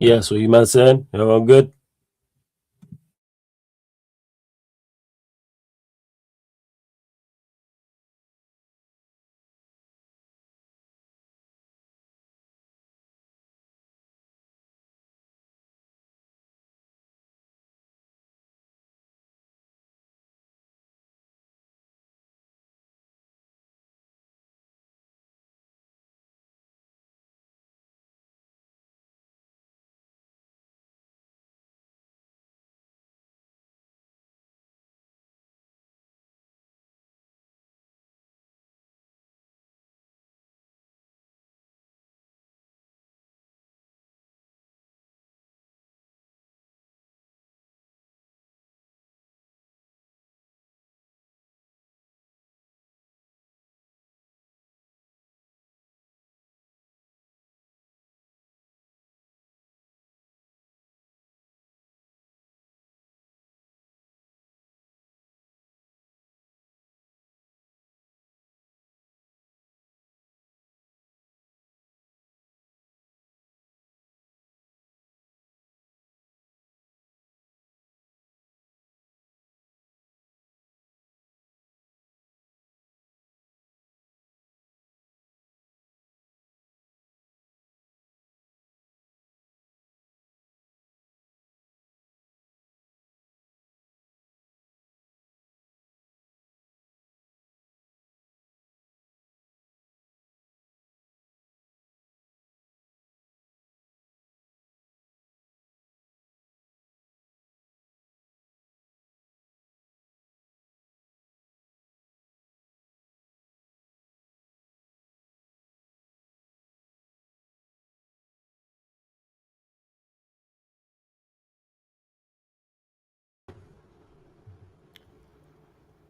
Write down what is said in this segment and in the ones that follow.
Yeah, so you man saying? Everyone good?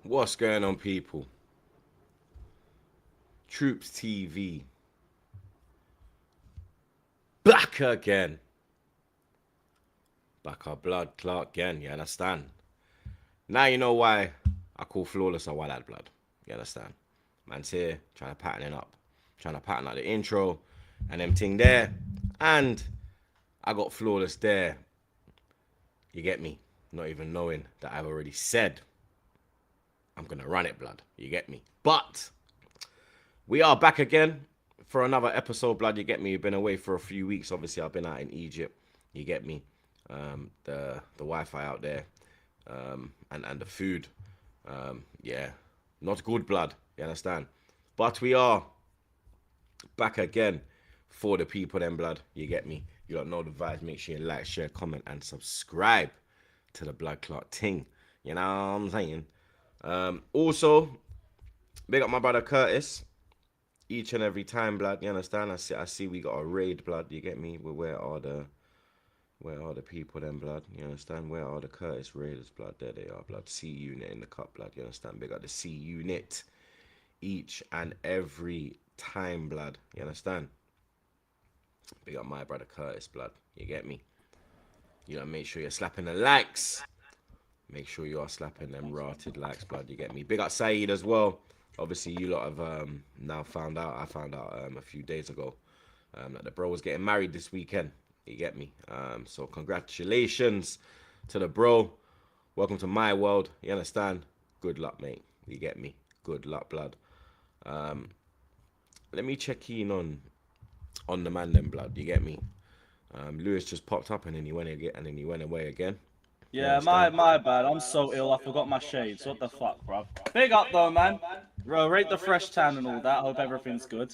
What's going on, people? TroopzTV back again. Back our blood clot again, you understand? Now you know why I call Flawless a wild blood. You understand? Man's here trying to pattern it up. Trying to pattern out the intro and them thing there. And I got Flawless there. You get me? Not even knowing that I've already said I'm going to run it, blood. You get me? But we are back again for another episode, blood. You get me? We've been away for a few weeks. Obviously, I've been out in Egypt. You get me? The Wi-Fi out there, and the food, yeah, not good, blood. You understand? But we are back again for the people, then, blood. You get me? You don't know the vibes. Make sure you like, share, comment, and subscribe to the blood clot ting. You know what I'm saying? Also, big up my brother Curtis. Each and every time, blood. You understand? I see we got a raid, blood. You get me? Where are the people then, blood? You understand? Where are the Curtis Raiders, blood? There they are, blood. C unit in the cup, blood. You understand? Big up the C unit each and every time, blood. You understand? Big up my brother Curtis, blood. You get me? You know, make sure you're slapping the likes. Make sure you are slapping them rotted likes, blood. You get me? Big up Saeed as well. Obviously, you lot have now found out. I found out a few days ago that the bro was getting married this weekend. You get me? So congratulations to the bro. Welcome to my world. You understand? Good luck, mate. You get me? Good luck, blood. Let me check in on the man then, blood. You get me? Lewis just popped up and then he went away again. Yeah, my bad. I'm so ill. I forgot my shades. What the fuck, bro? Big up though, man. Bro, rate the fresh tan and all that. Hope everything's good.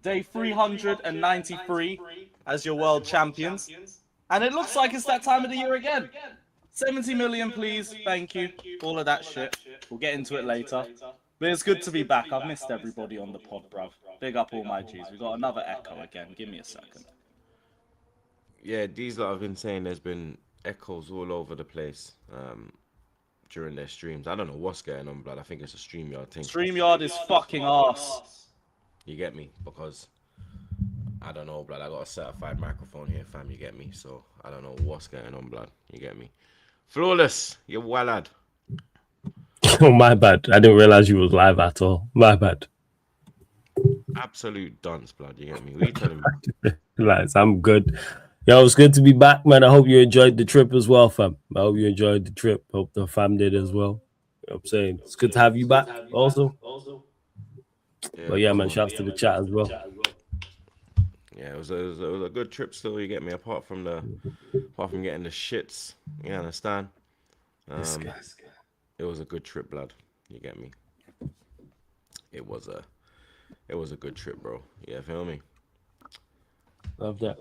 Day 393 as your world champions. And it looks like it's that time of the year again. 70 million, please. Thank you. All of that shit. We'll get into it later. But it's good to be back. I've missed everybody on the pod, bruv. Big up all my G's. We got another echo again. Give me a second. Yeah, these lot have been saying there's been echoes all over the place during their streams. I don't know what's going on, blood. I think it's a StreamYard thing. StreamYard is fucking ass. You get me? Because I don't know, blood. I got a certified microphone here, fam. You get me? So I don't know what's going on, blood. You get me? Flawless, you're well, lad. Oh, my bad. I didn't realize you was live at all. My bad. Absolute dunce, blood. You get me? What are you telling me? Lads, I'm good. Yo, it's good to be back, man. I hope you enjoyed the trip as well, fam. I hope you enjoyed the trip. Hope the fam did as well. You know what I'm saying? It's good to have you back also. Yeah, But yeah, man, cool. shouts to the chat as well. Yeah, it was a good trip still. You get me. Apart from getting the shits, you understand? This guy. It was a good trip, blood. You get me. It was a it was a good trip, bro. Yeah, feel me. Love that.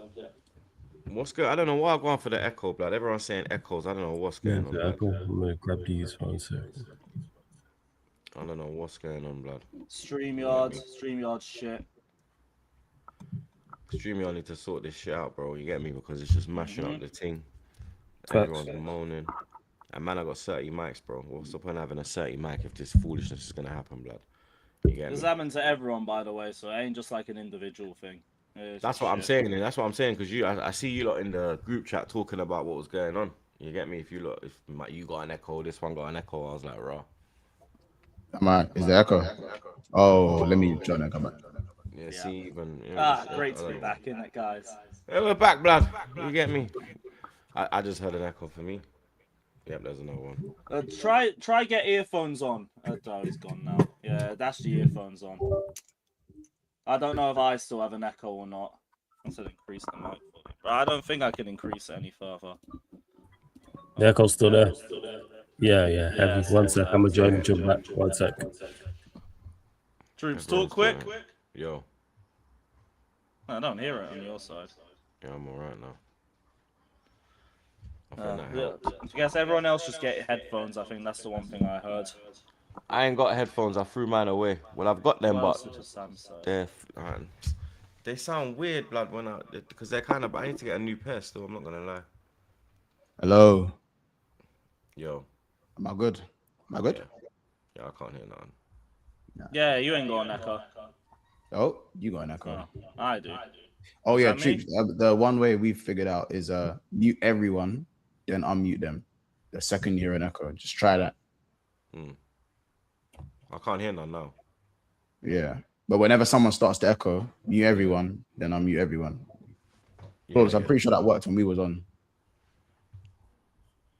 What's good? I don't know why I'm going for the echo, blood. Everyone's saying echoes. I don't know what's Yeah, going on, blood. cool. I'm gonna grab these for 1 second. I don't know what's going on, blood. StreamYard, StreamYard shit. Extremely, I need to sort this shit out, bro. You get me? Because it's just mashing up the thing. Facts. Everyone's moaning. And man, I got 30 mics, bro. What's the point of having a 30 mic if this foolishness is gonna happen, blood? You get This me? happened to everyone, by the way, so it ain't just like an individual thing. It's That's just what I'm shit. saying, and that's what I'm saying because I see you lot in the group chat talking about what was going on. You get me? If you lot, if you got an echo, this one got an echo, I was like, raw. Is the echo? Oh, let me join and come back. Yeah, see, even Great to be back in it, guys. Hey, we're back, blood. You get me? I just heard an echo for me. Yep, there's another one. Try get earphones on. Oh, he's gone now. Yeah, that's the earphones on. I don't know if I still have an echo or not. I said increase the mic. But I don't think I can increase it any further. The echo's still there. Yeah, heavy. 1 sec. I'm gonna join you back. 1 sec. Troops, talk quick. Yo. I don't hear it on your side. Yeah, I'm alright now. I guess everyone else just get headphones. I think that's the one thing I heard. I ain't got headphones. I threw mine away. Well, I've got them, but they're they sound weird, blood. Because they're kind of. I need to get a new pair. Still, I'm not gonna lie. Hello. Yo. Am I good? Am I good? Yeah, I can't hear nothing. Yeah, you ain't got an echo. Oh, you got an echo. Oh, I do. Oh Is yeah, that me? Troops. The one way we've figured out is mute everyone, then unmute them. The second you hear an echo, just try that. I can't hear none now. Yeah, but whenever someone starts to echo, mute everyone, then unmute everyone. Yeah, I'm pretty sure that worked when we was on.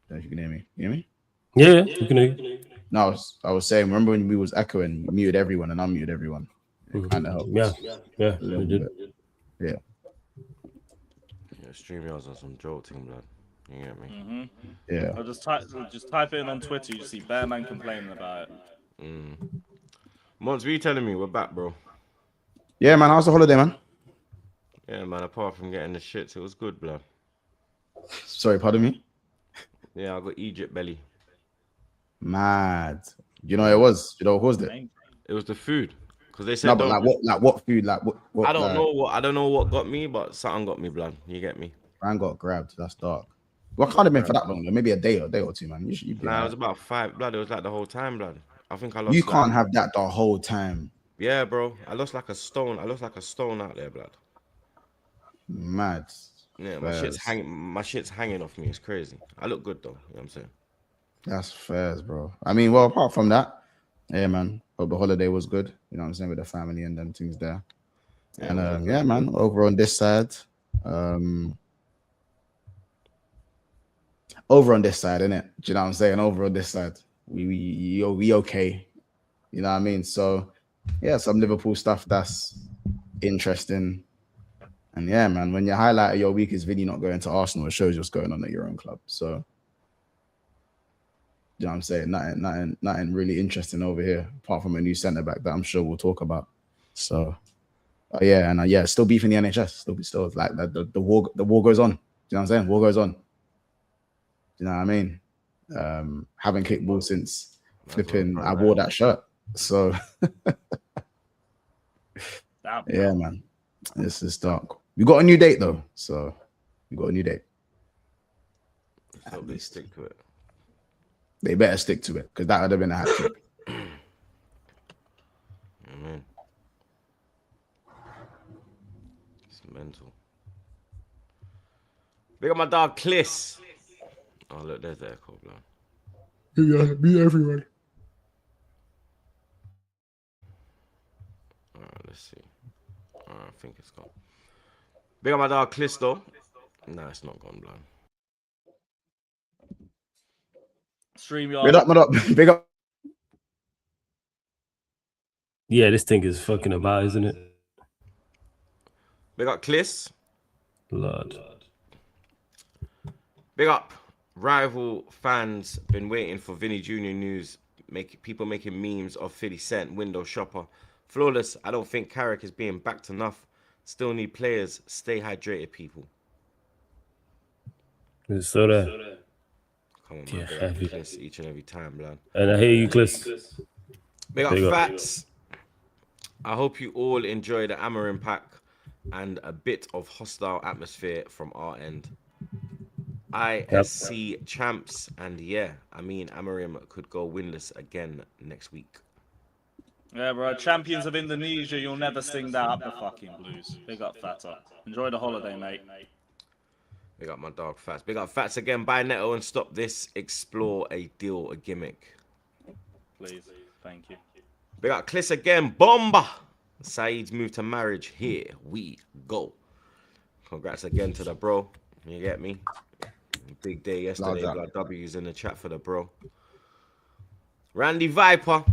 Don't know if you can hear me. You hear me? Yeah, you can hear you. No, I was saying, remember when we was echoing, you muted everyone and unmuted everyone. It kind of helped. Yeah, a little bit. Yeah. Yeah, StreamYard's on some jolting, blood. You get me? Yeah. I'll just type it in on Twitter. You see Bear Man complaining about it. Mons, what are you telling me? We're back, bro. Yeah, man. How's the holiday, man? Yeah, man. Apart from getting the shits, it was good, blood. Sorry, pardon me. Yeah, I got Egypt belly. Mad. You know what it was? You know what was it? It was the food, because they said No, but what food? What? I don't know what got me, but something got me, blood. You get me? Man got grabbed. That's dark. What can't have been for that long? Maybe a day or two, man. Nah, it was about 5, blood. It was like the whole time, blood. I think I lost. You can't have that the whole time. Yeah, bro. I lost like a stone. I lost like a stone out there, blood. Mad. Yeah, my shit's hanging off me. It's crazy. I look good though. You know what I'm saying? That's fairs, bro. I mean, well, apart from that, yeah, man. Hope the holiday was good. You know what I'm saying, with the family and them things there. Yeah, And yeah, man. Over on this side, innit? Do you know what I'm saying? Over on this side, we okay. You know what I mean? So yeah, some Liverpool stuff that's interesting. And yeah, man, when your highlight of your week is Vinny not going to Arsenal, it shows what's going on at your own club. So you know what I'm saying? Nothing really interesting over here, apart from a new centre back that I'm sure we'll talk about. So yeah, and yeah, still beefing the NHS. Still like the war goes on. Do you know what I'm saying? War goes on. Do you know what I mean? Haven't kicked ball since flipping I wore that shirt. So yeah, man. This is dark. We got a new date though. So we got a new date. Hope they stick to it. They better stick to it, because that would have been a hat trick. Amen. It's mental. Big up my dog Kliss. Oh look, there's the echo, blood. Yeah, be everyone. Alright, let's see. Alright, I think it's gone. Big up my dog Kliss though. No, it's not gone, blood. StreamYard. Big up, man up. Big up. Yeah, this thing is fucking about, isn't it? Big up Kliss. Lord. Big up. Rival fans been waiting for Vinny Jr. news. People making memes of 50 Cent, window shopper. Flawless. I don't think Carrick is being backed enough. Still need players. Stay hydrated, people. It's so that. Come on, man. Yeah, Big up heavy. Kliss each and every time, blood. And I hear you, Kliss. Big up Big up. Fats. I hope you all enjoy the Amarin pack and a bit of hostile atmosphere from our end. ISC champs, and yeah, I mean Amarim could go winless again next week. Yeah, bro. Champions of Indonesia, you'll never sing that up the fucking blues. Big up, Fatta. Enjoy the holiday, mate. Big up my dog Fats. Big up Fats again. Buy Neto and stop this. Explore a deal, a gimmick. Please. Thank you. Big up Kliss again. Bomba. Saeed's move to marriage. Here we go. Congrats again to the bro. You get me? Big day yesterday. Blood W's in the chat for the bro. Randy Viper.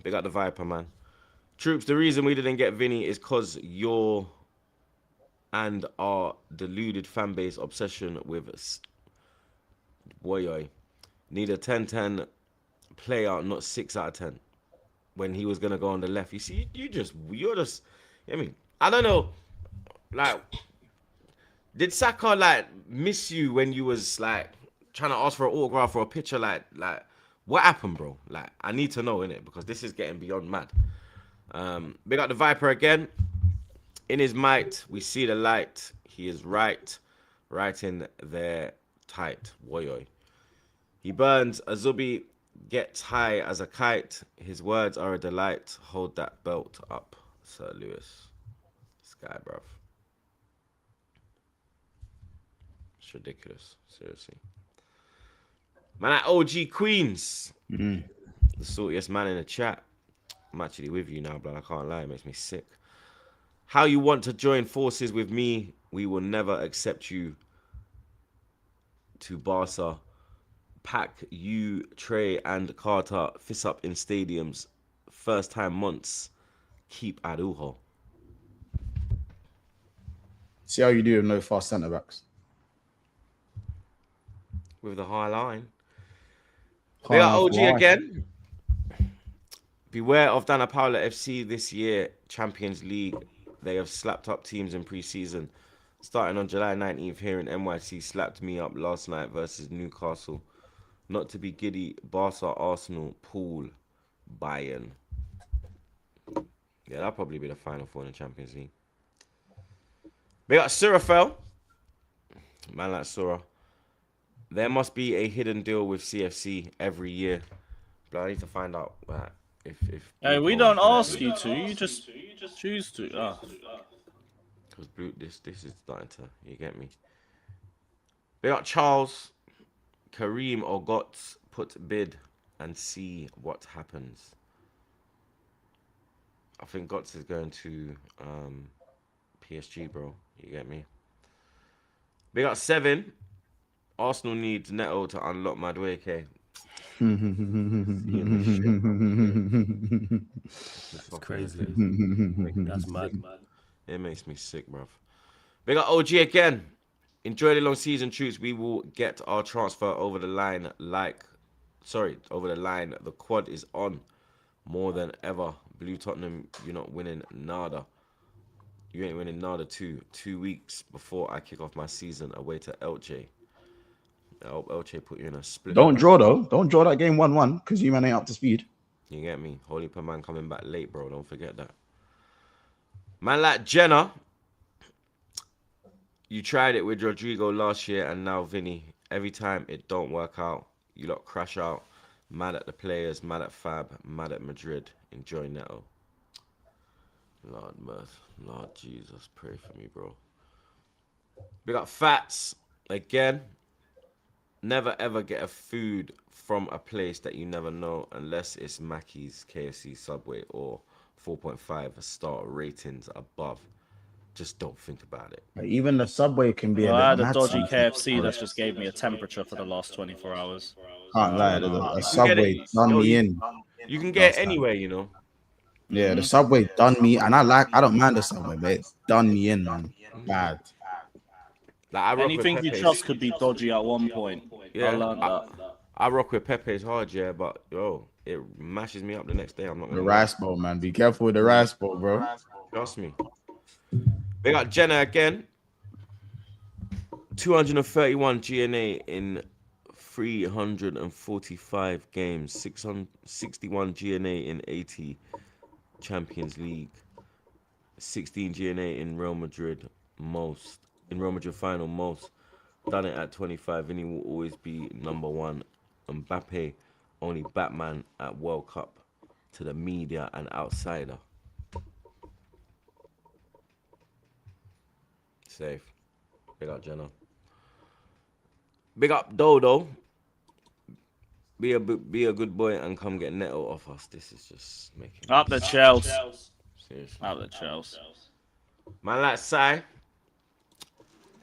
Big up the Viper, man. Troops, the reason we didn't get Vinny is because your and our deluded fan base obsession with Boyoy need a 10-10 player, not 6 out of 10. When he was gonna go on the left, you see, you're just. I mean, I don't know. Like, did Saka like miss you when you was like trying to ask for an autograph or a picture? Like what happened, bro? Like, I need to know, innit? Because this is getting beyond mad. Big up the Viper again. In his might, we see the light. He is right in there tight. Woyoy. He burns. Azubi gets high as a kite. His words are a delight. Hold that belt up, Sir Lewis. Sky, bruv. It's ridiculous. Seriously. Man, at OG Queens. The saltiest man in the chat. I'm actually with you now, blood. I can't lie. It makes me sick. How you want to join forces with me? We will never accept you to Barca. Pack you, Trey, and Carter. Fist up in stadiums. First time months. Keep Araújo. See how you do with no fast centre backs. With the high line. They are OG again. Beware of Dana Paula FC this year. Champions League. They have slapped up teams in pre-season. Starting on July 19th here in NYC. Slapped me up last night versus Newcastle. Not to be giddy. Barca, Arsenal, Pool, Bayern. Yeah, that'll probably be the final four in the Champions League. We got Surafel. Man like Sura. There must be a hidden deal with CFC every year. But I need to find out if Hey, we don't ask you to. You just choose to. Because this is starting to, you get me. They got Charles, Kareem or Gotts, put bid and see what happens. I think Gotts is going to PSG, bro. You get me? They got 7. Arsenal needs Neto to unlock Madueke. It's crazy. That's mad. It makes me sick, bruv. We got OG again. Enjoy the long season, troops. We will get our transfer over the line over the line. The quad is on more than ever. Blue Tottenham, you're not winning nada. You ain't winning nada too. 2 weeks before I kick off my season away to Elche. I hope Elche put you in a split. Don't draw, though. Don't draw that game 1-1 because you man ain't up to speed. You get me? Holy per man coming back late, bro. Don't forget that. Man like Jenna. You tried it with Rodrigo last year and now Vinny. Every time it don't work out, you lot crash out. Mad at the players, mad at Fab, mad at Madrid. Enjoy Neto. Lord mirth. Lord Jesus, pray for me, bro. We got Fats again. Never ever get a food from a place that you never know unless it's Mackey's, KFC, Subway, or 4.5 star ratings above. just don't think about it. Like, even the subway can be Well, a I bit had a mad dodgy sometimes, KFC bro. that's just gave me a temperature for the last 24 hours. Can't lie, a You can subway get it. done Yo, me in You can get last it time. anywhere, you know. Yeah, the subway done me, and I don't mind the subway, but it done me in, man. Bad. Like I rock Anything with you Pepe's. trust could be dodgy at one point. I Yeah, learned that. I rock with Pepe's hard, yeah, but yo, it mashes me up the next day. I'm not The gonna lie. rice bowl, man. Be careful with the rice bowl, bro. Trust me. They got Jenna again. 231 GNA in 345 games. 661 GNA in 80 Champions League. 16 GNA in Real Madrid most. In Real Madrid final most. Done it at 25, and he will always be number one. Mbappe, only Batman at World Cup to the media and outsider. Safe. Big up Jenna. Big up Dodo. Be a good boy and come get Neto off us. This is just making Up the Chelsea. seriously. Up the Chelsea. Man, like Sai.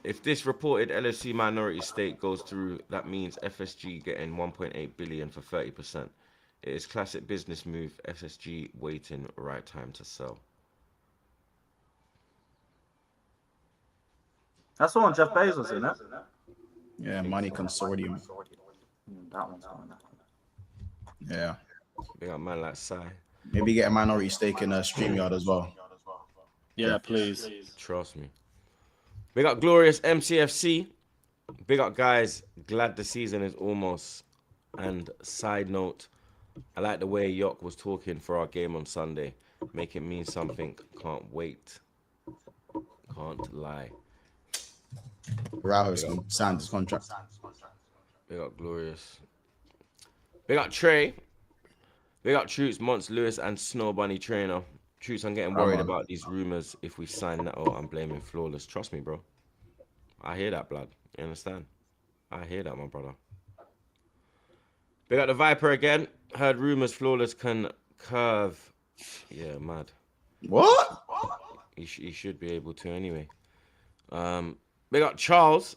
If this reported LFC minority stake goes through, that means FSG getting 1.8 billion for 30%. It is classic business move. FSG waiting right time to sell. That's the one Jeff Bezos, isn't it? Yeah, money consortium. That one's on. Yeah. Big up man like Sai. Maybe get a minority stake in a StreamYard as well. Yeah, please. Trust me. Big up glorious MCFC. Big up guys. Glad the season is almost. And side note, I like the way Yok was talking for our game on Sunday. Make it mean something. Can't wait. Can't lie. Araújo's signed his contract. Big up glorious. Big up Trey. Big up Troops, Monts, Lewis, and Snow Bunny Trainer. Troops, I'm getting worried about these rumors. If we sign Neto, I'm blaming Flawless. Trust me, bro. I hear that, blood. You understand? I hear that, my brother. Big up the Viper again. Heard rumors Flawless can curve. Yeah, mad. What? He should be able to anyway. Big up Charles.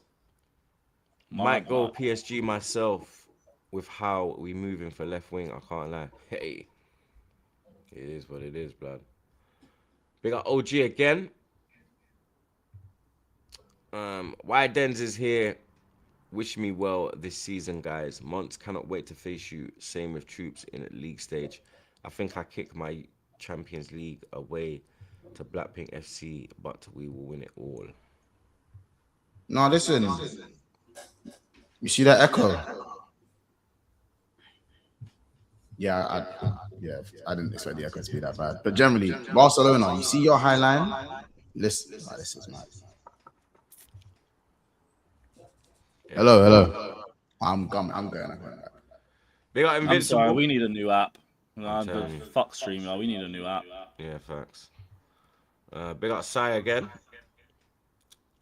Might go PSG myself with how we moving for left wing. I can't lie. Hey. It is what it is, blood. Big up OG again. Why Denz is here. Wish me well this season, guys. Monts cannot wait to face you. Same with Troops in the league stage. I think I kicked my Champions League away to Blackpink FC, but we will win it all. No, listen. You see that echo? Yeah, I didn't expect the echo to be that bad. But generally, Barcelona, you see your high line? Listen, this is mad. Hello. I'm going. Big up Invincible. I'm sorry, we need a new app. telling you. Fuck StreamYard, we need a new app. Yeah, facts. Big up Sai again.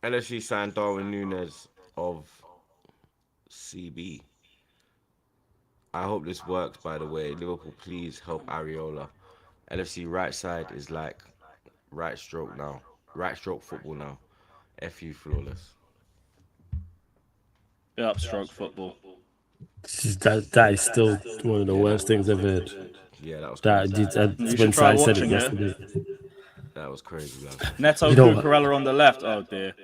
LSG signed Darwin Núñez of CB. I hope this works, by the way. Liverpool, please help Areola. LFC right side is like right stroke now. Right stroke football now. FU Flawless. Yeah, upstroke football. That is still one of the worst things I've heard. Yeah, that was That crazy. that's You when should try Sai said it watching it. yesterday. That was crazy, man. Neto You know what? Cucurella on the left. Oh dear.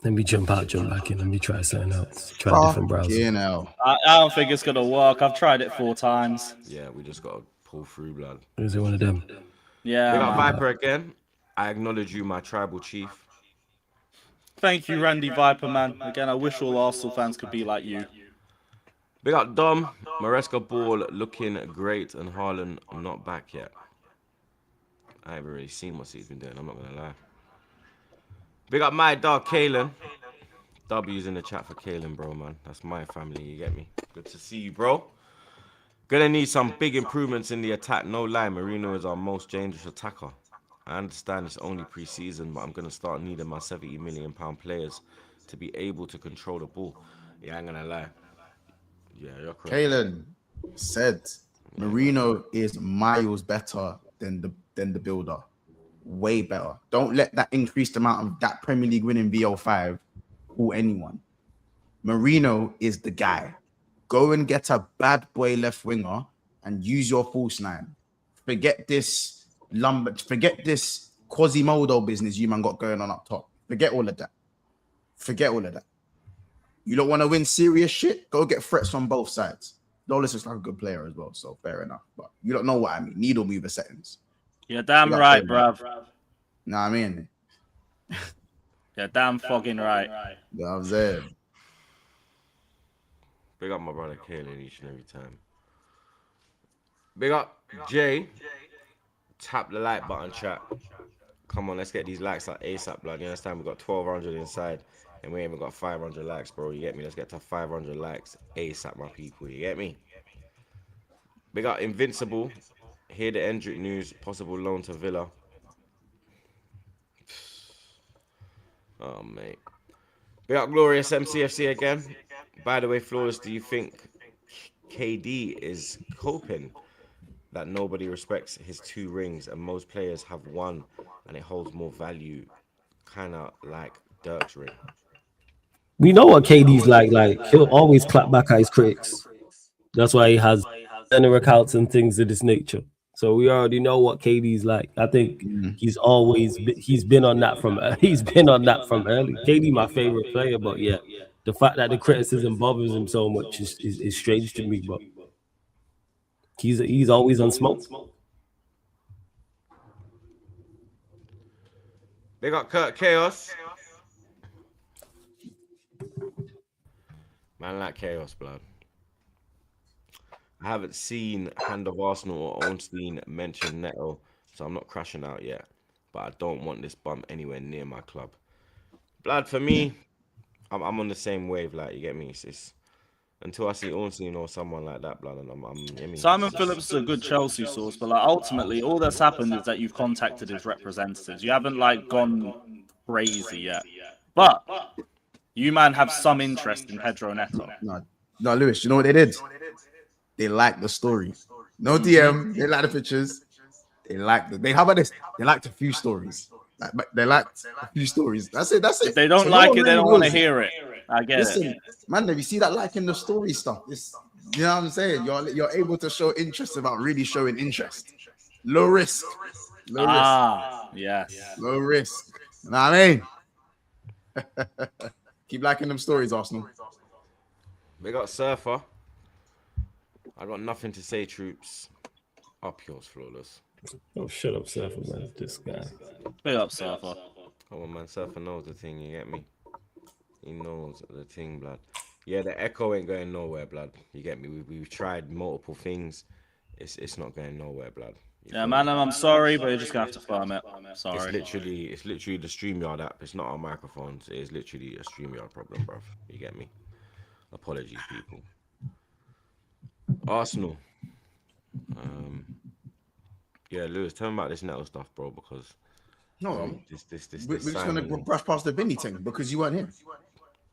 Let me jump back in. Let me try something else. Try a different browser. You know. I don't think it's gonna work. I've tried it 4 times. Yeah, we just got to pull through, blood. Is it one of them? Yeah. Big up man. Viper again. I acknowledge you, my tribal chief. Thank you, Randy Viper, man. Again, I wish all Arsenal fans could be like you. Big up Dom. Maresca ball looking great, and Haaland not back yet. I haven't really seen what he's been doing, I'm not going to lie. Big up my dog, Kalen. W's in the chat for Kalen, bro, man. That's my family, you get me? Good to see you, bro. Gonna need some big improvements in the attack. No lie, Marino is our most dangerous attacker. I understand it's only pre-season, but I'm going to start needing my £70 million players to be able to control the ball. Yeah, I ain't going to lie. Yeah, you're correct. Kalen said Marino is miles better than the builder. way better. Don't let that increased amount of that Premier League winning VO5 fool anyone. Marino is the guy. Go and get a bad boy left winger and use your false nine. Forget this Quasimodo business you man got going on up top. Forget all of that. You don't want to win serious shit? Go get threats on both sides. Lolis looks like a good player as well, so fair enough. But you don't know what I mean. Needle mover settings. You're damn right, bruv. Nah, I mean. You're damn fucking right. You know what I'm saying? Big up my brother Kaylin each and every time. Big up Jay. Tap the like button, chat. Come on, let's get these likes like ASAP, blood. You understand? We got 1,200 inside, and we ain't even got 500 likes, bro. You get me? Let's get to 500 likes ASAP, my people. You get me? Big up Invincible. Hear the Endrick news. Possible loan to Villa. Oh, mate. Big up Glorious MCFC again. By the way, Flawless, do you think KD is coping that nobody respects his 2 rings and most players have 1 and it holds more value, kind of like Dirk's ring? We know what KD's like. Like, he'll always clap back at his critics. That's why he has center accounts and things of this nature. So we already know what KD's like. I think he's been on that from early. KD my favorite player, but yeah, the fact that the criticism bothers him so much is strange to me. But he's always on smoke. They got Kurt Chaos. Man, like Chaos, blood. I haven't seen Hand of Arsenal or Ornstein mention Neto, so I'm not crashing out yet. But I don't want this bum anywhere near my club. Blood, for me, I'm on the same wave, like, you get me? It's until I see Ornstein or someone like that, blood, and I'm Simon Phillips is a good Chelsea source, but like ultimately, all that's happened is that you've contacted his representatives. You haven't like gone crazy yet, but you man have some interest in Pedro Neto. No, Lewis, you know what they did? They like the story. No DM. They like the pictures. How about this? They liked a few stories. They liked a few stories. That's it. If they don't like it, they don't want to hear it. I get it. Man, if you see that liking the story stuff, you know what I'm saying? You're able to show interest without really showing interest. Low risk. Yes. Low risk. You know what I mean? Keep liking them stories, Arsenal. We got Surfer. I got nothing to say, troops. Up yours, Flawless. Oh, shut up, Surfer, man. This guy. Big up, Surfer. Come on, man. Surfer knows the thing, you get me? He knows the thing, blood. Yeah, the echo ain't going nowhere, blood. You get me? We've tried multiple things. It's not going nowhere, blood. Yeah, man, I'm sorry, but you're just going to have to firm it. Sorry. It's literally the StreamYard app. It's not our microphones. It is literally a StreamYard problem, bruv. You get me? Apologies, people. Arsenal. Yeah, Lewis, tell me about this Neto stuff, bro, because we're just signing... gonna brush past the Vinny thing because you weren't here.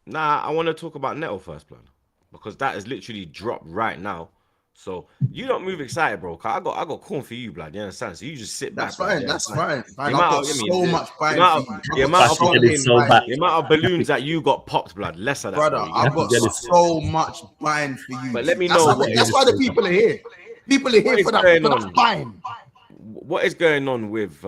Nah, I want to talk about Neto first, blood, because that is literally dropped right now. So you don't move excited, bro. Cause I got corn for you, blood. You understand? So you just sit back. That's fine. I've got so much fine for you. The amount of balloons that you got popped, blood. Less of that, brother. I've got so much buying for you. But let me know. That's why the people are here. People are here for that buying. What is going on with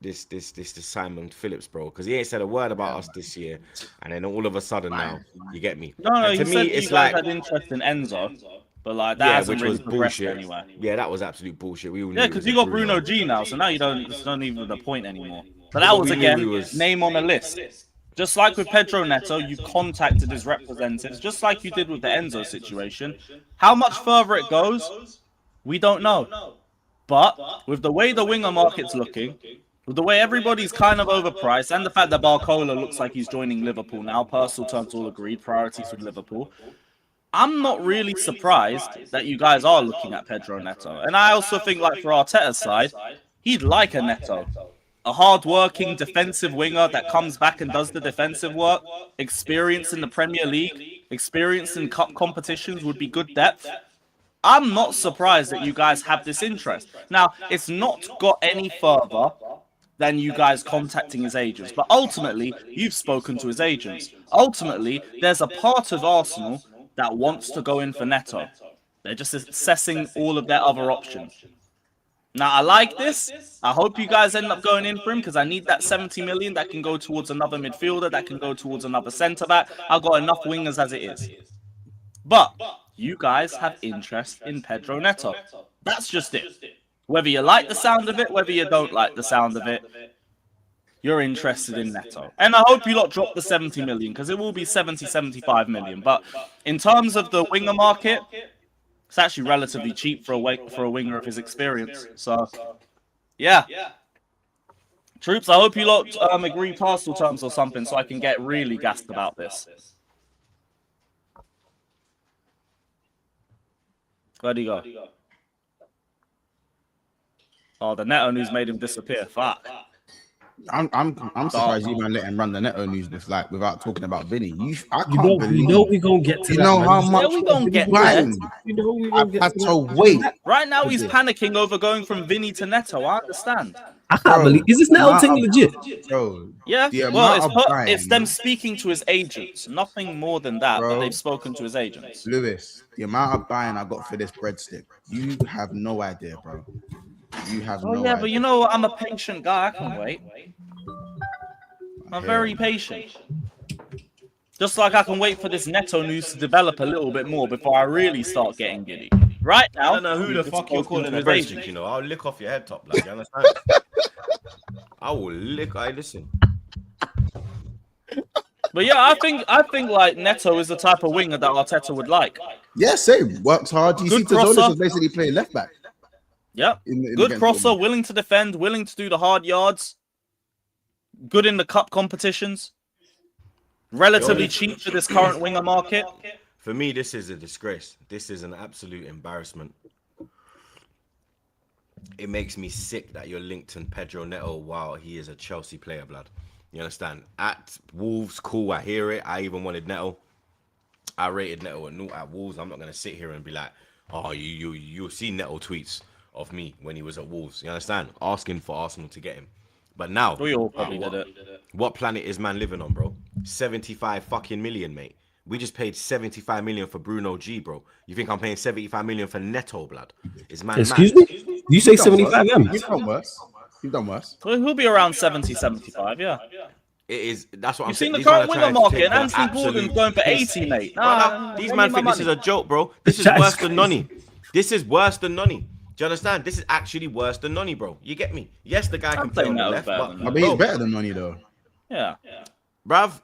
this Simon Phillips, bro? Because he ain't said a word about us this year, and then all of a sudden now, you get me? No, he said it's like had interest in Enzo, but like that hasn't really progressed anyway. Yeah, that was absolute bullshit. Because you got Bruno G now, so now it's not even the point anymore. But that was again name on a list. Just like with Pedro Neto, you contacted his representatives, just like you did with the Enzo situation. How much further it goes, we don't know. But with the way the winger market's looking, with the way everybody's kind of overpriced, and the fact that Barcola looks like he's joining Liverpool now, personal terms all agreed, priorities with Liverpool, I'm not really surprised that you guys are looking at Pedro Neto. And I also think, like, for Arteta's side, he'd like a Neto. A hard-working defensive winger that comes back and does the defensive work, experience in the Premier League, experience in cup competitions would be good depth. I'm not surprised that you guys have this interest. Now, it's not got any further than you guys contacting his agents. But ultimately, you've spoken to his agents. Ultimately, there's a part of Arsenal that wants to go in for Neto. They're just assessing all of their other options. Now, I like this. I hope you guys end up going in for him because I need that 70 million that can go towards another midfielder, that can go towards another centre-back. I've got enough wingers as it is. But you guys have interest in Pedro Neto. That's just it. Whether you like the sound of it, whether you don't like the sound of it, you're interested in Neto. And I hope you lot drop the 70 million because it will be 70, 75 million. But in terms of the winger market, it's actually relatively cheap for a winger of his experience. So, yeah. Troops, I hope you lot agree parcel terms or something so I can get really gassed about this. Where'd he go? Oh, the Neto news made him disappear. Fuck. I'm surprised you man let him run the Neto news without talking about Vinny. I can't You believe know we're gonna get to you that. know man. how much Yeah, we gonna get time You know we're I've gonna get had to to that. wait. Right now, he's panicking over going from Vinny to Neto. I understand. I can't believe. Is this Neto thing legit? Bro, Yeah, the well, amount of buying, it's them speaking to his agents. Nothing more than that, but Bro. they've spoken to his agents. Lewis, the amount of buying I got for this breadstick, you have no idea, bro. You have Oh, no yeah, idea. but you know what? I'm a patient guy. I can wait. I'm very patient. Just like I can wait for this Neto news to develop a little bit more before I really start getting giddy. Right now, I don't know who the you've fuck you're spoken calling to a his breadstick, agent. you know. I'll lick off your head top, like, you understand? I will lick. I listen. But yeah, I think like Neto is the type of winger that Arteta would like. Yeah, same. Works hard. You Good see, Tazolis crosser. was basically playing left back. Yep. In Good against crosser, Dortmund. willing to defend, willing to do the hard yards. Good in the cup competitions. Relatively cheap for this current winger market. For me, this is a disgrace. This is an absolute embarrassment. It makes me sick that you're linked to Pedro Neto while he is a Chelsea player, blood. You understand? At Wolves, cool, I hear it. I even wanted Neto. I rated Neto at Wolves. I'm not going to sit here and be like, oh, you'll see Neto tweets of me when he was at Wolves. You understand? Asking for Arsenal to get him. But now, We all probably did it. what planet is man living on, bro? 75 fucking million, mate. We just paid 75 million for Bruno G, bro. You think I'm paying 75 million for Neto, blood? Is man Excuse mad? me? You say 75 M? You've done worse. You've done worse. So he'll be around 70, 75, yeah. It is. That's what I'm You've saying. seen the These man current are winger trying to market, take and the Anthony Gordon's absolute going for piss. 80, mate. Brother, these give man me think my this is money. a joke, bro. This is That's worse than crazy. Nonny. This is worse than Nonny. Do you understand? This is actually worse than Nonny, bro. You get me? Yes, the guy can play on the Neto's left, better but than I mean, he's better than Noni, though. Yeah. bruv,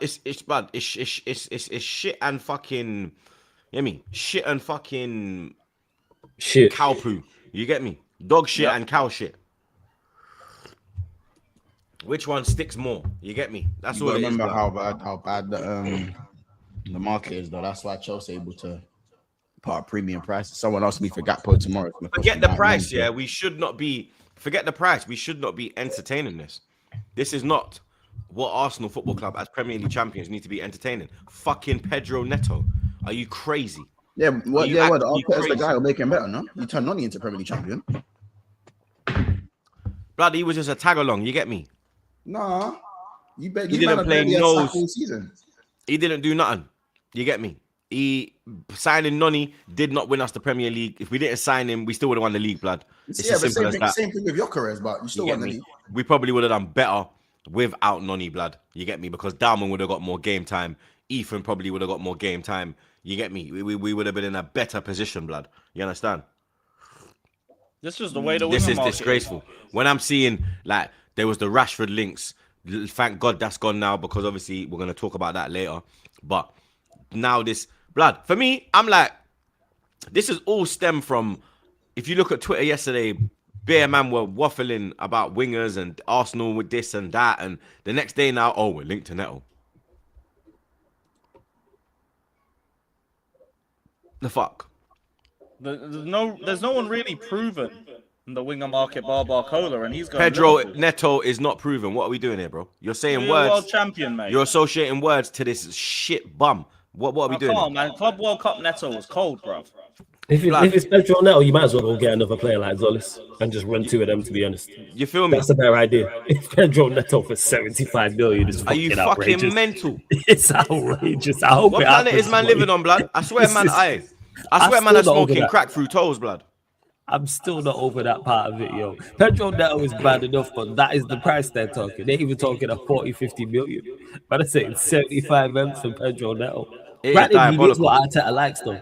it's bad. It's shit and fucking. You get me? Shit and fucking Shit. cow poo. You get me? Dog shit Yep. and cow shit. Which one sticks more? You get me? That's You all it is. remember blood. how bad the market is, though. That's why Chelsea able to put a premium price. Someone asked me for Gakpo tomorrow. It's gonna cost Forget me the 9 price, million. yeah. We should not be. Forget the price. We should not be entertaining this. This is not what Arsenal Football Club as Premier League champions need to be entertaining. Fucking Pedro Neto. Are you crazy? Yeah, what? you Yeah, what? actually Arteta's the crazy? guy who'll make him better, no? You turn Noni into Premier League champion. Blood, he was just a tag along. You get me? Nah, He you didn't man have play barely had no- sack all season. He didn't do nothing. You get me? He signing Noni did not win us the Premier League. If we didn't sign him, we still would have won the league, blood. It's Yeah, as but simple as that. same thing with Gyökeres, but you You still get won the me? league. We probably would have done better without Noni, blood. You get me? Because Dalman would have got more game time. Ethan probably would have got more game time. You get me? We would have been in a better position, blood. You understand? This is the way the This winger is market disgraceful. When I'm seeing like there was the Rashford links, thank God that's gone now because obviously we're gonna talk about that later. But now this blood for me, I'm like, this is all stem from. If you look at Twitter yesterday, bare man were waffling about wingers and Arsenal with this and that, and the next day now, oh, we're linked to Neto. The fuck. There's no one really proven in the winger market bar Barcola, and he's going Pedro Liverpool. Neto is not proven. What are we doing here, bro? You're saying You're a world words. champion, mate. You're associating words to this shit bum. What are we doing? Come here? on, man. Club World Cup Neto was cold, bro. If it's Pedro Neto, you might as well go get another player like Zolis and just run two of them. To be honest, You feel me? that's a better idea. If Pedro Neto for 75 million is Are you fucking fucking outrageous. mental? It's outrageous. I hope What it planet happens, is man boy. living on, blood? I swear, man. I I'm swear, man. still I'm not over smoking that. crack through toes, blood. I'm still not over that part of it, yo. Pedro Neto is bad enough, but that is the price they're talking. They're even talking a 40, 50 million. But I'm saying 75 M's for Pedro Neto. It is Granted, he knows diabolical. what Arteta likes, though.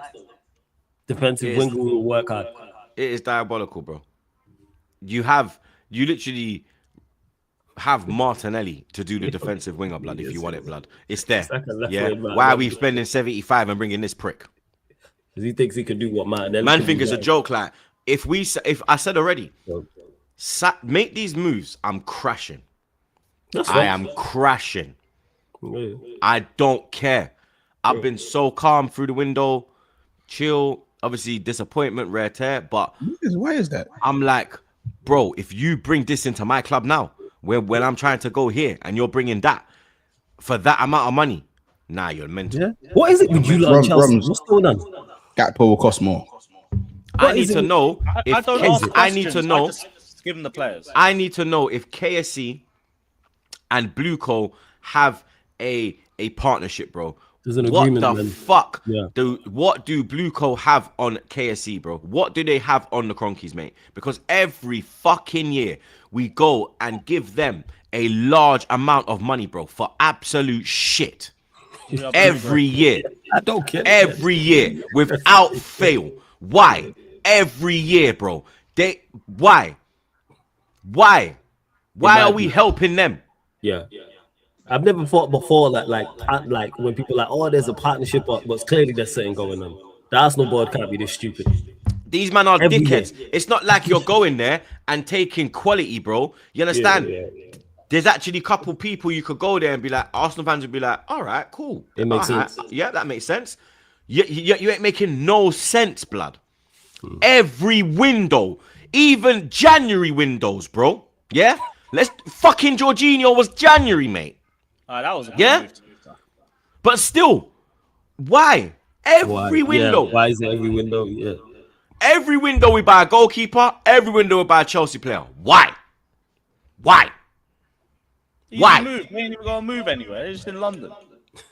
Defensive It is- winger will work hard. It is diabolical, bro. You literally have Martinelli to do the defensive winger, blood. If you want it, blood, it's there. like a left Yeah. wing man. Why are we spending 75 and bringing this prick? Because he thinks he can do what Martinelli Man, can think do it's a better. joke. Like if I said already, So, make these moves, I'm crashing. that's I fine. am crashing. Yeah. I don't care. I've been so calm through the window, chill. Obviously, disappointment, rare tear, but Why is that? I'm like, bro, if you bring this into my club now, when I'm trying to go here and you're bringing that for that amount of money, nah, you're mental. Yeah. What is it with you lot, Chelsea? Rums. What's going on? Gakpo will cost more. I What need is to it- know I if don't ask I need to questions, know. I just give them the players. I need to know if KSC and Blueco have a partnership, bro. There's an What agreement, the man. fuck Yeah. do Blueco have on KSC, bro? What do they have on the Cronkies, mate? Because every fucking year we go and give them a large amount of money, bro, for absolute shit. Every year. I don't care. Every year without fail. Why? Every year, bro. Why? Why are we helping them? Yeah. I've never thought before that, like when people are like, oh, there's a partnership, but clearly there's something going on. The Arsenal board can't be this stupid. These men are Every dickheads. year. It's not like you're going there and taking quality, bro. You understand? Yeah. There's actually a couple people you could go there and be like, Arsenal fans would be like, all right, cool. It makes All right. sense. Yeah, that makes sense. You ain't making no sense, blood. Every window, even January windows, bro. Yeah? Fucking Jorginho was January, mate. That was a Yeah? move to move to. But still, why? Every window. Yeah, why is it every window? Yeah. Every window we buy a goalkeeper. Every window we buy a Chelsea player. Why? Why? Easy Why? move. We ain't even gonna move anywhere. They're just in London.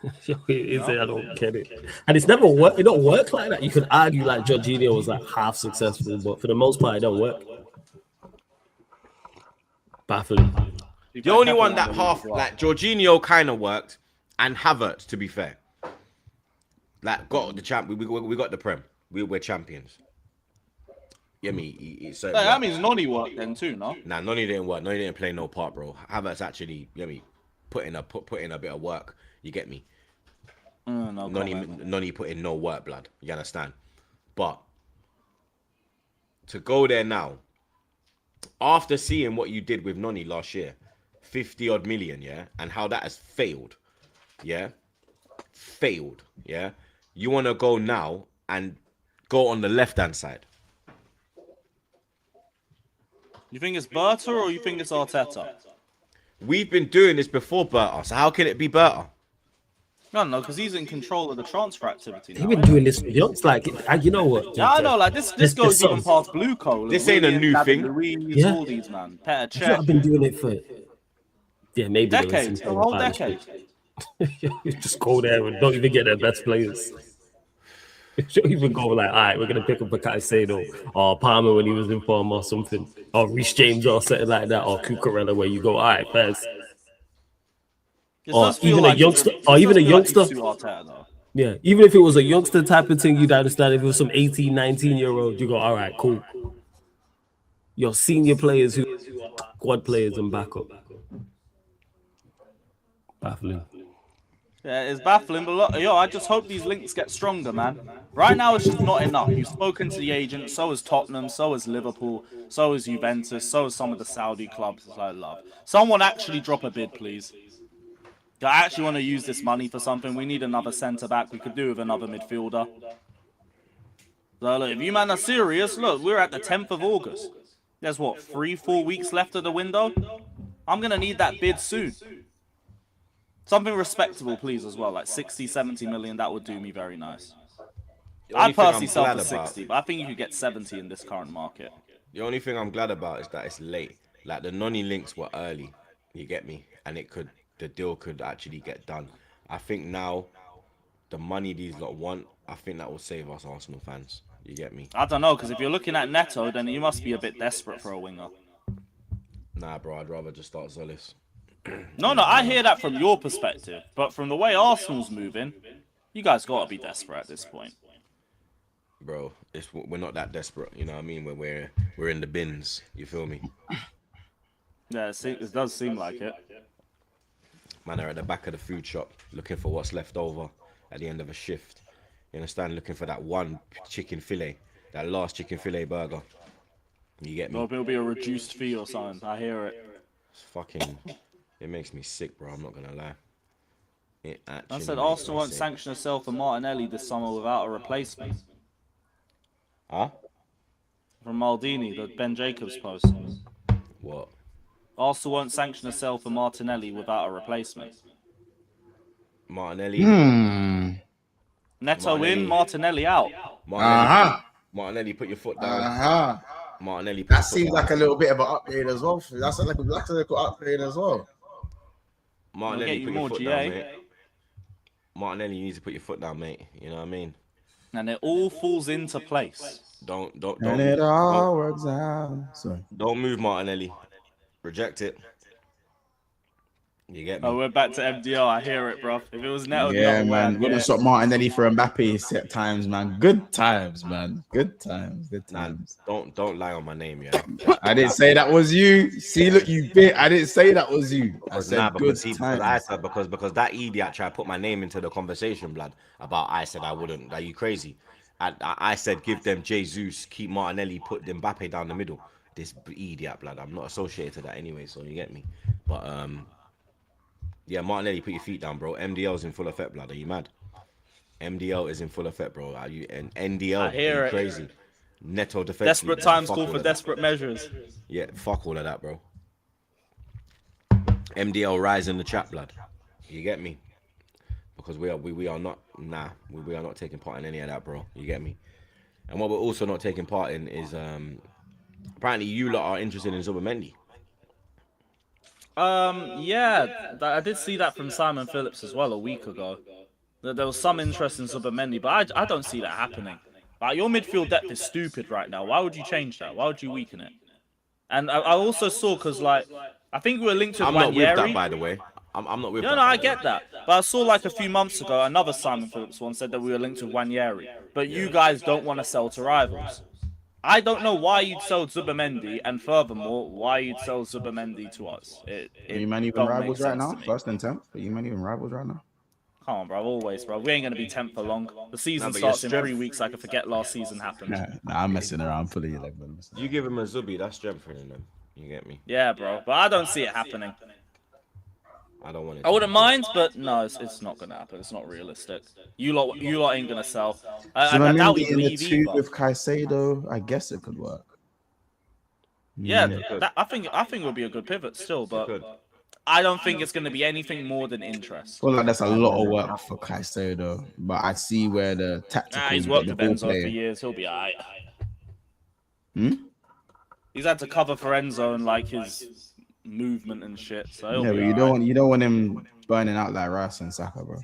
I don't get it. And it's never worked. It don't work like that. You could argue like Jorginho was like half successful, but for the most part, it don't work. Baffling. The only one that like Jorginho kind of worked, and Havertz, to be fair, like got the champ. We got the Prem. We're champions. Yeah, so That means Noni worked then too, no? nah, Noni didn't work. Noni didn't play no part, bro. Havertz actually, put in a bit of work. You get me? No, Noni put in no work, blood. You understand? But to go there now, after seeing what you did with Noni last year, 50 odd million, yeah, and how that has failed, yeah, yeah. You want to go now and go on the left hand side. You think it's Berta or you think it's Arteta? We've been doing this before Berta, so how can it be Berta? No, because he's in control of the transfer activity They've now. been doing this. It's like, you know what? Yeah, I know. Like this goes there's even something- past Blue Coal. This ain't a new thing. Yeah. All these man. Petr You know, I've been doing it for maybe there was decades, some a whole partnership. decade. You just go there and don't even get their best players. You don't even go like, all right, we're gonna pick up a Caicedo or Palmer when he was in form or something, or Reece James or something like that, or Cucurella where you go, all right, first. It Or does feel even a like youngster- he's- or it even does a feel like he's youngster. too Arteta, though. Yeah, even if it was a youngster type of thing, you'd understand. If it was some 18, 19-year-old, you go, all right, cool. Your senior players who are squad players and backup. Baffling. Yeah, it's baffling, but look, I just hope these links get stronger, man. Right now, it's just not enough. You've spoken to the agent, so has Tottenham, so has Liverpool, so has Juventus, so has some of the Saudi clubs I love. Someone actually drop a bid, please. I actually want to use this money for something. We need another centre-back. We could do with another midfielder. So, look, if you man are serious, look, we're at the 10th of August. There's, what, 3-4 weeks left of the window? I'm going to need that bid soon. Something respectable, please, as well. Like 60, 70 million, that would do me very nice. I'd personally sell for 60, but I think you could get 70 in this current market. The only thing I'm glad about is that it's late. Like the Noni links were early. You get me? And the deal could actually get done. I think now the money these lot want, I think that will save us Arsenal fans. You get me? I don't know, because if you're looking at Neto, then you must be a bit desperate for a winger. Nah, bro, I'd rather just start Zolis. No, I hear that from your perspective, but from the way Arsenal's moving, you guys gotta be desperate at this point. Bro, we're not that desperate, you know what I mean? We're in the bins, you feel me? Yeah, it does seem like it. Man are at the back of the food shop looking for what's left over at the end of a shift. You understand? Looking for that one chicken fillet, that last chicken fillet burger. You get me? Or it'll be a reduced fee or something. I hear it. It's fucking, it makes me sick, bro. I'm not gonna lie. I said Arsenal won't sanction a sell for Martinelli this summer without a replacement. Huh? From Maldini, the Ben Jacobs post. What? Arsenal won't sanction a sell for Martinelli without a replacement. Martinelli. Neto in, Martinelli out. Martinelli, put your foot down. Martinelli. That seems like a little bit of an upgrade as well. That's like a little upgrade as well. Martinelli, put your foot down, mate. Martinelli, you need to put your foot down, mate. You know what I mean? And it all falls into place. Don't. And it all works out. Sorry. Don't move, Martinelli. Reject it. You get me? Oh, we're back to MDL. I hear it, bro. If it was Neto, yeah, man. We're gonna stop Martinelli for Mbappe set times, man. Good times, man. Good times. Good times. Nah, don't lie on my name, yeah. I didn't say that was you. See, look, you bit. I didn't say that was you. I said because that idiot tried to put my name into the conversation, blood. About I said I wouldn't. Are you crazy? I said give them Jesus, keep Martinelli, put Mbappe down the middle. This idiot, blood. I'm not associated to that anyway, so you get me. But yeah, Martinelli, put your feet down, bro. MDL's in full effect, blood. Are you mad? MDL is in full effect, bro. Are you and NDL? I hear it. Crazy. Neto defense. Desperate times call for desperate measures. Yeah, fuck all of that, bro. MDL rise in the chat, blood. You get me? Because we are not taking part in any of that, bro. You get me? And what we're also not taking part in is apparently you lot are interested in Zubimendi. Yeah, I did see that from Simon Phillips as well a week ago. There was some interest in Zubimendi, but I don't see that happening. Like, your midfield depth is stupid right now. Why would you change that? Why would you weaken it? And I also saw, because, like, I think we were linked to I'm Wanyeri. not with that, by the way. I'm not with that. No, I get that. But I saw, like, a few months ago, another Simon Phillips one said that we were linked to Wanyeri. But you guys don't want to sell to rivals. I don't know why you'd sell Zubimendi, and furthermore, why you'd sell Zubimendi to us. Are you man even rivals right now? First and 10th? Are you man even rivals right now? Come on, bro. Always, bro. We ain't going to be 10th for long. The season starts in 3 weeks. I can forget last season happened. Nah, I'm messing around. Fully like, you give him a Zubi, that's strengthening them. You get me? Yeah, bro. But I don't see it happening. I don't want it. I wouldn't mind, but no, it's not gonna happen. It's not realistic. You lot ain't gonna sell. I doubt he'd leave either. With Caicedo, I guess it could work. Yeah, I think it would be a good pivot still, but I don't think it's gonna be anything more than interest. Well, like, that's a lot of work for Caicedo, but I see where the tactical. He's worked with Enzo for years. He'll be alright. He's had to cover for Enzo and like his movement and shit. So yeah, but you don't want him burning out like Rice and Saka, bro.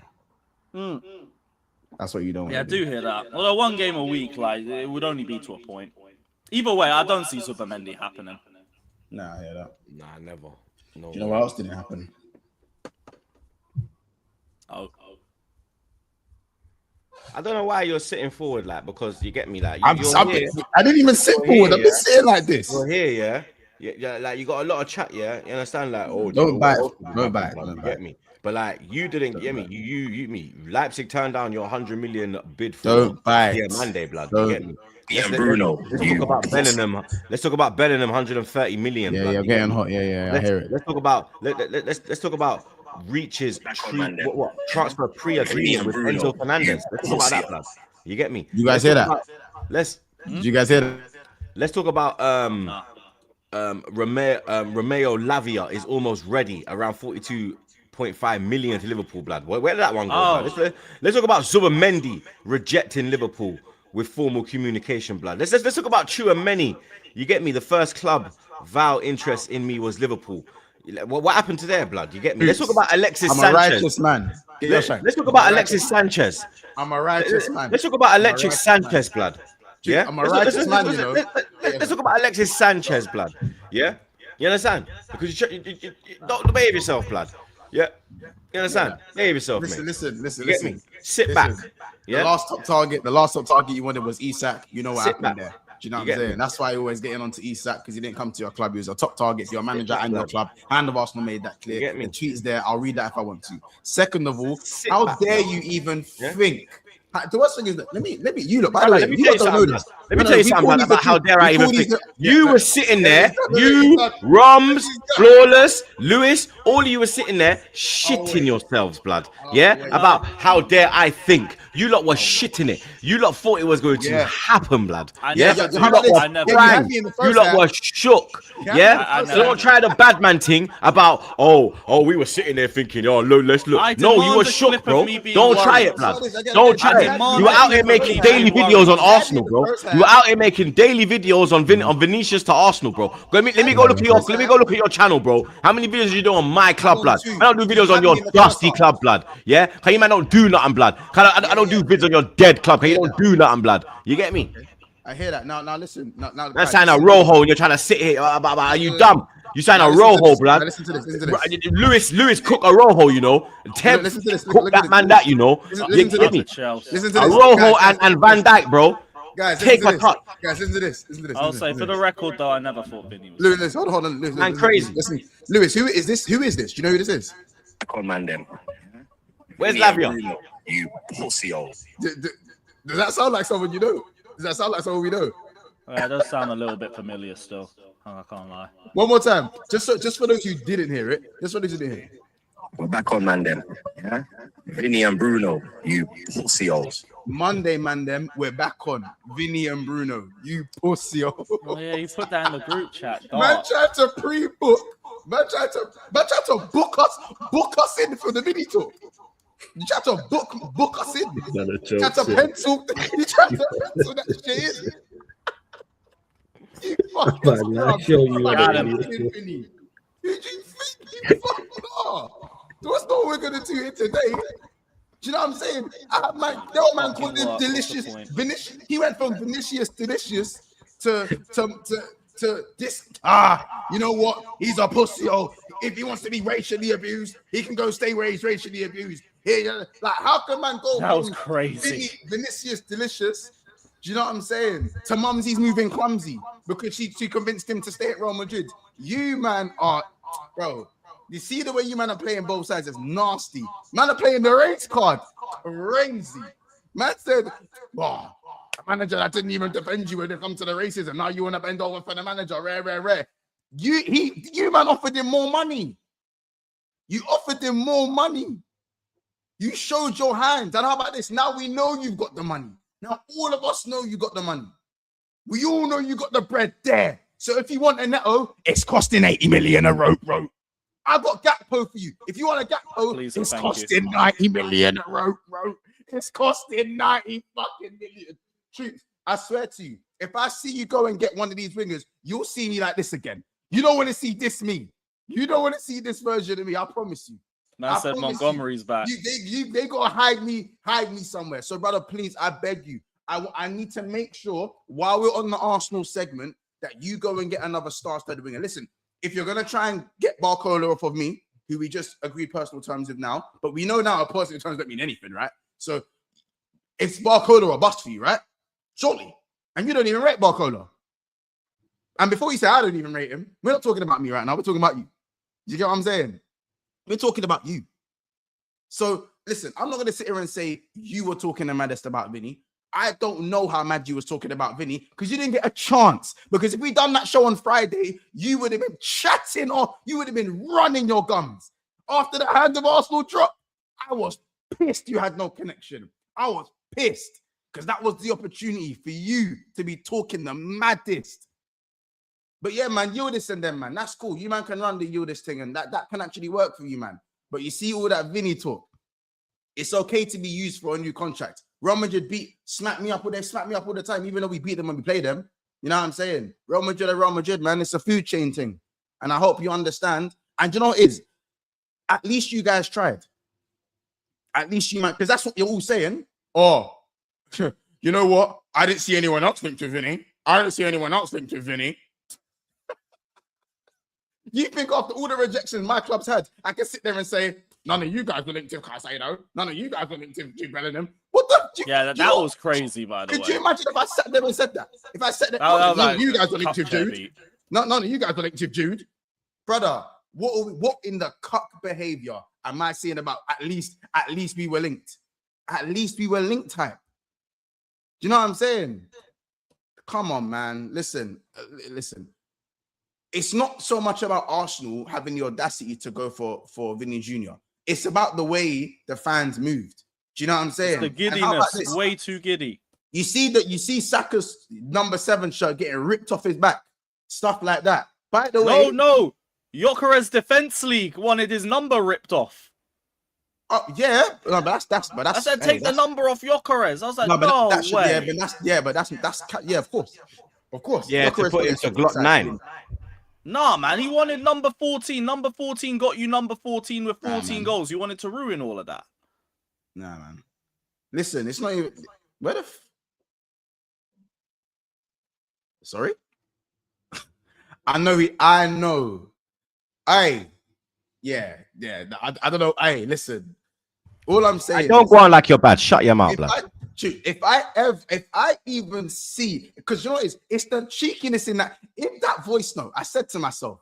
That's what you don't want. Yeah, I do hear that. Although 1 game a week, like, it would only be to a point. Either way, I don't see Zubimendi happening. Nah, I hear that. Nah, never. No. Do you know what else didn't happen? Oh. I don't know why you're sitting forward, like, because you get me, like, I didn't even sit forward. I've been sitting like this. You're here, yeah. Yeah, like, you got a lot of chat, yeah. You understand, like, oh, don't bite. Get me, but like, you didn't get me. You Leipzig turned down your 100 million bid for. Don't bite. Yeah, Monday, blood. Don't. You get me. Bruno. Let's talk about Bellingham. Let's talk about Bellingham, 130 million. Yeah, blood. you're getting hot. Yeah, I hear it. Let's talk about Reach's transfer pre-agreement with Enzo Fernandez. Let's talk about that, blood. You get me? You guys hear that? Did you guys hear that? Let's talk about Romeo Lavia is almost ready, around 42.5 million to Liverpool, blood. Where did that one go? Let's talk about Zubimendi rejecting Liverpool with formal communication, blood. Let's talk about true and many. You get me? The first club vow interest in me was Liverpool. What happened to their blood? You get me? Let's talk about Alexis I'm a Sanchez. righteous man. Get your shine. Let's talk about Alexis Sanchez. I'm a righteous man. Let's talk about Alexis Sanchez, blood. Yeah, I'm a righteous man, you know. Let's talk about Alexis Sanchez, blood. Yeah, you understand? Because you don't behave yourself, blood. Yeah, you understand? Behave yourself, mate. Listen. You get me? Sit back. Yeah. The last top target you wanted was Isak. You know what happened there. Do you know what I'm saying? That's why you're always getting onto Isak, because he didn't come to your club. He was a top target for your manager and your club. Hand of Arsenal made that clear. The tweet's there. I'll read that if I want to. Second of all, how dare you even think? The worst thing is that let me you look. By the way, let me tell you something about how dare I even think. You were sitting there, you, Rums, Flawless, Lewis, all of you were sitting there shitting yourselves, blood. Yeah, about how dare I think. You lot were shitting it. You lot thought it was going to happen, blood. Yeah, you lot were crying. You lot were shook. Yeah, so don't try the bad man thing about we were sitting there thinking, let's look. No, you were shook, bro. Don't try it, blood. Don't try it. You were out here making daily videos on Arsenal, bro. You were out here making daily videos on Vinicius to Arsenal, bro. Let me go look at your channel, bro. How many videos you do on my club, blood? I don't do videos on your dusty club, blood. Yeah, cause you man don't do nothing, blood. I don't do vids on your dead club. Cause you don't do nothing, blood. You get me? I hear that. Now listen. Now that's sign a rojo, and you're trying to sit here. Are you dumb? You sign a rojo, blood. Listen to this. Lewis cook a rojo, you know. Temp cook that man that, you know. You get me? Listen to a this. rojo and Van Dijk, bro. Guys, take a cut. Guys, listen to this. I'll say for the record, though, I never thought Vinny was. Lewis, hold on. Listen, crazy. Listen, Lewis, who is this? Do you know who this is? Con man, them. Where's Lavia? You pussy hole. Does that sound like someone you know? Does that sound like someone we know? It does sound a little bit familiar still. I can't lie. One more time, just for those who didn't hear it. We're back on man them. Yeah, Vinny and Bruno, you pussy holes. Monday, man, them. We're back on Vinny and Bruno. You pussy holes. Oh yeah, you put that in the group chat. Man tried to pre-book. Man tried to book us in for the Vinny talk. You tried to book us in. You tried to pencil that shit in. You fucking I'll show you what I mean. You fucking are. That's not what we're gonna do here today. Do you know what I'm saying? Man called him delicious. He went from Vinicius delicious to this. You know what? He's a pussy. If he wants to be racially abused, he can go stay where he's racially abused. Here, like, how can man go? That was crazy. Vinicius delicious. Do you know what I'm saying? To Mumsy's moving clumsy because she convinced him to stay at Real Madrid. You man are, bro. You see the way you man are playing both sides? It's nasty. Man are playing the race card. Crazy. Man said, "Wow, manager that didn't even defend you when it comes to the races, and now you want to bend over for the manager." Rare. You man offered him more money. You offered him more money. You showed your hands. And how about this? Now we know you've got the money. Now all of us know you got the money. We all know you got the bread there. So if you want a Neto, it's costing 80 million a rope. I've got Gakpo for you. If you want a Gakpo, it's costing 90 million a rope. It's costing 90 fucking million. Truth, I swear to you, if I see you go and get one of these wingers, you'll see me like this again. You don't want to see this me. You don't want to see this version of me. I promise you. Man said Montgomery's back. They gotta hide me somewhere. So, brother, please, I beg you. I need to make sure while we're on the Arsenal segment that you go and get another star-studded winger. Listen, if you're gonna try and get Barcola off of me, who we just agreed personal terms with now, but we know now personal terms don't mean anything, right? So it's Barcola or bust for you, right? Surely. And you don't even rate Barcola. And before you say I don't even rate him, we're not talking about me right now. We're talking about you. You get what I'm saying? We're talking about you. So listen, I'm not going to sit here and say you were talking the maddest about Vinny. I don't know how mad you was talking about Vinny because you didn't get a chance. Because if we done that show on Friday, you would have been chatting or you would have been running your gums. After the hand of Arsenal drop, I was pissed you had no connection. I was pissed because that was the opportunity for you to be talking the maddest. But yeah, man, Yildiz and them, man, that's cool. You man can run the Yildiz thing and that can actually work for you, man. But you see all that Vinny talk. It's okay to be used for a new contract. Real Madrid smack me up all the time, even though we beat them when we play them. You know what I'm saying? Real Madrid are Real Madrid, man. It's a food chain thing. And I hope you understand. And you know what it is? At least you guys tried. At least you might, because that's what you're all saying. Oh, you know what? I didn't see anyone else linked to Vinny. You think after all the rejections my club's had, I can sit there and say, none of you guys were linked to Caicedo. None of you guys were linked to Bellingham. What the? That was crazy, by the way. Could you imagine if I sat there and said that? If I said that, none of you guys were linked to Jude. None of you guys were linked to Jude. Brother, what in the cuck behavior am I saying about at least we were linked? At least we were linked type. Do you know what I'm saying? Come on, man. Listen. It's not so much about Arsenal having the audacity to go for Vinny Jr. It's about the way the fans moved. Do you know what I'm saying? It's the giddiness, way too giddy. You see Saka's number 7 shirt getting ripped off his back, stuff like that. By the way, no, Gyökeres Defense League wanted his number ripped off. Oh yeah, no, but that's. I said take the number off Gyökeres. I was like, no way. Yeah, of course. Yeah, to put into Glock 9. Nah, man, he wanted number 14. Number 14 got you number 14 with 14 goals. You wanted to ruin all of that. Nah, man. Listen, it's not even. Where the? Sorry. I know. I don't know. Hey, listen. All I'm saying. Don't go on like you're bad. Shut your mouth, blood. If I even see, because you know it's the cheekiness in that voice note. I said to myself,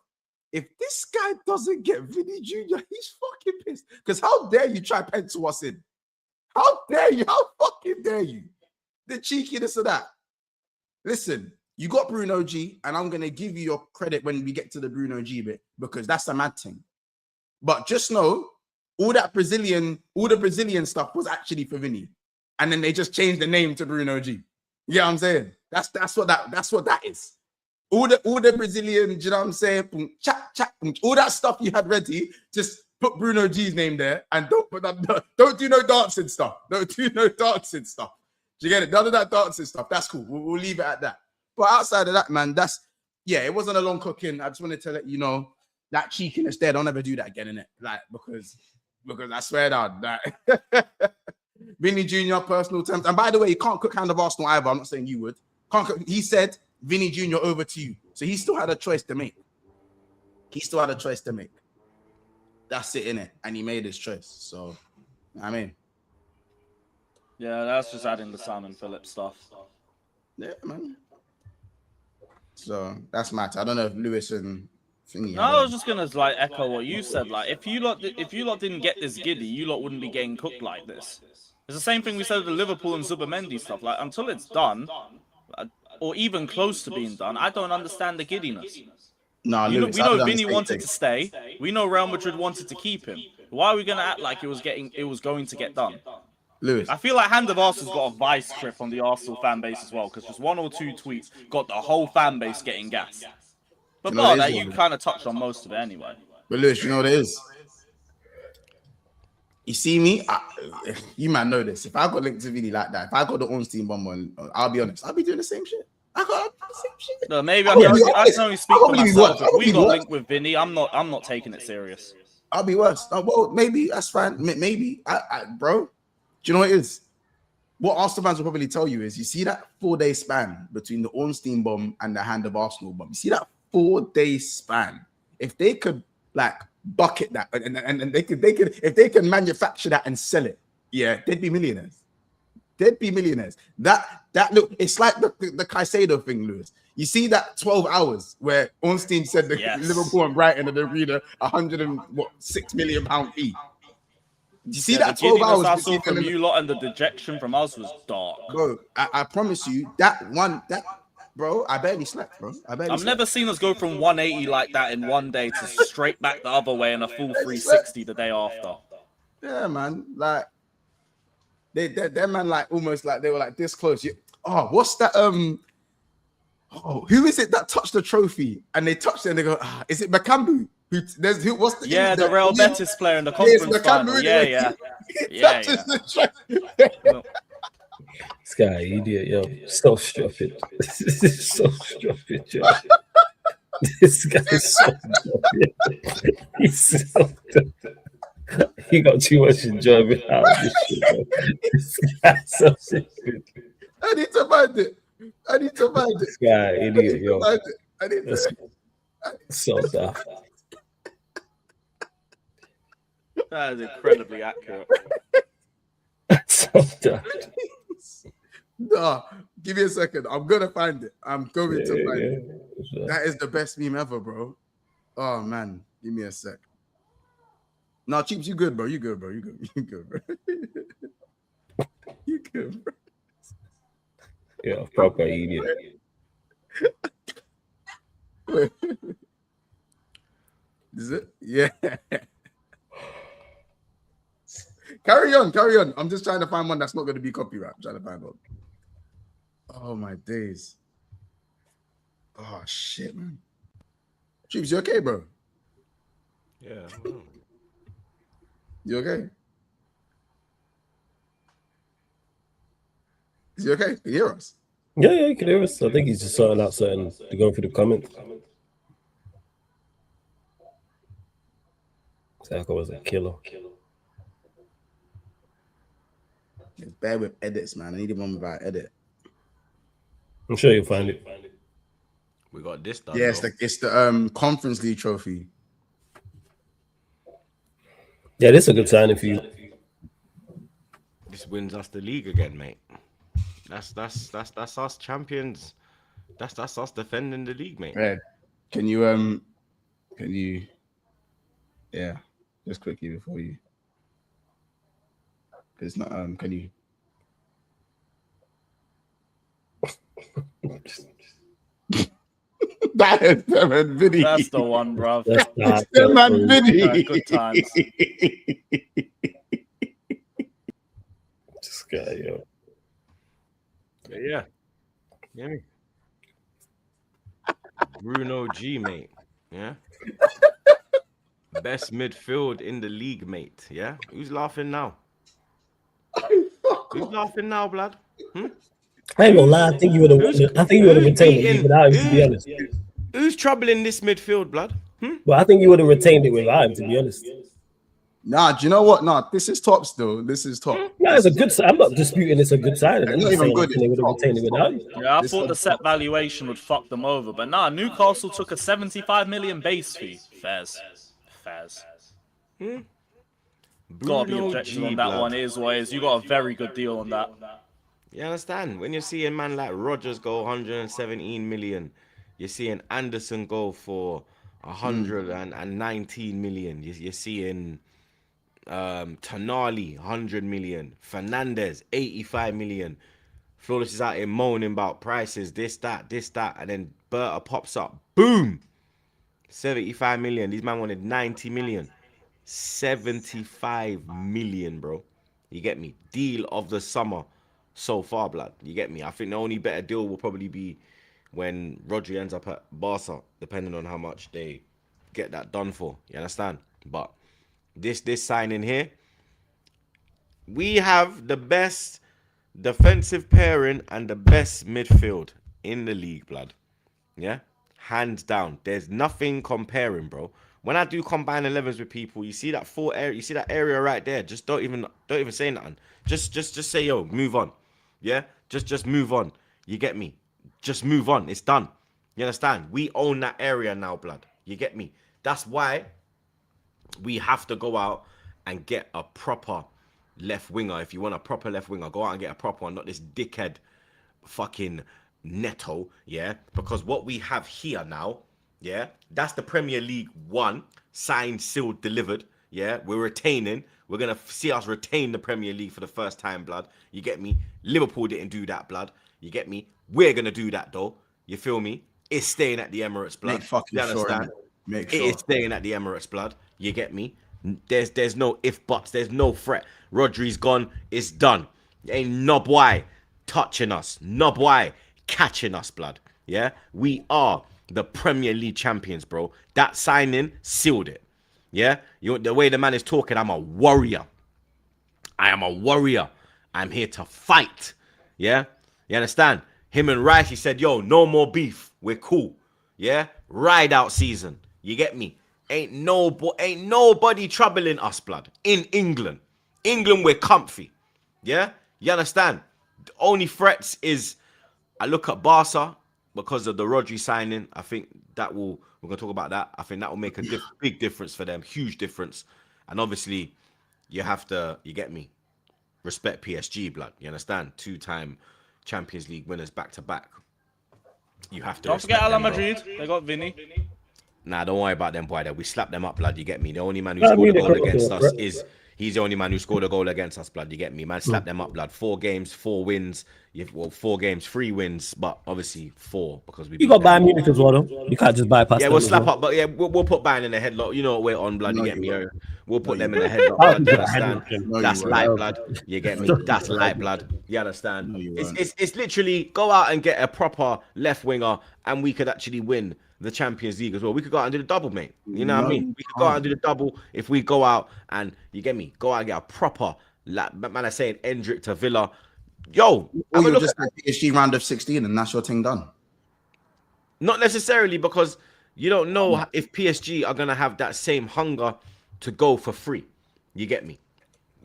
if this guy doesn't get Vinny Jr., he's fucking pissed. Because how dare you try pencil us in? How dare you? How fucking dare you? The cheekiness of that. Listen, you got Bruno G, and I'm gonna give you your credit when we get to the Bruno G bit, because that's a mad thing. But just know, all the Brazilian stuff was actually for Vinny. And then they just changed the name to Bruno G. You know what I'm saying? That's what that is. All the Brazilian, you know what I'm saying? All that stuff you had ready, just put Bruno G's name there and don't do no dancing stuff. Don't do no dancing stuff. Do you get it? None of that dancing stuff. That's cool. We'll leave it at that. But outside of that, man, it wasn't a long cooking. I just wanted to let you know that cheekiness there. Don't ever do that again, innit? Like, because I swear down that. Vinny Jr. personal terms. And by the way, you can't cook hand of Arsenal either. I'm not saying you would. He said Vinny Jr. over to you. So he still had a choice to make. That's it, innit? And he made his choice. So, I mean. Yeah, that's just adding the Simon Phillips stuff. Yeah, man. So, that's Matt. I don't know if Lewis and Thingy. No, I was just gonna echo what you said. Like, if you lot didn't get this giddy, you lot wouldn't be getting cooked like this. It's the same thing we said with the Liverpool and Zubimendi stuff. Like, until it's done, or even close to being done, I don't understand the giddiness. No, we know Vinny wanted to stay. We know Real Madrid wanted to keep him. Why are we gonna act like it was going to get done? Lewis, I feel like Hand of Arsenal's got a vice grip on the Arsenal fan base as well, because just 1 or 2 tweets got the whole fan base getting gas. But you kind of touched on most of it anyway. But Lewis, you know what it is? You see me? You might know this. If I got linked to Vinny like that, if I got the Ornstein bomb on, I'll be honest, I'll be doing the same shit. I got the same shit. No, maybe I can only speak for myself. If we got linked with Vinny, I'm not taking it serious. I'll be worse. Well, maybe that's fine. Maybe, bro. Do you know what it is? What Arsenal fans will probably tell you is, you see that 4-day span between the Ornstein bomb and the Hand of Arsenal bomb. You see that 4-day span? If they could bucket that and they could if they can manufacture that and sell it, yeah, they'd be millionaires. That look, it's like the Caicedo thing, Lewis. You see that 12 hours where Ornstein said the Liverpool and Brighton and the arena £106 million fee. You see that 12 hours I saw from you lot and the dejection from us was dark. Bro, I promise you bro, I barely slept, bro. I've never seen us go from 180 like that in one day to straight back the other way and a full 360 the day after. Yeah, man. Like, they're man, like, almost like they were like this close. What's that? Who is it that touched the trophy and they touched it and they go, is it Makambu? The Real Betis player in the conference final. Yeah. This guy, idiot, yo. So stupid. This is so stupid, yo. This guy's so stupid. He's so stupid. He got too much enjoyment out of this shit, bro. This guy's so stupid. I need to find it. I need to find it. This guy, idiot, yo. I need That's to. so daft. That is incredibly accurate. So daft. Nah, give me a second. I'm gonna find it. I'm going to find it. Yeah. That is the best meme ever, bro. Oh man, give me a sec. No, Cheeps, you good, bro. You good, bro. You good. You good, bro. You good, bro. Yeah, proper idiot. Wait. Is it? Yeah. Carry on, carry on. I'm just trying to find one that's not going to be copyright. I'm trying to find one. Oh my days. Oh shit, man. Cheeps, you okay, bro? Yeah. You okay? Is you okay? Can you hear us? Yeah, you can hear us. I think he's just sorting out certain. They're going through the comments. Saka was a killer. It's bad with edits, man. I need one without edit. I'm sure you'll find it. We got this done. Yeah, it's the Conference League trophy. Yeah, this is a good signing for you. This wins us the league again, mate. That's us champions. That's us defending the league, mate. Red, can you yeah, just quickly before you. It's not can you that is the man Vinny. That's the one, bro. That's not the man Vinny. Good times. This guy, yo. Yeah. Yeah. Bruno G, mate. Yeah. Best midfield in the league, mate. Yeah. Who's laughing now? Who's laughing now, blood? I ain't gonna lie. I think you would have. I think you would have retained it without him, to be honest. Who's troubling this midfield, blood? But I think you would have retained it without him, to be honest. Nah, do you know what? Nah, this is top still. This is top. No, it's a good. I'm not disputing it's a good signing. I'm It's not just even saying good, they would have it's retained it without him. Yeah, I This thought one- the set valuation would fuck them over, but nah, Newcastle took a 75 million base fee. Fairs. Gotta be Bruno objective G, on that blood. one. Is what is. You got a very good deal on that. You understand? When you're seeing man like Rogers go 117 million, you're seeing Anderson go for 119 million. You're seeing Tonali 100 million, Fernandez 85 million. Flawless is out here moaning about prices, this, that, and then Berta pops up, boom, 75 million. These man wanted 90 million, 75 million, bro. You get me? Deal of the summer so far, blood. You get me? I think the only better deal will probably be when Rodri ends up at Barca, depending on how much they get that done for. You understand? But this signing here, we have the best defensive pairing and the best midfield in the league, blood. Yeah? Hands down. There's nothing comparing, bro. When I do combine 11s with people, you see that area, you see that area right there. Just don't even say nothing. Just say, yo, move on. Yeah? Just move on. You get me? Just move on. It's done. You understand? We own that area now, blood. You get me? That's why we have to go out and get a proper left winger. If you want a proper left winger, go out and get a proper one, not this dickhead fucking Neto, yeah? Because what we have here now, yeah, that's the Premier League 1, signed, sealed, delivered, yeah? We're retaining. We're going to see us retain the Premier League for the first time, blood. You get me? Liverpool didn't do that, blood. You get me? We're going to do that, though. You feel me? It's staying at the Emirates, blood. Make fucking You understand? sure. Make It sure. is staying at the Emirates, blood. You get me? There's no if buts. There's no threat. Rodri's gone. It's done. Ain't no boy touching us. No boy catching us, blood. Yeah? We are the Premier League champions, bro. That signing sealed it. Yeah? The way the man is talking, I'm a warrior. I am a warrior. I'm here to fight. Yeah, you understand? Him and Rice, he said, yo, no more beef. We're cool. Yeah, ride out season. You get me? Ain't nobody troubling us, blood. In England. England, we're comfy. Yeah? You understand? The only threats is I look at Barca because of the Rodri signing. I think we're going to talk about that. I think that will make a big difference for them. Huge difference. And obviously, you get me? Respect PSG, blood. You understand? 2-time Champions League winners back to back. You have to. Don't forget respect Ala them, bro. Madrid. They got Vinny. Nah, don't worry about them, boy. We slapped them up, blood. You get me? The only man who scored a goal against us he's the only man who scored a goal against us, blood. You get me? Man, slap them up, blood. 4 games, 4 wins. 4 games, 3 wins, but obviously 4 because we. You got Bayern Munich as well, though. You can't just bypass. Yeah, we'll slap up, but yeah, we'll put Bayern in the headlock. You know what we're on, blood. You get me? We'll put them in the headlock. Blood. You understand? That's light blood. You get me? That's light blood. You understand? It's literally go out and get a proper left winger, and we could actually win the Champions League as well. We could go out and do the double, mate. You know what I mean? We could go out and do the double if we go out and you get me. Go out and get a proper, like man, I saying Endrick to Villa. Yo, or you just like PSG round of 16 and that's your thing done. Not necessarily, because you don't know if PSG are gonna have that same hunger to go for free. You get me?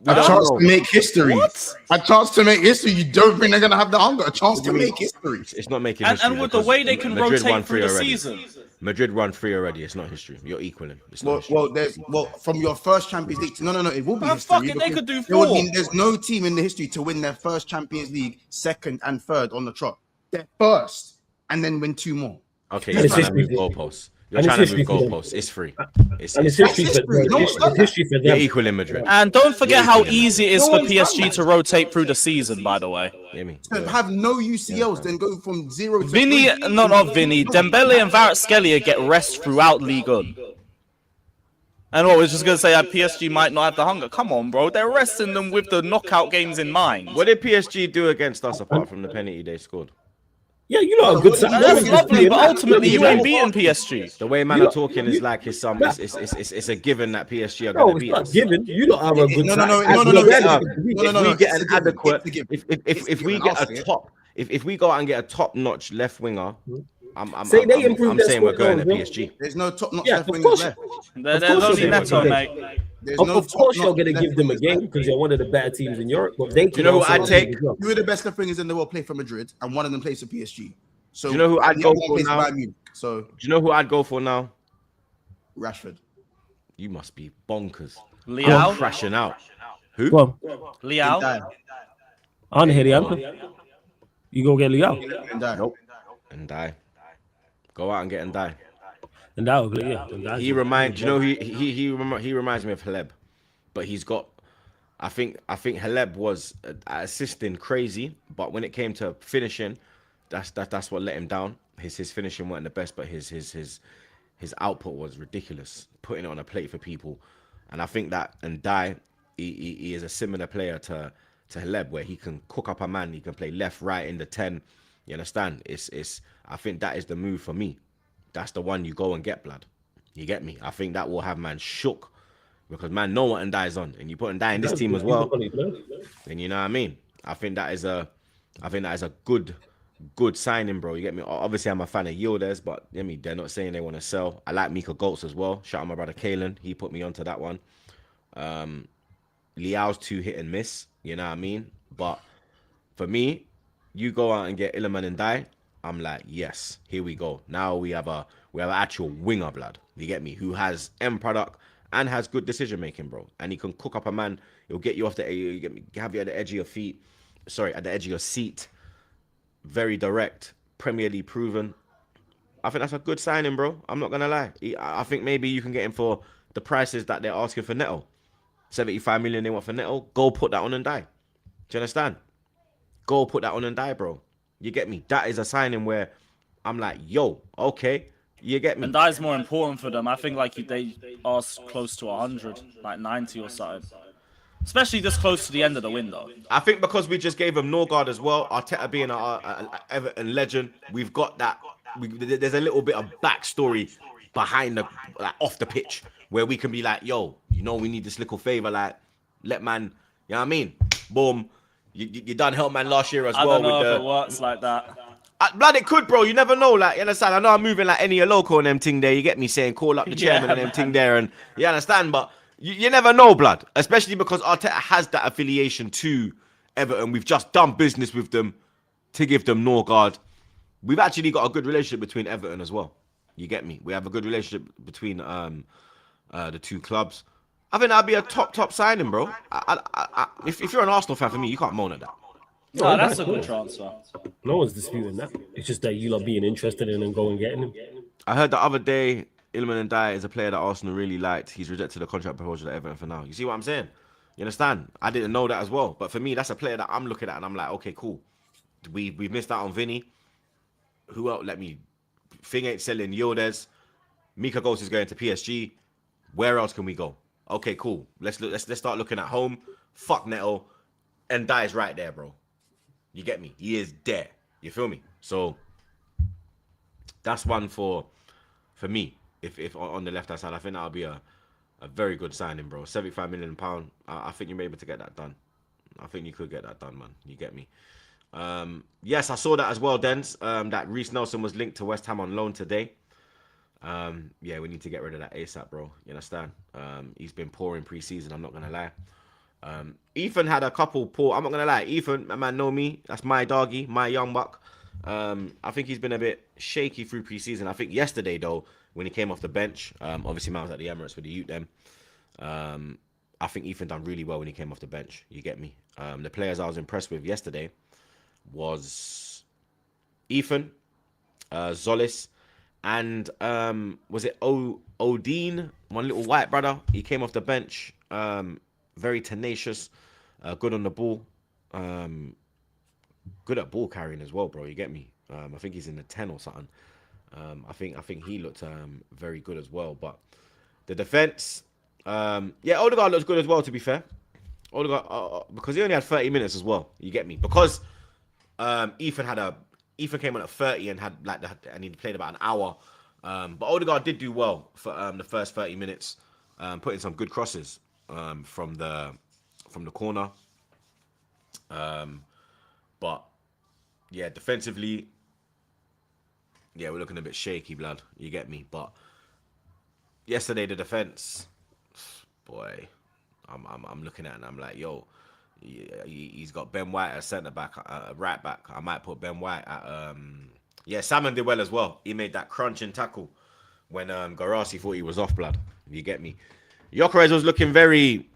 A chance to make history. What? A chance to make history. You don't think they're gonna have the hunger? A chance to make history. It's not making history. And with the way they can rotate through the season. Madrid run 3 already. It's not history. You're equaling. It's not from your first Champions League. No, it will be history. Fuck it, they could do 4. There's no team in the history to win their first Champions League, second and third on the trot. They're first and then win 2 more. Okay, you're trying to move goalposts. You're trying to move goalposts. It's free. It's history for them. You're equal in Madrid. And don't forget how easy it is for PSG to rotate through the season, by the way. Have no UCLs, then go from 0 to Vinny, 3. not Vinny. Dembele and Kvaratskhelia get rest throughout Ligue 1. And what, we're just going to say that PSG might not have the hunger? Come on, bro. They're resting them with the knockout games in mind. What did PSG do against us apart from the penalty they scored? Yeah, you know, a good side. That's lovely, but ultimately you ain't beating PSG. The way man are talking is like it's a given that PSG are going to beat us. Given, you don't have a good side. No. We get an adequate. If we get a top, if we go out and get a top-notch left winger, I'm saying we're going to PSG. There's no top-notch left wingers left. There's only Neto, mate. Of course, you're going to give them a game because you're one of the better teams in Europe. But they, do you know who I'd take? 2 of the best left wingers in the world play for Madrid, and one of them plays for PSG. So do you know who I'd go for now? So do you know who I'd go for now? Rashford. You must be bonkers. Liao crashing out. Who? Well, Liao. I want to hear the answer. You go get Liao. Nope. And die. Go out and get and die. And that would be, yeah. He reminds he reminds me of Haleb, but he's got. I think Haleb was assisting crazy, but when it came to finishing, that's what let him down. His finishing weren't the best, but his output was ridiculous, putting it on a plate for people. And I think that Ndai, he is a similar player to Haleb, where he can cook up a man, he can play left, right in the 10. You understand? I think that is the move for me. That's the one you go and get, blood. You get me? I think that will have man shook, because man know what Ndai is on, and you put Ndai in this team as well. Then you know what I mean. I think that is a good signing, bro. You get me? Obviously, I'm a fan of Yildiz, but you know me, they're not saying they want to sell. I like Mika Goltz as well. Shout out my brother Kalen. He put me onto that one. Liao's 2 hit and miss. You know what I mean? But for me, you go out and get Iliman Ndai. I'm like, yes, here we go. Now we have an actual winger, blood. You get me? Who has end product and has good decision making, bro. And he can cook up a man. He'll get you off have you at the edge of your feet. Sorry, at the edge of your seat. Very direct, Premier League proven. I think that's a good signing, bro. I'm not gonna lie. I think maybe you can get him for the prices that they're asking for Neto. 75 million they want for Neto. Go put that on and die. Do you understand? Go put that on and die, bro. You get me? That is a signing where I'm like, yo, okay, you get me? And that is more important for them. I think like they asked close to 100, like 90 or something. Especially this close to the end of the window. I think because we just gave him Norgard as well, Arteta being an Everton legend, we've got that. There's a little bit of backstory behind off the pitch where we can be like, yo, you know, we need this little favor, like, let man, you know what I mean? Boom. You done help man last year as I well don't know with if the it works like that. blood. It could, bro. You never know. Like, you understand? I know I'm moving like any local and them thing there. You get me saying call up the chairman Yeah, and them man. thing there, and you understand. But you never know, blood. Especially because Arteta has that affiliation to Everton. We've just done business with them to give them Norgard. We've actually got a good relationship between Everton as well. You get me? We have a good relationship between the two clubs. I think that'd be a top signing, bro. If you're an Arsenal fan, for me, you can't moan at that. No, that's a good transfer. No one's disputing that. It's just that you lot being interested in and going getting him. I heard the other day, Ilman Ndiaye is a player that Arsenal really liked. He's rejected the contract proposal at Everton for now. You see what I'm saying? You understand? I didn't know that as well. But for me, that's a player that I'm looking at and I'm like, okay, cool. We've missed out on Vinny. Who else? Let me. Thing ain't selling Yildiz. Mika Ghost is going to PSG. Where else can we go? Okay, cool. Let's start looking at home. Fuck Neto. And Ndiaye's right there, bro. You get me? He is there. You feel me? So that's one for me. If on the left hand side, I think that'll be a very good signing, bro. £75 million. I think you're able to get that done. I think you could get that done, man. You get me? Yes, I saw that as well, Dens. That Reece Nelson was linked to West Ham on loan today. Yeah, we need to get rid of that ASAP, bro. You understand? He's been poor in pre-season, I'm not gonna lie. Ethan had a couple poor. I'm not gonna lie. Ethan, that man know me. That's my doggy, my young buck. I think he's been a bit shaky through pre-season. I think yesterday though, when he came off the bench, obviously man was at the Emirates with the youth them. I think Ethan done really well when he came off the bench. You get me? The players I was impressed with yesterday was Ethan, Zolis, and was it Odine, one little white brother. He came off the bench, very tenacious, good on the ball, good at ball carrying as well, bro. You get me? I think he's in the 10 or something. I think he looked very good as well. But the defense, yeah, Odegaard looks good as well. To be fair, Odegaard, because he only had 30 minutes as well. You get me? Because Ethan came on at 30 and had and he played about an hour. But Odegaard did do well for the first 30 minutes, putting some good crosses from the corner. But yeah, defensively, yeah, we're looking a bit shaky, blood. You get me? But yesterday the defense, boy, I'm looking at it and I'm like, yo, he's got Ben White as centre back, right back. I might put Ben White at yeah. Salmon did well as well. He made that crunching tackle when Garasi thought he was off, blood. You get me? Gyökeres was looking very.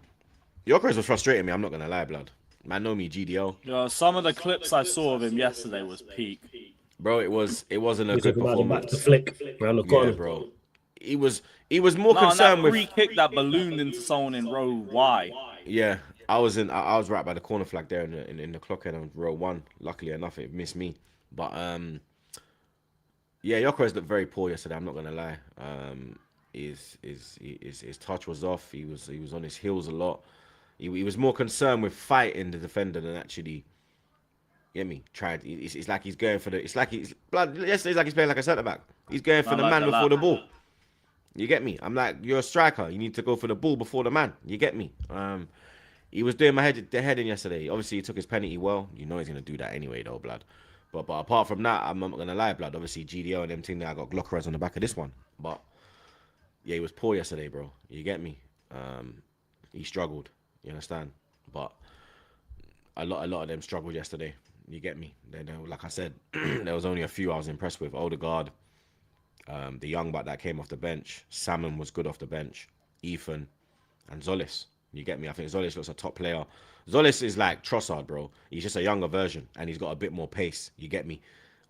Gyökeres was frustrating me. I'm not gonna lie, blood. Man, know me, GDO. Yo, some of the clips I saw of him yesterday was peak. Bro, it wasn't a good Back performance. to flick around the corner, bro. He was more concerned with free kick that ballooned into someone in row Y. Yeah, I was right by the corner flag there in the clock end on row 1. Luckily enough, it missed me. But yeah, Gyökeres looked very poor yesterday. I'm not gonna lie. His touch was off. He was on his heels a lot. He was more concerned with fighting the defender than actually. Get me? It's like he's going for the. It's like he's playing like a centre back. He's going for the man before the ball. You get me? I'm like, you're a striker. You need to go for the ball before the man. You get me? He was doing the heading yesterday. Obviously, he took his penalty well. You know he's gonna do that anyway, though, blood. But apart from that, I'm not gonna lie, blood. Obviously, GDO and them thing there, I got Gyökeres on the back of this one. But yeah, he was poor yesterday, bro. You get me? He struggled. You understand? But a lot of them struggled yesterday. You get me? Like I said, there was only a few I was impressed with. Odegaard, the young buck that came off the bench. Salmon was good off the bench. Ethan and Zolis. You get me? I think Zolis looks a top player. Zolis is like Trossard, bro. He's just a younger version, and he's got a bit more pace. You get me?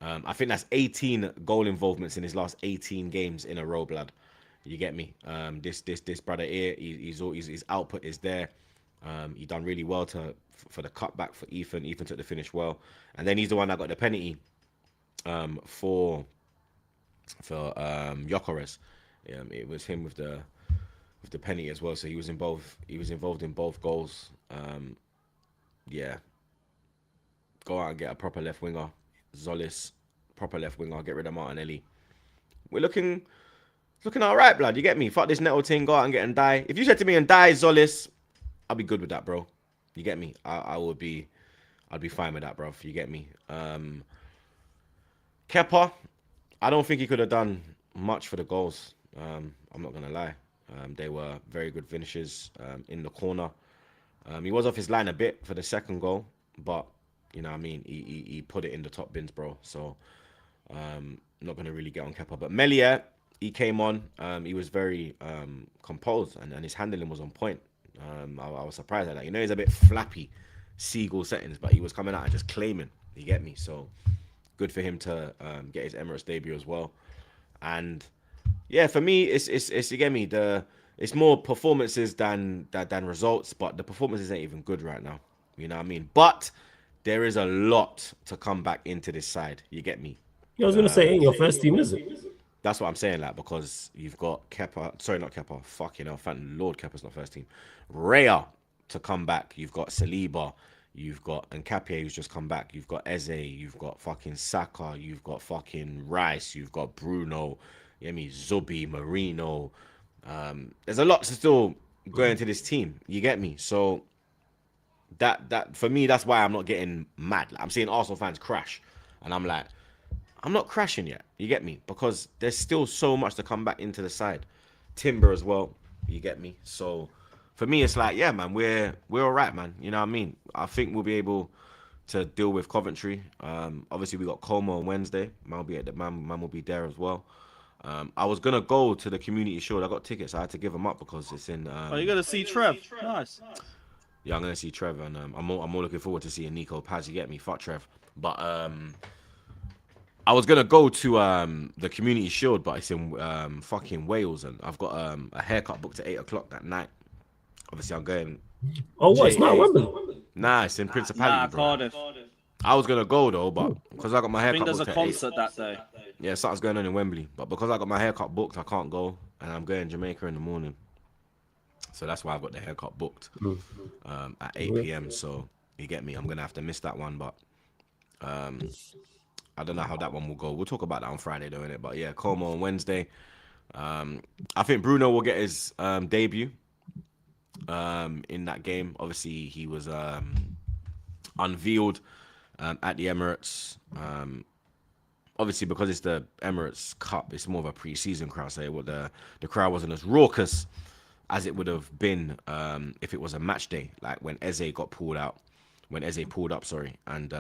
I think that's 18 goal involvements in his last 18 games in a row, blood. You get me? This brother here, his output is there. He done really well for the cutback for Ethan. Ethan took the finish well, and then he's the one that got the penalty for Gyökeres. It was him with the penalty as well. So he was involved in both goals. Yeah, go out and get a proper left winger, Zolis, proper left winger. Get rid of Martinelli. We're looking all right, blood. You get me? Fuck this Neto thing. Go out and get Ndiaye. If you said to me Ndiaye, Zolis, I'll be good with that, bro. You get me? I would be I'd be fine with that, bro. You get me? Kepa, I don't think he could have done much for the goals. I'm not gonna lie. They were very good finishes in the corner. He was off his line a bit for the second goal, but you know what I mean, he put it in the top bins, bro. So not gonna really get on Kepa. But Melia, he came on. He was very composed, and his handling was on point. I was surprised at that. You know, he's a bit flappy, seagull settings, but he was coming out and just claiming. You get me? So good for him to get his Emirates debut as well. And yeah, for me, it's you get me. It's more performances than results, but the performances ain't even good right now. You know what I mean? But there is a lot to come back into this side. You get me? I was gonna say, ain't your first team, is it? That's what I'm saying, like, because you've got Kepa, sorry, not Kepa, fucking hell, thank Lord Kepa's not first team. Raya to come back. You've got Saliba, you've got Nkapie who's just come back. You've got Eze, you've got fucking Saka, you've got fucking Rice, you've got Bruno, you know me, Zubi, Marino. There's a lot to still go into this team. You get me? So that for me, that's why I'm not getting mad. Like, I'm seeing Arsenal fans crash, and I'm like, I'm not crashing yet. You get me? Because there's still so much to come back into the side. Timber as well. You get me? So for me, it's like, yeah, man, we're all right, man. You know what I mean? I think we'll be able to deal with Coventry. Obviously, we got Como on Wednesday. Man will be at man will be there as well. I was gonna go to the community shield. I got tickets. I had to give them up because it's in. Oh, you gonna see Trev? Nice. Yeah, I'm gonna see Trev, and I'm more looking forward to seeing Nico Paz. You get me? Fuck Trev. But I was gonna go to the community shield, but it's in fucking Wales, and I've got a haircut booked at 8 o'clock that night. Obviously, I'm going. Oh, what? It's not Wembley. Nah, it's in Principality, bro. Cardiff. I was gonna go though, but because I got my I think haircut there's a booked at 8. concert that day. Yeah, something's going on in Wembley, but because I got my haircut booked, I can't go, and I'm going to Jamaica in the morning. So that's why I've got the haircut booked at 8 p.m. So you get me? I'm gonna have to miss that one, but I don't know how that one will go. We'll talk about that on Friday, though, innit? But yeah, Como on Wednesday. I think Bruno will get his debut in that game. Obviously, he was unveiled at the Emirates. Obviously, because it's the Emirates Cup, it's more of a pre-season crowd. So the crowd wasn't as raucous as it would have been if it was a match day, like when Eze got pulled out, when Eze pulled up, sorry, and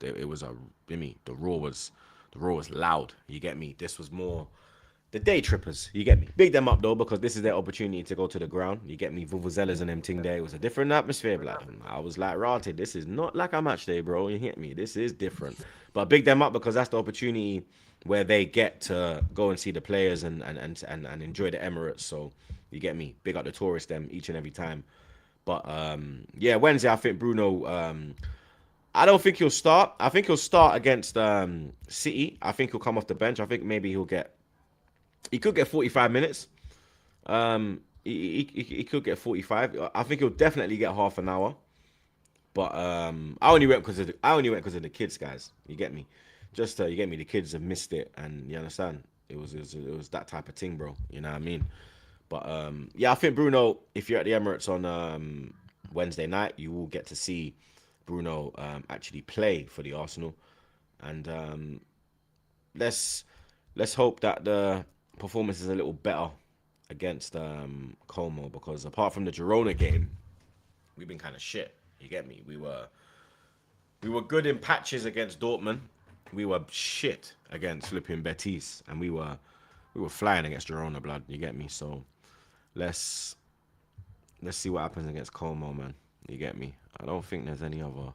it was the roar was loud. You get me? This was more the day trippers. You get me? Big them up though, because this is their opportunity to go to the ground. You get me? Vuvuzelas and them thing there. It was a different atmosphere. Like, I was like, rotted. This is not like a match day, bro. You get me? This is different. But big them up because that's the opportunity where they get to go and see the players and enjoy the Emirates. So you get me? Big up the tourists them each and every time. But yeah, Wednesday I think Bruno. I don't think he'll start. I think he'll start against City. I think he'll come off the bench. I think maybe he could get 45 minutes. He could get 45. I think he'll definitely get half an hour. But I only went because of the kids, guys. You get me? Just you get me. The kids have missed it, and you understand. It was that type of thing, bro. You know what I mean? But yeah, I think Bruno. If you're at the Emirates on Wednesday night, you will get to see Bruno actually play for the Arsenal, and let's hope that the performance is a little better against Como, because apart from the Girona game, we've been kind of shit. You get me? We were good in patches against Dortmund. We were shit against flipping Betis, and we were flying against Girona, blood. You get me? So let's see what happens against Como, man. You get me? I don't think there's any other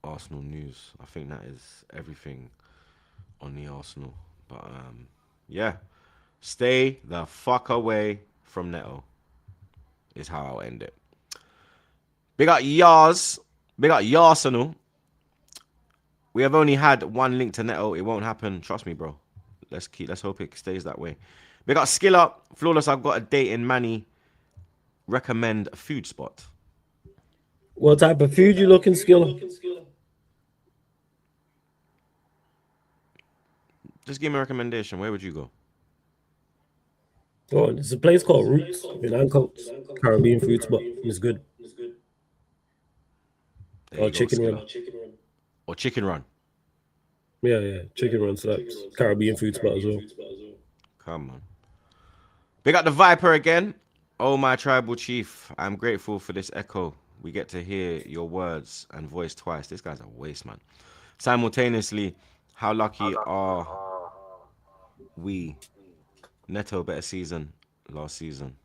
Arsenal news. I think that is everything on the Arsenal. But yeah, stay the fuck away from Neto is how I'll end it. Big up Yars. Big up Yarsenal. We have only had one link to Neto. It won't happen. Trust me, bro. Let's hope it stays that way. Big up Skiller. Flawless. I've got a date in Manny. Recommend a food spot. What type of food you looking, Skiller? Just give me a recommendation. Where would you go? Oh, there's a place called Roots in Ancoats. Caribbean food spot. It's good. There Or you go, chicken Skiller. run. Or chicken run. Yeah. Chicken run slaps. Caribbean food spot as well. Come on. Big up the Viper again. Oh, my tribal chief. I'm grateful for this echo. We get to hear your words and voice twice. This guy's a waste, man. Simultaneously, how lucky are we? Neto better season last season.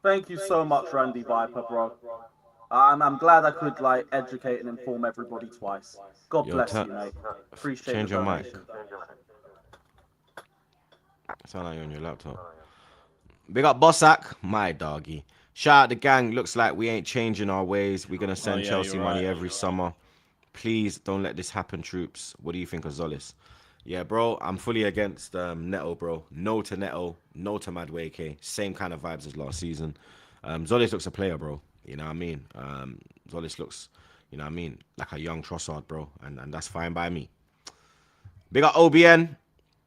Thank you so much, Randy Viper, bro. I'm glad I could like educate and inform everybody twice. God Yo, bless you, mate. Appreciate change the your mic. donation. Sound like you're on your laptop. Big up Bossack, my doggy. Shout out the gang. Looks like we ain't changing our ways. We're gonna send Chelsea money every summer. Please don't let this happen, troops. What do you think of Zolis? Yeah, bro, I'm fully against Neto, bro. No to Neto, no to Madueke. Same kind of vibes as last season. Zolis looks a player, bro. You know what I mean? Zolis looks, you know what I mean, like a young Trossard, bro. And that's fine by me. Big up OBN.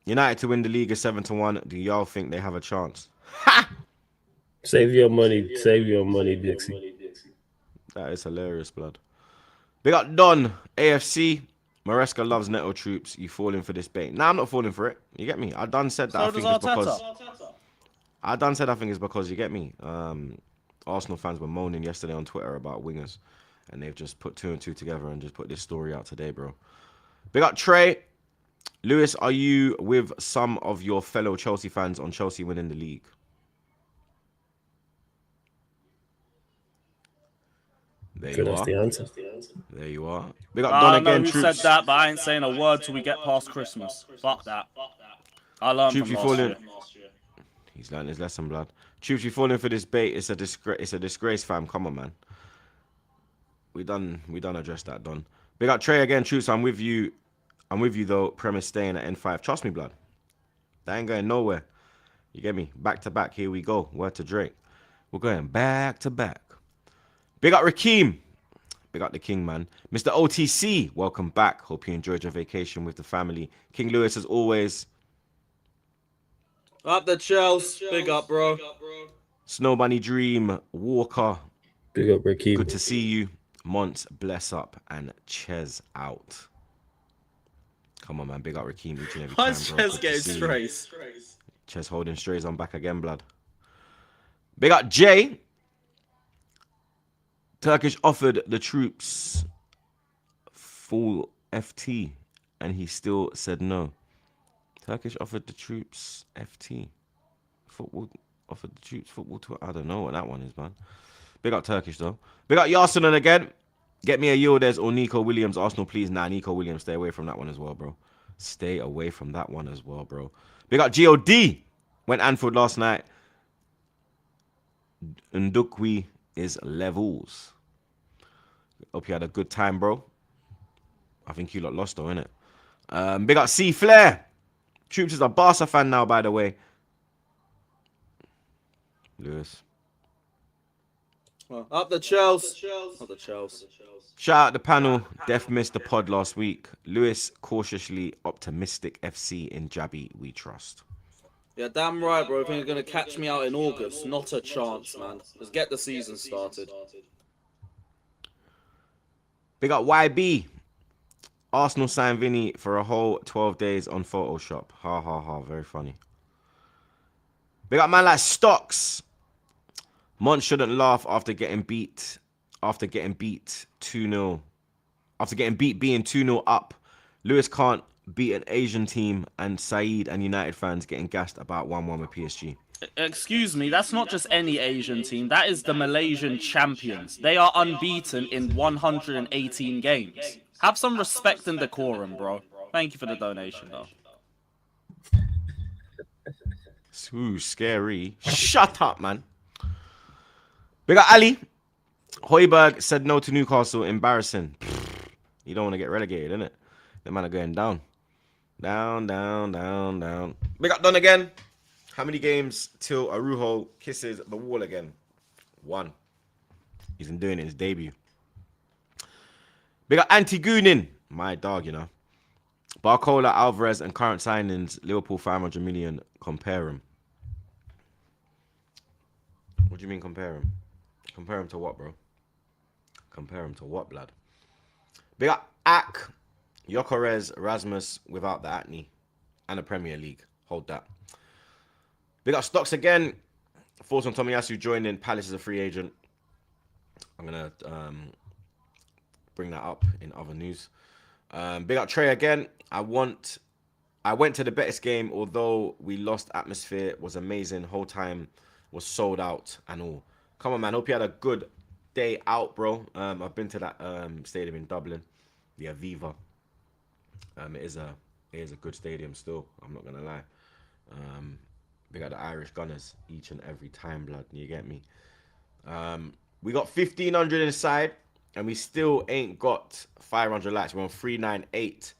United to win the league is 7-1. Do y'all think they have a chance? Ha! Save your money, Dixie. That is hilarious, blood. Big up Don, AFC. Maresca loves Neto troops. You falling for this bait? Nah, I'm not falling for it. You get me? I done said that. So I think does it's because Arteta. I think it's because you get me. Arsenal fans were moaning yesterday on Twitter about wingers, and they've just put 2 and 2 together and just put this story out today, bro. Big up Trey. Lewis, are you with some of your fellow Chelsea fans on Chelsea winning the league? There you That's are. the answer. There you are. Big up I Don don't know again, who troops. said that, but I ain't saying a word till we get past Christmas. Fuck that. I learned Troops, from you last falling. year. He's learned his lesson, blood. Troops, you falling for this bait? It's a disgrace. It's a disgrace, fam. Come on, man. We done address that, Don. Big up Trey again, troops. I'm with you though. Premise staying at N5. Trust me, blood. That ain't going nowhere. You get me? Back to back. Here we go. Word to Drake. We're going back to back. Big up Rakeem. Big up the king, man. Mr. OTC, welcome back. Hope you enjoyed your vacation with the family. King Lewis, as always. Up the Chelsea. Big up, bro. Snow Bunny Dream, Walker. Big up, Rakeem. Good to see you. Monts, bless up, and Ches out. Come on, man. Big up Rakeem each and every time, bro. Ches Good to getting see you. strays? Ches holding strays on back again, blood. Big up Jay. Turkish offered the troops full FT, and he still said no. Turkish offered the troops FT. Football offered the troops football to. I don't know what that one is, man. Big up Turkish, though. Big up Yarson again. Get me a Yildiz or Nico Williams. Arsenal, please. Nah, Nico Williams. Stay away from that one as well, bro. Stay away from that one as well, bro. Big up GOD. Went Anfield last night. Ndukwi is levels. Hope you had a good time, bro. I think you lot lost, though, innit? Big up C Flair. Troops is a Barca fan now, by the way. Lewis. Well, up the Chelsea. Up the Chelsea. Shout out the panel. Def missed the pod last week. Lewis cautiously optimistic. FC in Jabby we trust. Yeah, damn right, bro. If you're going to catch me out in August, not a chance, man. Just get the season started. Big up YB. Arsenal signed Vinny for a whole 12 days on Photoshop. Ha ha ha. Very funny. Big up man like Stocks. Mont shouldn't laugh after getting beat 2-0. After getting beat being 2-0 up. Lewis can't beat an Asian team, and Saeed and United fans getting gassed about 1-1 with PSG. Excuse me, that's not just any Asian team. That is the Malaysian champions. They are unbeaten in 118 games. Have some respect and decorum, bro. Thank you for the donation, though. Ooh, scary. Shut up, man. Big up Ali. Højbjerg said no to Newcastle. Embarrassing. You don't want to get relegated, innit? The man are going down. Down. Big up Don again. How many games till Araújo kisses the wall again? 1. He's been doing it in his debut. Big up Anti-Goonin. My dog, you know. Barcola, Alvarez, and current signings. Liverpool 500 million. Compare him. What do you mean compare him? Compare him to what, bro? Compare him to what, blood? Big up Ak, Gyökeres, Rasmus without the acne, and the Premier League. Hold that. Big up Stocks again. Thoughts on Tomiyasu joining Palace as a free agent. I'm gonna bring that up in other news. Big up Trey again. I went to the Betis game, although we lost. Atmosphere was amazing. Whole time was sold out and all. Come on, man. Hope you had a good day out, bro. I've been to that stadium in Dublin, the Aviva. It is a good stadium still. I'm not gonna lie. We got the Irish Gunners each and every time, blood. You get me? We got 1,500 inside, and we still ain't got 500 likes. We're on 398.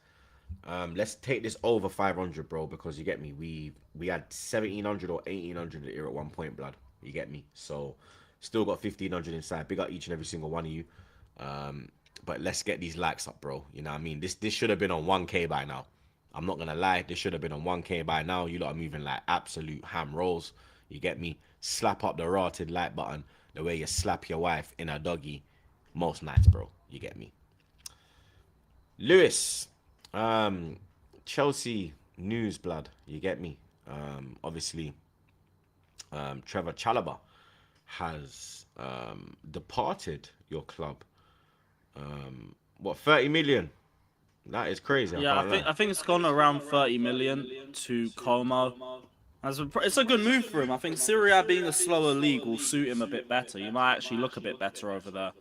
Let's take this over 500, bro, because you get me. We had 1,700 or 1,800 here at one point, blood. You get me? So still got 1,500 inside. Big up each and every single one of you. But let's get these likes up, bro. You know what I mean? This should have been on 1K by now. I'm not gonna lie. This should have been on 1K by now. You lot are moving like absolute ham rolls. You get me? Slap up the rotted like button the way you slap your wife in a doggy most nights, bro. You get me? Lewis, Chelsea news, blood. You get me? Obviously, Trevor Chalobah has departed your club. What, 30 million? That is crazy. Yeah, I think it's gone around 30 million to Como. It's a good move for him. I think Syria being a slower league will suit him a bit better. You might actually look a bit better over there.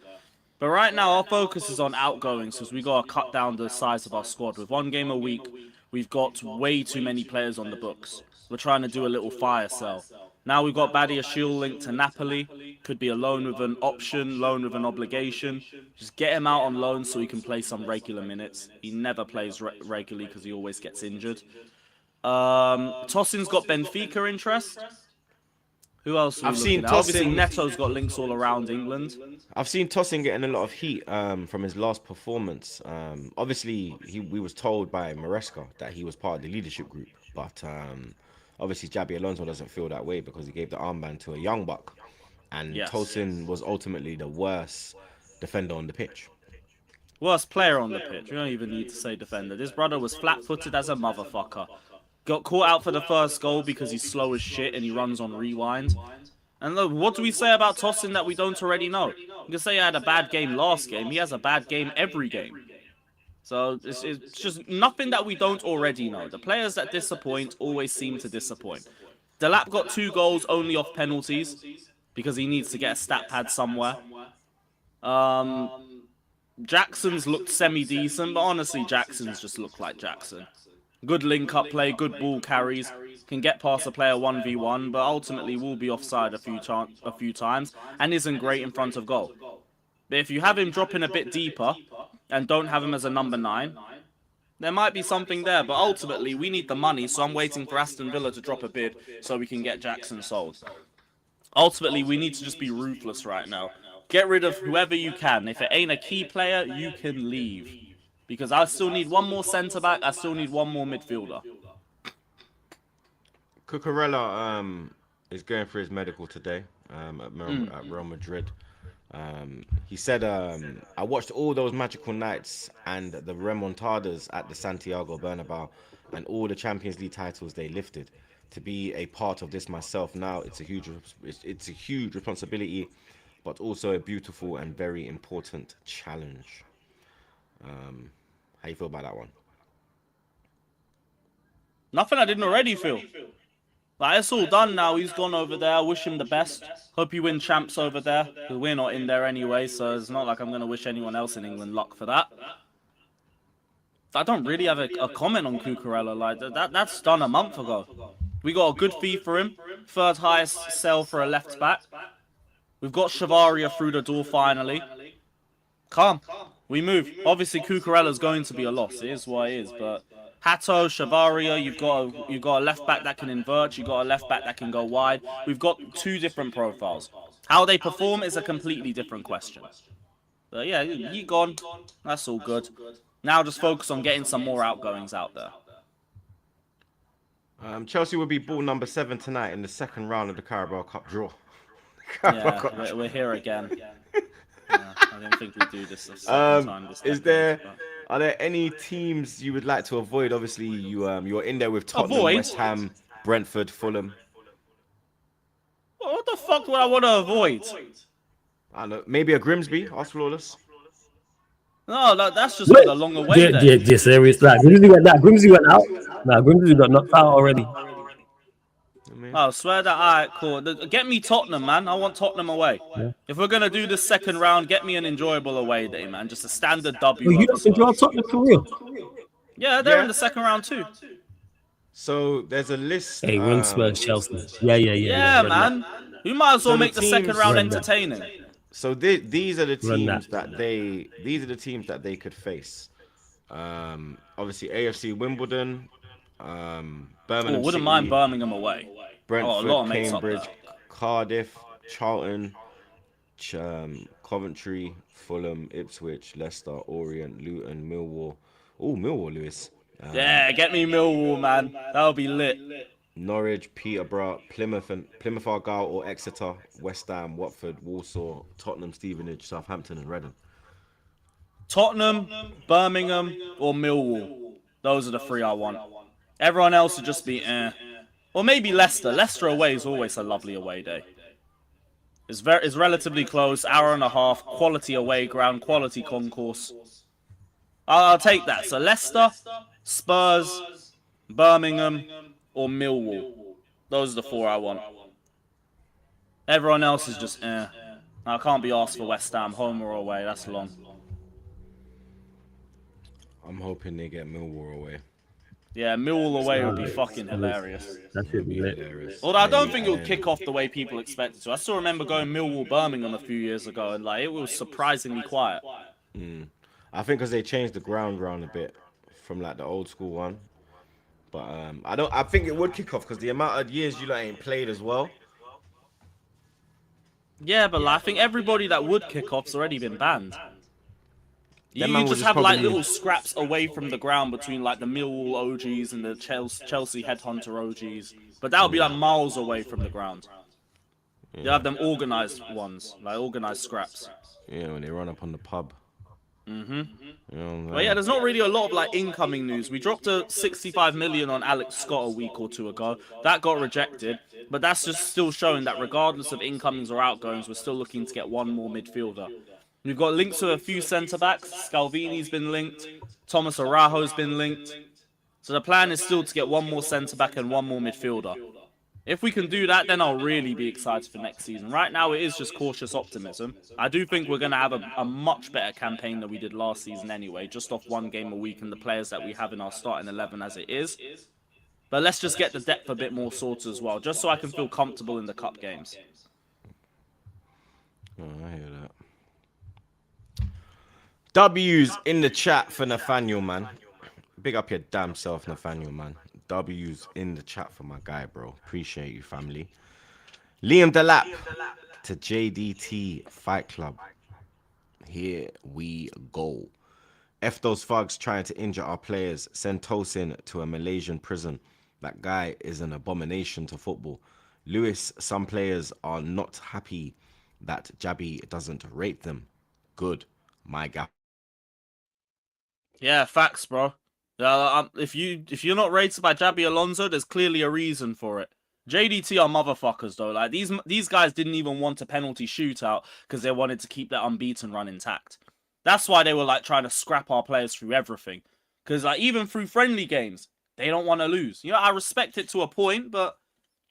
But right now, our focus is on outgoings because we got to cut down the size of our squad. With one game a week, we've got way too many players on the books. We're trying to do a little fire sale. Now we've got Badiashile linked to Napoli. Could be a loan with an option, loan with an obligation. Just get him out on loan so he can play some regular minutes. He never plays regularly because he always gets injured. Tosin's got Benfica interest. Who else? I've seen Tosin. Obviously, Neto's got links all around England. I've seen Tosin getting a lot of heat from his last performance. Obviously, we was told by Maresca that he was part of the leadership group, but obviously Jabi Alonso doesn't feel that way because he gave the armband to a young buck, and yes. Tosin was ultimately the worst defender on the pitch. Worst player on the pitch. You don't even need to say defender. This brother was flat-footed as a motherfucker. Got caught out for the first goal because he's slow as shit and he runs on rewind. And look, what do we say about Tosin that we don't already know? You can say he had a bad game last game. He has a bad game every game. So it's just nothing that we don't already know. The players that disappoint always seem to disappoint. Delap got 2 goals only off penalties because he needs to get a stat pad somewhere. Jackson's looked semi-decent, but honestly, Jackson's just looked like Jackson. Good link-up play, good ball carries, can get past a player 1v1, but ultimately will be offside a few times and isn't great in front of goal. But if you have him dropping a bit deeper and don't have him as a number 9, there might be something there, but ultimately we need the money, so I'm waiting for Aston Villa to drop a bid so we can get Jackson sold. Ultimately, we need to just be ruthless right now. Get rid of whoever you can. If it ain't a key player, you can leave. Because I still need one more centre-back, I still need one more midfielder. Cucurella is going for his medical today at Real Madrid. He said, I watched all those magical nights and the remontadas at the Santiago Bernabeu and all the Champions League titles they lifted. To be a part of this myself now, it's a huge responsibility, but also a beautiful and very important challenge. How you feel about that one? Nothing I didn't already feel. Like, it's all done now. He's gone over there. I wish him the best. Hope you win champs over there. Because we're not in there anyway, so it's not like I'm going to wish anyone else in England luck for that. I don't really have a comment on Cucurella. Like, that's done a month ago. We got a good fee for him. 3rd highest sell for a left back. We've got Chavaria through the door finally. Calm. We move. Obviously, Cucurella's going to be a loss. It is what it is. But Hato, Chavaria, you've got a left back that can invert. You've got a left back that can go wide. We've got 2 different profiles. How they perform is a completely different question. But yeah, he gone. That's all good. Now just focus on getting some more outgoings out there. Chelsea will be ball number 7 tonight in the 2nd round of the Carabao Cup draw. Yeah, we're here again. Yeah, I didn't think we'd do this a second time. Are there any teams you would like to avoid? Obviously, you're in there with Tottenham, Avoid? West Ham, Brentford, Fulham. What the fuck would I want to avoid? I don't know. Maybe a Grimsby, us flawless. No, that's just for the long away day. Yeah, serious. Like Grimsby went out. Nah, Grimsby got knocked out already. I swear that cool. Get me Tottenham, man. I want Tottenham away. Yeah. If we're gonna do this second round, get me an enjoyable away day, man. Just a standard W. You don't enjoy Tottenham for real? Yeah, they're in the second round too. So there's a list. Hey, run Spurs, Chelsea. Yeah. Yeah, man. We might as well make the second round entertaining. So these are the teams that they could face. Obviously AFC Wimbledon, Birmingham. Wouldn't mind Birmingham away. Brentford, Cambridge, Cardiff, Charlton, Coventry, Fulham, Ipswich, Leicester, Orient, Luton, Millwall. Oh, Millwall, Lewis. Yeah, get me Millwall, man. That'll be lit. Norwich, Peterborough, Plymouth Argyle or Exeter, West Ham, Watford, Walsall, Tottenham, Stevenage, Southampton, and Reading. Tottenham, Birmingham, or Millwall. Those are the three I want. Everyone else would just be Or maybe Leicester. Leicester away is always a lovely away day. It's relatively close, hour and a half, quality away ground, quality concourse. I'll take that. So Leicester, Spurs, Birmingham, or Millwall. Those are the four I want. Everyone else is just I can't be asked for West Ham, home or away. That's long. I'm hoping they get Millwall away. Yeah, Millwall away would be fucking hilarious. That should be hilarious. Although I don't think it would kick off the way people expect it to. I still remember going Millwall Birmingham a few years ago, and like it was surprisingly quiet. I think because they changed the ground round a bit from like the old school one. But I think it would kick off because the amount of years you ain't played as well. Yeah, but like, I think everybody that would kick off's already been banned. You just have probably like little scraps away from the ground between like the Millwall OGs and the Chelsea Headhunter OGs, but that would be like miles away from the ground. You have them organised ones, like organised scraps. Yeah, when they run up on the pub. But yeah, there's not really a lot of like incoming news. We dropped a 65 million on Alex Scott a week or two ago. That got rejected, but that's just still showing that regardless of incomings or outgoings, we're still looking to get one more midfielder. We've got links to a few centre-backs. Scalvini's been linked. Thomas Araújo's been linked. So the plan is still to get one more centre-back and one more midfielder. If we can do that, then I'll really be excited for next season. Right now, it is just cautious optimism. I do think we're going to have a much better campaign than we did last season anyway, just off one game a week and the players that we have in our starting 11 as it is. But let's just get the depth a bit more sorted as well, just so I can feel comfortable in the cup games. Oh, I hear that. W's in the chat for Nathaniel, man. Big up your damn self, Nathaniel, man. W's in the chat for my guy, bro. Appreciate you, family. Liam Delap to JDT Fight Club. Here we go. F those thugs trying to injure our players. Send Tosin to a Malaysian prison. That guy is an abomination to football. Lewis, some players are not happy that Jabby doesn't rate them. Good, my guy. Yeah, facts, bro. If you're not rated by Jabby Alonso, there's clearly a reason for it. JDT are motherfuckers though. Like these guys didn't even want a penalty shootout because they wanted to keep that unbeaten run intact. That's why they were like trying to scrap our players through everything. Because like even through friendly games, they don't want to lose. You know, I respect it to a point, but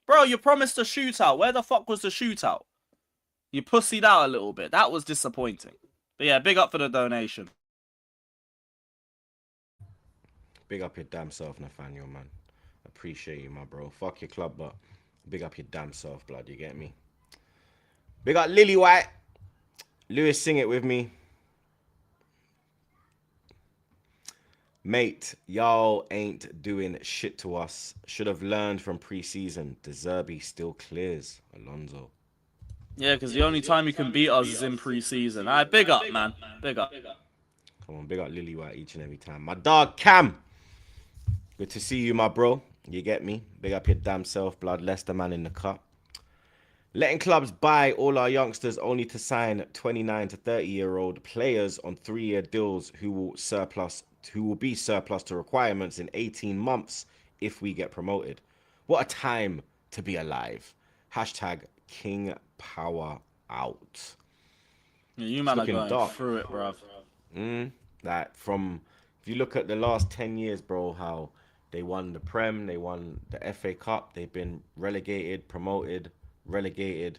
bro, you promised a shootout. Where the fuck was the shootout? You pussied out a little bit. That was disappointing. But yeah, big up for the donation. Big up your damn self, Nathaniel, man. Appreciate you, my bro. Fuck your club, but big up your damn self, blood. You get me? Big up Lily White. Lewis, sing it with me. Mate, y'all ain't doing shit to us. Should have learned from pre-season. De Zerbi still clears. Alonso. Yeah, because the only time you can beat us is in pre-season. Alright, big up, man. Big up. Come on, big up Lily White each and every time. My dog, Cam. Good to see you, my bro. You get me? Big up your damn self, blood. Leicester man in the cup. Letting clubs buy all our youngsters only to sign 29 to 30-year-old players on 3-year deals who will be surplus to requirements in 18 months if we get promoted. What a time to be alive. Hashtag King Power out. Yeah, you man are looking going dark. through it, bruv. If you look at the last 10 years, bro, how they won the Prem, they won the FA Cup, they've been relegated, promoted, relegated.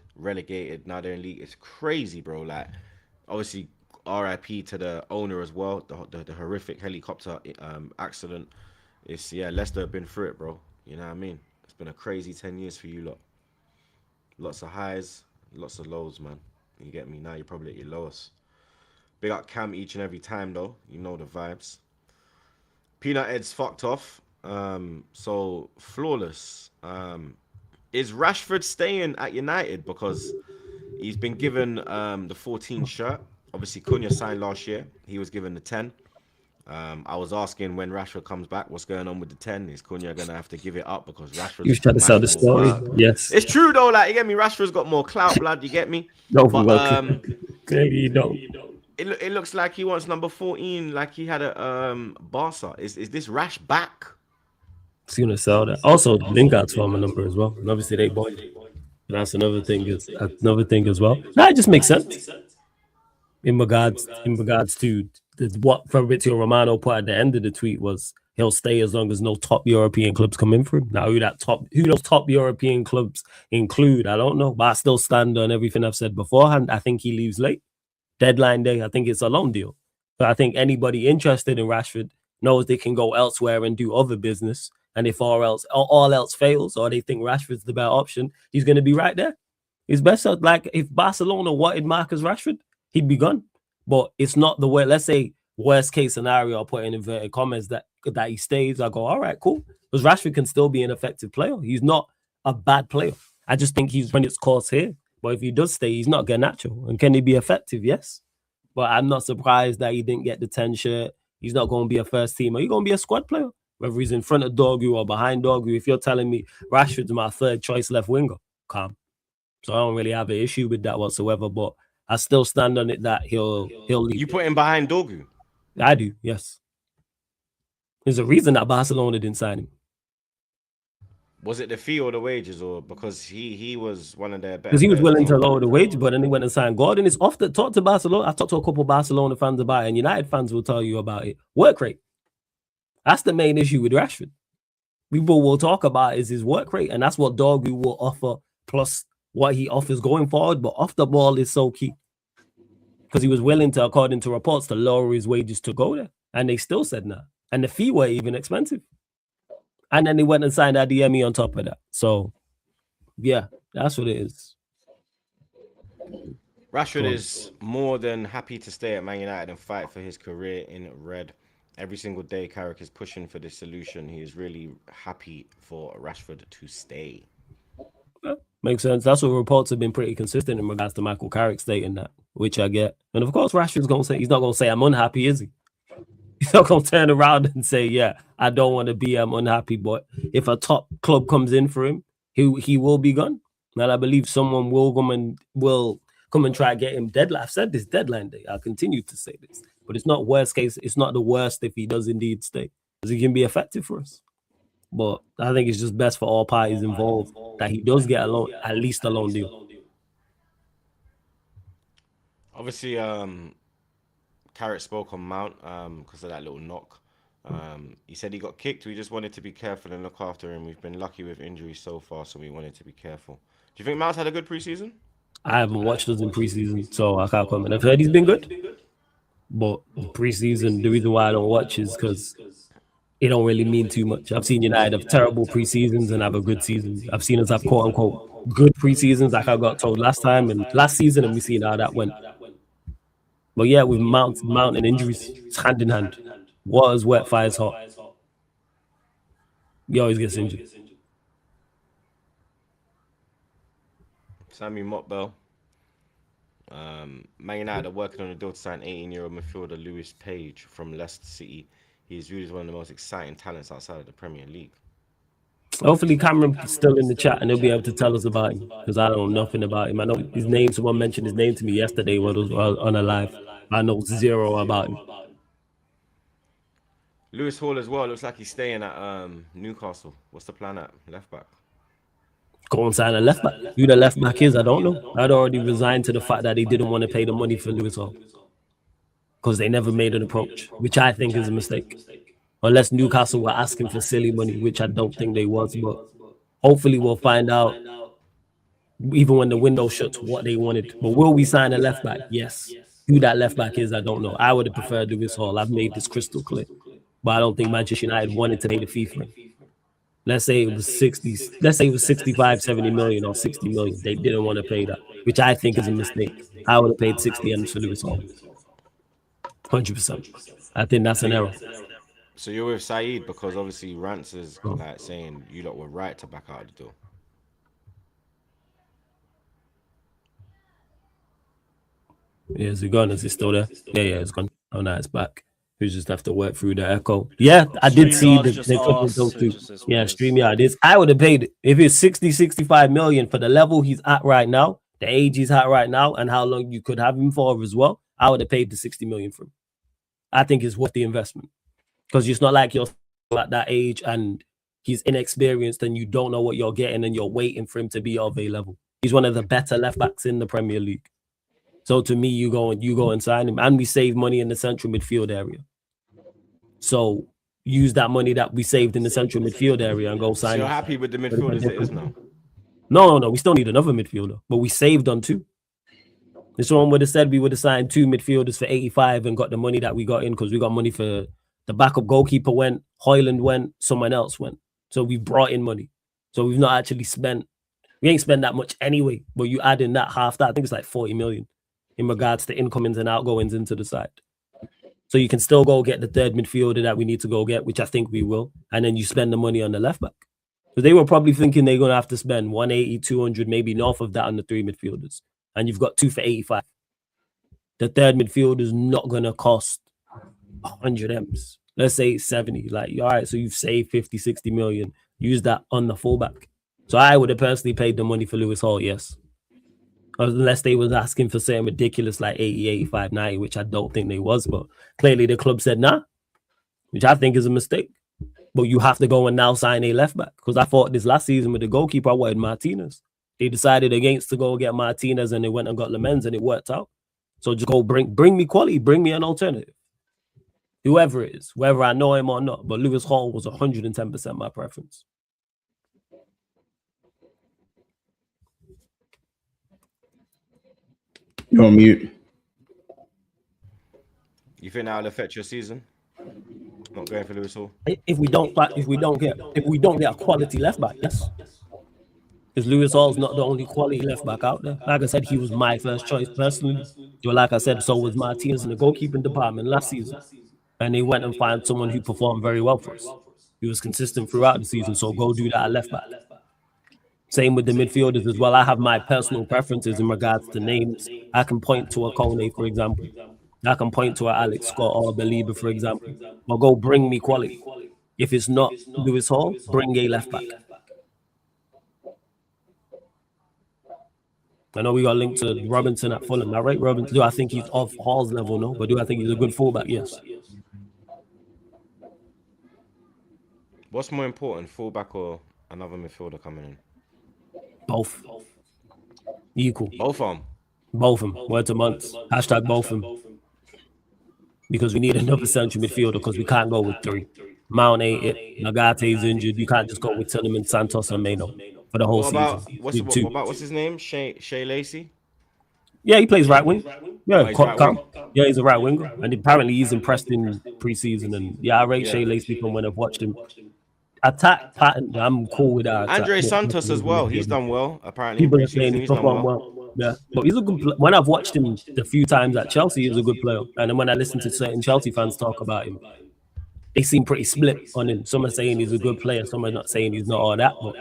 Now they're in league. It's crazy, bro. Like, obviously, RIP to the owner as well. The horrific helicopter accident. Leicester have been through it, bro. You know what I mean? It's been a crazy 10 years for you lot. Lots of highs, lots of lows, man. You get me? Now you're probably at your lowest. Big up Cam each and every time, though. You know the vibes. Peanut Head's fucked off. So flawless. Is Rashford staying at United because he's been given the 14 shirt? Obviously, Cunha signed last year. He was given the 10. I was asking when Rashford comes back, what's going on with the 10? Is Cunha gonna have to give it up because Rashford's You trying to sell the story? Yes, it's true though. Like, you get me? Rashford's got more clout, blood. You get me? No, But clearly you don't. it looks like he wants number 14, like he had a Barca. Is this Rash back? He's gonna sell that. Also, Lingard's former number as well, and obviously they bought it. That's another thing. As well. That just makes sense. In regards to what Fabrizio Romano put at the end of the tweet was he'll stay as long as no top European clubs come in for him. Now who those top European clubs include, I don't know, but I still stand on everything I've said beforehand. I think he leaves late. Deadline day, I think it's a loan deal. But I think anybody interested in Rashford knows they can go elsewhere and do other business. And if all else fails, or they think Rashford's the better option, he's going to be right there. It's best, like, if Barcelona wanted Marcus Rashford, he'd be gone. But it's not the way. Let's say worst case scenario, I'll put in inverted comments that he stays. I go, all right, cool. Because Rashford can still be an effective player. He's not a bad player. I just think he's run its course here. But if he does stay, he's not Garnacho. And can he be effective? Yes. But I'm not surprised that he didn't get the 10 shirt. He's not going to be a first teamer. He's going to be a squad player. Whether he's in front of Dorgu or behind Dorgu, if you're telling me Rashford's my third choice left winger, calm. So I don't really have an issue with that whatsoever. But I still stand on it that he'll leave. You put him behind Dorgu? I do, yes. There's a reason that Barcelona didn't sign him. Was it the fee or the wages, or because he was one of their best? Because he was willing to lower the wage, but then he went and signed Gordon. It's often talk to Barcelona. I talked to a couple of Barcelona fans about it, and United fans will tell you about it. Work rate. That's the main issue with Rashford. People will talk about is his work rate, and that's what Dorgu will offer, plus what he offers going forward. But off the ball is so key. Because he was willing to, according to reports, to lower his wages to go there. And they still said no. And the fee were even expensive. And then they went and signed Adeyemi on top of that. So, yeah, that's what it is. Rashford is more than happy to stay at Man United and fight for his career in red. Every single day, Carrick is pushing for this solution. He is really happy for Rashford to stay. Yeah, makes sense. That's what reports have been pretty consistent in regards to Michael Carrick stating that, which I get. And of course, Rashford's going to say, he's not going to say, I'm unhappy, is he? He's not going to turn around and say, yeah, I don't want to be, I'm unhappy. But if a top club comes in for him, he will be gone. And I believe someone will come and try to get him deadline. I've said this deadline day. I'll continue to say this. But it's not worst case. It's not the worst if he does indeed stay. Because he can be effective for us. But I think it's just best for all parties involved that he does get at least a loan deal. Obviously, Carrot spoke on Mount because of that little knock. He said he got kicked. We just wanted to be careful and look after him. We've been lucky with injuries so far, so we wanted to be careful. Do you think Mount had a good preseason? I haven't watched us in preseason, so I can't comment. I've heard he's been good. But preseason, the reason why I don't watch is because it don't really mean too much. I've seen United have terrible preseasons and have a good season. I've seen us have quote unquote good preseasons, like I got told last season, and we've seen how that went. But yeah, with Mount and injuries, it's hand in hand. Water's wet, fire's hot. He always gets injured. Sammy Motbell. Man United are working on a deal to sign 18-year-old midfielder Lewis Page from Leicester City. He is viewed as one of the most exciting talents outside of the Premier League. Hopefully Cameron's still in the chat and he'll be able to tell us about him, because I don't know nothing about him. I know his name, someone mentioned his name to me yesterday when I was on a live. I know zero about him. Lewis Hall as well. Looks like he's staying at Newcastle. What's the plan at left back? Go and sign a left back. Who the left back is, I don't know. I'd already resigned to the fact that they didn't want to pay the money for Lewis Hall, because they never made an approach, which I think is a mistake. Unless Newcastle were asking for silly money, which I don't think they was. But hopefully we'll find out, even when the window shuts, what they wanted. But will we sign a left back? Yes. Who that left back is, I don't know. I would have preferred Lewis Hall. I've made this crystal clear. But I don't think Manchester United wanted to pay the fee for him. Let's say it was 60, let's say it was 65, 70 million or 60 million. They didn't want to pay that, which I think is a mistake. I would have paid 60 M's for Lewis Hall. 100%. I think that's an error. So you're with Saeed because obviously Rance is like saying you lot were right to back out the door. Yeah, is it gone? Is it still there? Yeah, it's gone. Oh, no, it's back. We just have to work through the echo. Yeah, I did see the yeah, StreamYard is. I would have paid it. If it's 60, 65 million for the level he's at right now, the age he's at right now, and how long you could have him for as well, I would have paid the 60 million for him. I think it's worth the investment. Because it's not like you're at that age and he's inexperienced and you don't know what you're getting and you're waiting for him to be of a level. He's one of the better left backs in the Premier League. So to me, you go and sign him, and we save money in the central midfield area. So use that money that we saved in the central midfield area and go sign him. So you're happy with the midfield as it is now? No. We still need another midfielder, but we saved on 2. If someone would have said we would have signed 2 midfielders for 85 and got the money that we got in, because we got money for the backup goalkeeper went, Hoyland went, someone else went. So we brought in money. So we've not actually spent, we ain't spent that much anyway, but you add in that half that, I think it's like 40 million in regards to incomings and outgoings into the side. So you can still go get the third midfielder that we need to go get, which I think we will. And then you spend the money on the left back. So they were probably thinking they're going to have to spend 180, 200, maybe north of that on the 3 midfielders. And you've got 2 for 85. The third midfielder is not going to cost 100 M's. Let's say 70. Like, all right, so you've saved 50, 60 million. Use that on the fullback. So I would have personally paid the money for Lewis Hall, yes. Unless they was asking for something ridiculous like 80, 85, 90, which I don't think they was. But clearly the club said nah, which I think is a mistake. But you have to go and now sign a left back. Because I thought this last season with the goalkeeper, I wanted Martinez. They decided against to go get Martinez and they went and got Lemens and it worked out. So just go bring me quality, bring me an alternative. Whoever it is, whether I know him or not. But Lewis Hall was 110% my preference. You're on mute. You think that will affect your season? Not going for Lewis Hall? If we don't get a quality left back, yes. Because Lewis Hall's not the only quality left back out there. Like I said, he was my first choice personally. But like I said, so was Martinez in the goalkeeping department last season. And they went and found someone who performed very well for us. He was consistent throughout the season, so go do that at left back. Same with the midfielders as well. I have my personal preferences in regards to names. I can point to a Kone, for example. I can point to a Alex Scott or a Belieber, for example. Or go bring me quality. If it's not Lewis Hall, bring a left back. I know we got linked to Robinson at Fulham. Now, right, Robinson, do I think he's off Hall's level? No. But do I think he's a good fullback? Yes. What's more important, fullback or another midfielder coming in? Both. Equal. Both of them? Both of them. Word to months. Hashtag both of them. Because we need another central midfielder because we can't go with 3. Mount ain't it. Nagate's injured. You can't just go with Tillman, Santos, and Mano for the whole season. What's his name? Shea Lacey? Yeah, he plays right wing. Yeah, right yeah, he's a right winger. And apparently he's impressed in preseason. And yeah, I rate Shea Lacey from when I've watched him. Attack pattern, I'm cool with that. Andre Santos as well. He's done well. Apparently, people are saying he's performed well. Yeah, but he's a good player. When I've watched him the few times at Chelsea, he's a good player. And then when I listen to certain Chelsea fans talk about him, they seem pretty split on him. Some are saying he's a good player. Some are not saying he's not all that. But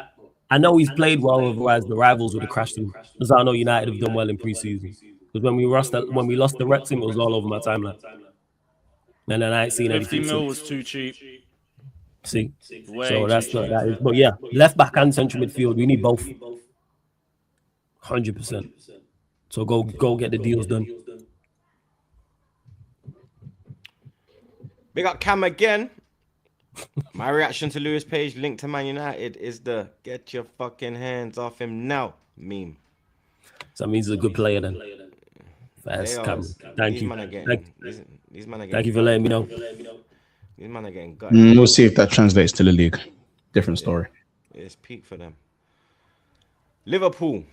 I know he's played well. Otherwise, the rivals would have crashed him. Because I know United have done well in preseason. Because when we lost the Wrexham, it was all over my timeline. And then I ain't seen anything. 50 mil was too cheap. See, Way so that's too not straight. that is. But yeah, left back and central midfield, we need both. 100%. So go get the deals done. Big up Cam again. My reaction to Lewis Page linked to Man United is the "get your fucking hands off him now" meme. So that means he's a good player then. They Fast are- Cameron. Thank these you. Man are getting, these man are getting Thank you for letting me know. These man are getting gutted. We'll see if that translates to the league. Different story. It's peak for them. Liverpool,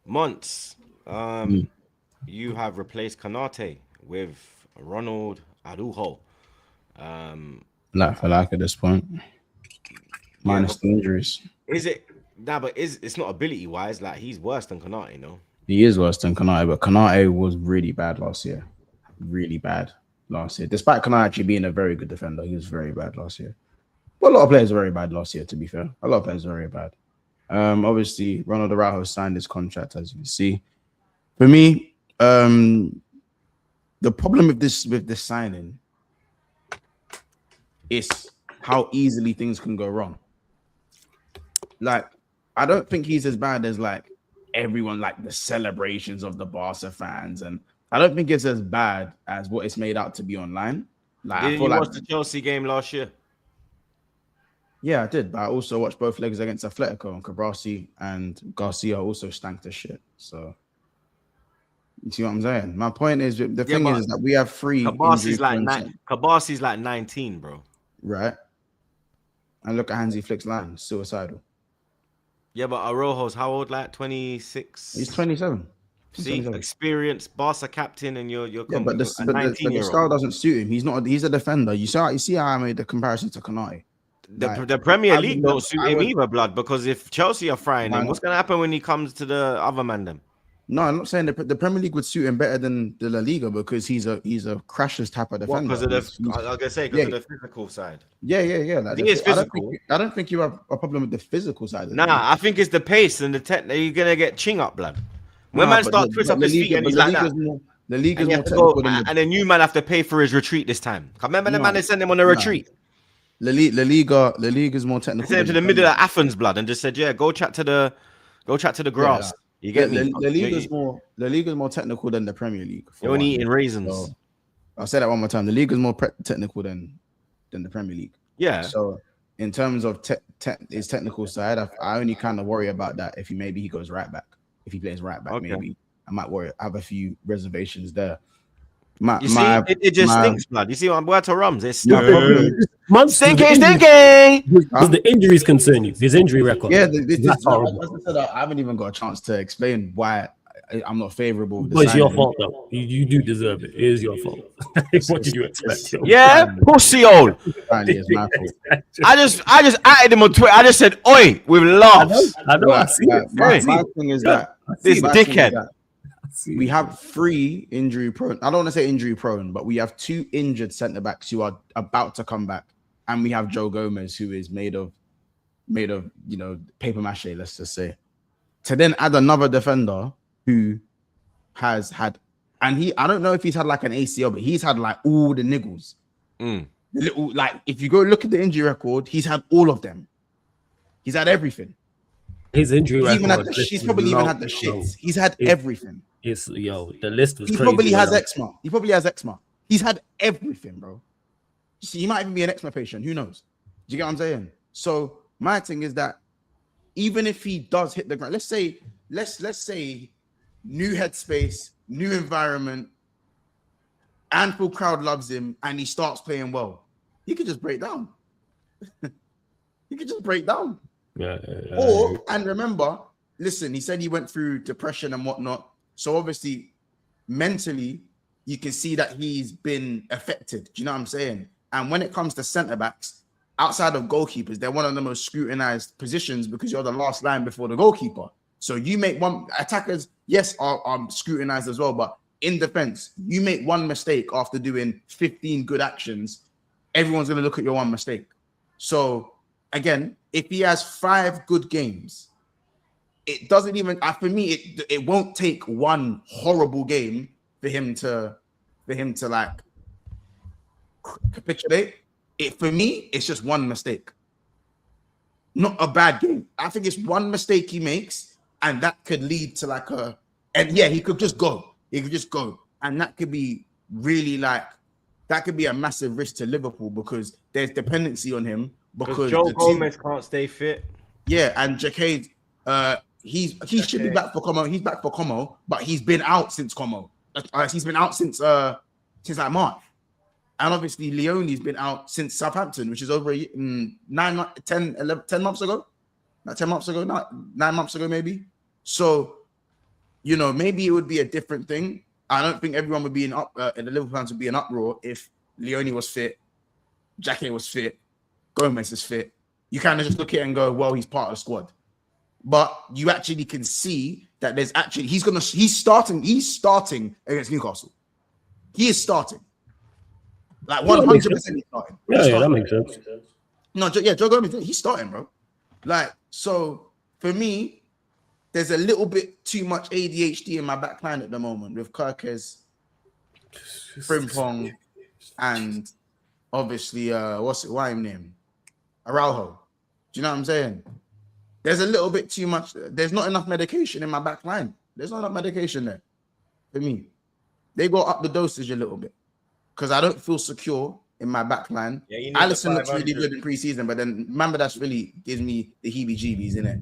months. You have replaced Kanate with Ronald Araujo. Like for like at this point. Minus the injuries. Is it? Nah, but it's not ability wise. Like he's worse than Kanate, no? He is worse than Kanate, but Kanate was really bad last year. Really bad last year. Despite Kanate actually being a very good defender, he was very bad last year. Well, a lot of players were very bad last year, to be fair. A lot of players were very bad. Obviously, Ronald Araujo signed his contract, as you can see. For me, the problem with this signing is how easily things can go wrong. Like, I don't think he's as bad as like everyone, like the celebrations of the Barca fans, and I don't think it's as bad as what it's made out to be online. Like, Did you watch the Chelsea game last year? Yeah, I did, but I also watched both legs against Atletico, and Cabrasi and Garcia also stank the shit. So, you see what I'm saying? My point is, the thing is that we have three. Cabrasi's like 19, bro. Right. And look at Hansi Flick's line, suicidal. Yeah, but Araujo's how old? Like 26. He's 27. See, 27. experienced Barca captain, and you're Yeah, but the style doesn't suit him. He's a defender. You see how I made the comparison to Kanate. The Premier League don't suit him either, blood. Because if Chelsea are frying him, what's gonna happen when he comes to the other man? Then no, I'm not saying the Premier League would suit him better than the La Liga because he's a crashes type of defender. Because of the physical side. Yeah. Like, he is physical. I don't think you have a problem with the physical side. Nah, I think it's the pace and the tech. You're gonna get ching up, blood. When man starts twist up his feet and he's like that. The league is more technical and then you man have to pay for his retreat this time. Remember the man they sent him on a retreat. La Liga is more technical. They sent him to the middle of Athens, blood, and just said, "Yeah, go chat to the grass." You get me? La Liga is more technical than the Premier League. You're only eating raisins. So, I'll say that one more time. The league is more technical than the Premier League. Yeah. So in terms of his technical side, I only kind of worry about that if he goes right back. If he plays right back, maybe I might worry. I have a few reservations there. It just stinks, blood. You see what I'm going to Rums? It's stinking. Does the injuries concern you? His injury record. Yeah, I haven't even got a chance to explain why I'm not favorable. But it's your fault, though. You do deserve it. It is your fault. What did you expect? Yeah, pussy hole. It's my fault. I just added him on Twitter. I just said, "Oi," with laughs. I know. I see it. My thing is that this dickhead. We have 3 injury prone. I don't want to say injury prone, but we have 2 injured centre backs who are about to come back, and we have Joe Gomez, who is made of paper mache. Let's just say, to then add another defender who has had, and I don't know if he's had like an ACL, but he's had like all the niggles. The little, like, if you go look at the injury record, he's had all of them. He's had everything. His injury record. He's probably even had the shits. He's had everything. The list was crazy. He probably has eczema. He's had everything, bro. See, he might even be an eczema patient. Who knows? Do you get what I'm saying? So my thing is that even if he does hit the ground, let's say new headspace, new environment, Anfield crowd loves him, and he starts playing well, he could just break down. He could just break down. And remember, listen, he said he went through depression and whatnot. So obviously, mentally, you can see that he's been affected. Do you know what I'm saying? And when it comes to centre backs, outside of goalkeepers, they're one of the most scrutinized positions because you're the last line before the goalkeeper. So you make one attackers, yes, are scrutinized as well, but in defense, you make one mistake after doing 15 good actions, everyone's going to look at your one mistake. So again, if he has 5 good games, it doesn't even, for me, it won't take one horrible game for him to like capitulate. For me, it's just one mistake. not a bad game. I think it's one mistake he makes, and that could lead to like a, and yeah, he could just go. He could just go, and that could be really like, that could be a massive risk to Liverpool because there's dependency on him because Joe the Gomez can't stay fit. Yeah, and Jacquet, he should be back for Como. He's back for Como, but he's been out since Como. He's been out since like March. And obviously Leone's been out since Southampton, which is over 10 months ago. Not 10 months ago, not 9 months ago, maybe. So, you know, maybe it would be a different thing. I don't think everyone would be the Liverpool fans would be in uproar if Leone was fit, Jacquet was fit, Gomez is fit. You kind of just look at it and go, well, he's part of the squad. But you actually can see that there's actually he's starting against Newcastle. He is starting. Like 100% he's starting. Yeah, that makes sense. No, Joe Gomez, he's starting, bro. Like, so for me, there's a little bit too much ADHD in my back line at the moment with Kirkes, Frimpong, and obviously what's his name? Araújo. Do you know what I'm saying? There's a little bit too much. There's not enough medication in my back line. There's not enough medication there for me. They go up the dosage a little bit because I don't feel secure in my back line. Yeah, Alisson looks really good in preseason, but then remember that's really gives me the heebie-jeebies in it.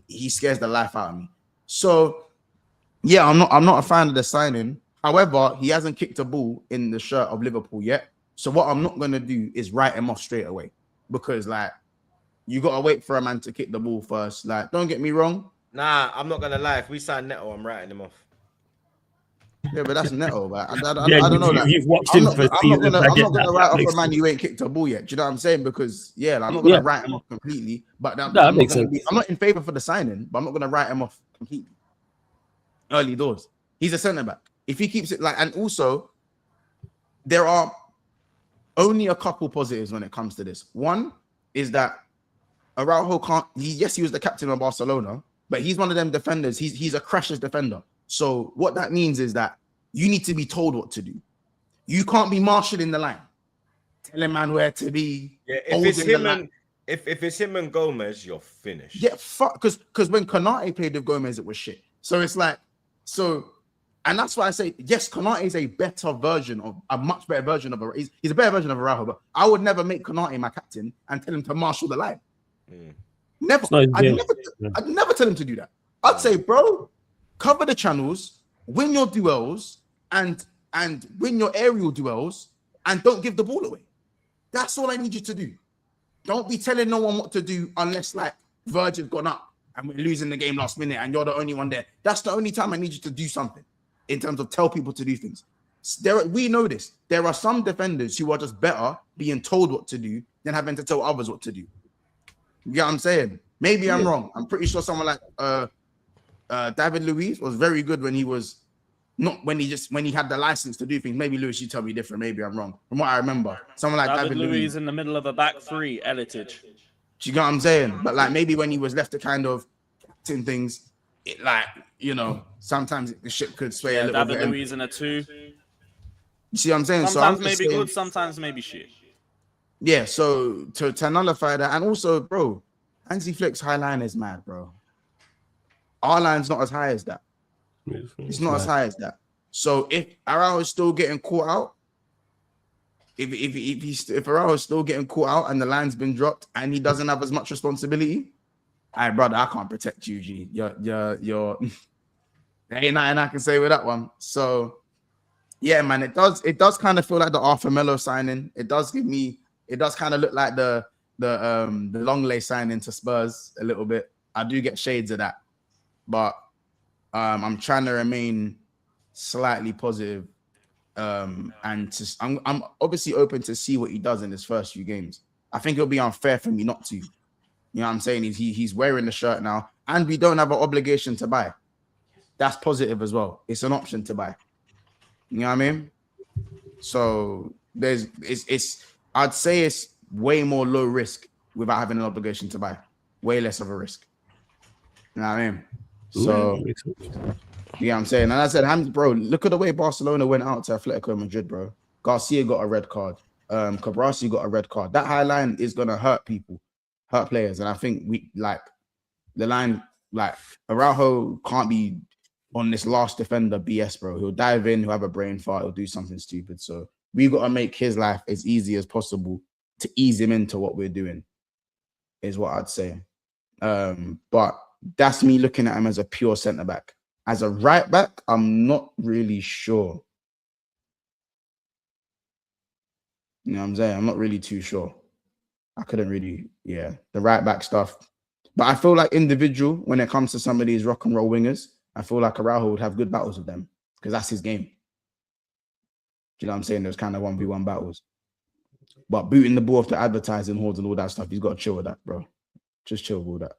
He scares the life out of me. So yeah, I'm not a fan of the signing. However, he hasn't kicked a ball in the shirt of Liverpool yet. So what I'm not gonna do is write him off straight away because like you gotta wait for a man to kick the ball first. Like, don't get me wrong. Nah, I'm not gonna lie. If we sign Neto, I'm writing him off. Yeah, but that's Neto. But I don't know that. You've watched him for seasons. I'm not gonna write off a man you ain't kicked a ball yet. Do you know what I'm saying? Because yeah, like, I'm not gonna write him off completely. But I'm not in favor for the signing, but I'm not gonna write him off completely. Early doors. He's a centre back. If he keeps it like, and also there are only a couple positives when it comes to this. One is that Araújo can't. Yes, he was the captain of Barcelona, but he's one of them defenders. He's a crashes defender. So what that means is that you need to be told what to do. You can't be marshalling the line, telling man where to be. Yeah, if it's him and Gomez, you're finished. Yeah, fuck. Because when Konate played with Gomez, it was shit. So it's like, and that's why I say yes, Konate is a much better version of he's a better version of Araújo. But I would never make Konate my captain and tell him to marshal the line. Never. I'd never tell him to do that. I'd say, bro, cover the channels, win your duels, and win your aerial duels, and don't give the ball away. That's all I need you to do. Don't be telling no one what to do unless like Virgil's gone up and we're losing the game last minute and you're the only one there. That's the only time I need you to do something in terms of tell people to do things. We know this. There are some defenders who are just better being told what to do than having to tell others what to do. You get what I'm saying? Maybe I'm wrong. I'm pretty sure someone like David Luiz was very good when he was when he had the license to do things. Maybe Luis, you tell me different. Maybe I'm wrong. From what I remember, someone like David Luiz in the middle of a back three, Elitage. Do you get what I'm saying? But like maybe when he was left to kind of captain things, it like, you know, sometimes the ship could sway a little bit. David Luiz in a 2. You see what I'm saying? Sometimes maybe good, sometimes maybe shit. Yeah, so to nullify that, and also, bro, Hansi Flick's high line is mad, bro. Our line's not as high as that. It's not as high as that. So if Araújo is still getting caught out, if Araújo is still getting caught out and the line's been dropped and he doesn't have as much responsibility, all right, brother, I can't protect you, G. You're there ain't nothing I can say with that one. So yeah, man, it does kind of feel like the Arthur Melo signing. It does kind of look like the Longley signing to Spurs a little bit. I do get shades of that, but I'm trying to remain slightly positive, and I'm obviously open to see what he does in his first few games. I think it'll be unfair for me not to. You know what I'm saying? He's wearing the shirt now, and we don't have an obligation to buy. That's positive as well. It's an option to buy. You know what I mean? So I'd say it's way more low risk without having an obligation to buy. Way less of a risk. You know what I mean? So, yeah, I'm saying. And I said, bro, look at the way Barcelona went out to Atletico Madrid, bro. Garcia got a red card. Cabrasi got a red card. That high line is going to hurt people. hurt players, and I think we like the line. Like Araujo can't be on this last defender BS, bro. He'll dive in, he'll have a brain fart, he'll do something stupid. So we got to make his life as easy as possible to ease him into what we're doing, is what I'd say. But that's me looking at him as a pure centre back. As a right back, I'm not really sure. You know what I'm saying? I'm not really too sure. I couldn't really, the right back stuff. But I feel like individual, when it comes to some of these rock and roll wingers, I feel like Araujo would have good battles with them because that's his game. Do you know what I'm saying? Those kind of 1v1 battles. But booting the ball off the advertising halls and all that stuff, he's got to chill with that, bro. Just chill with all that.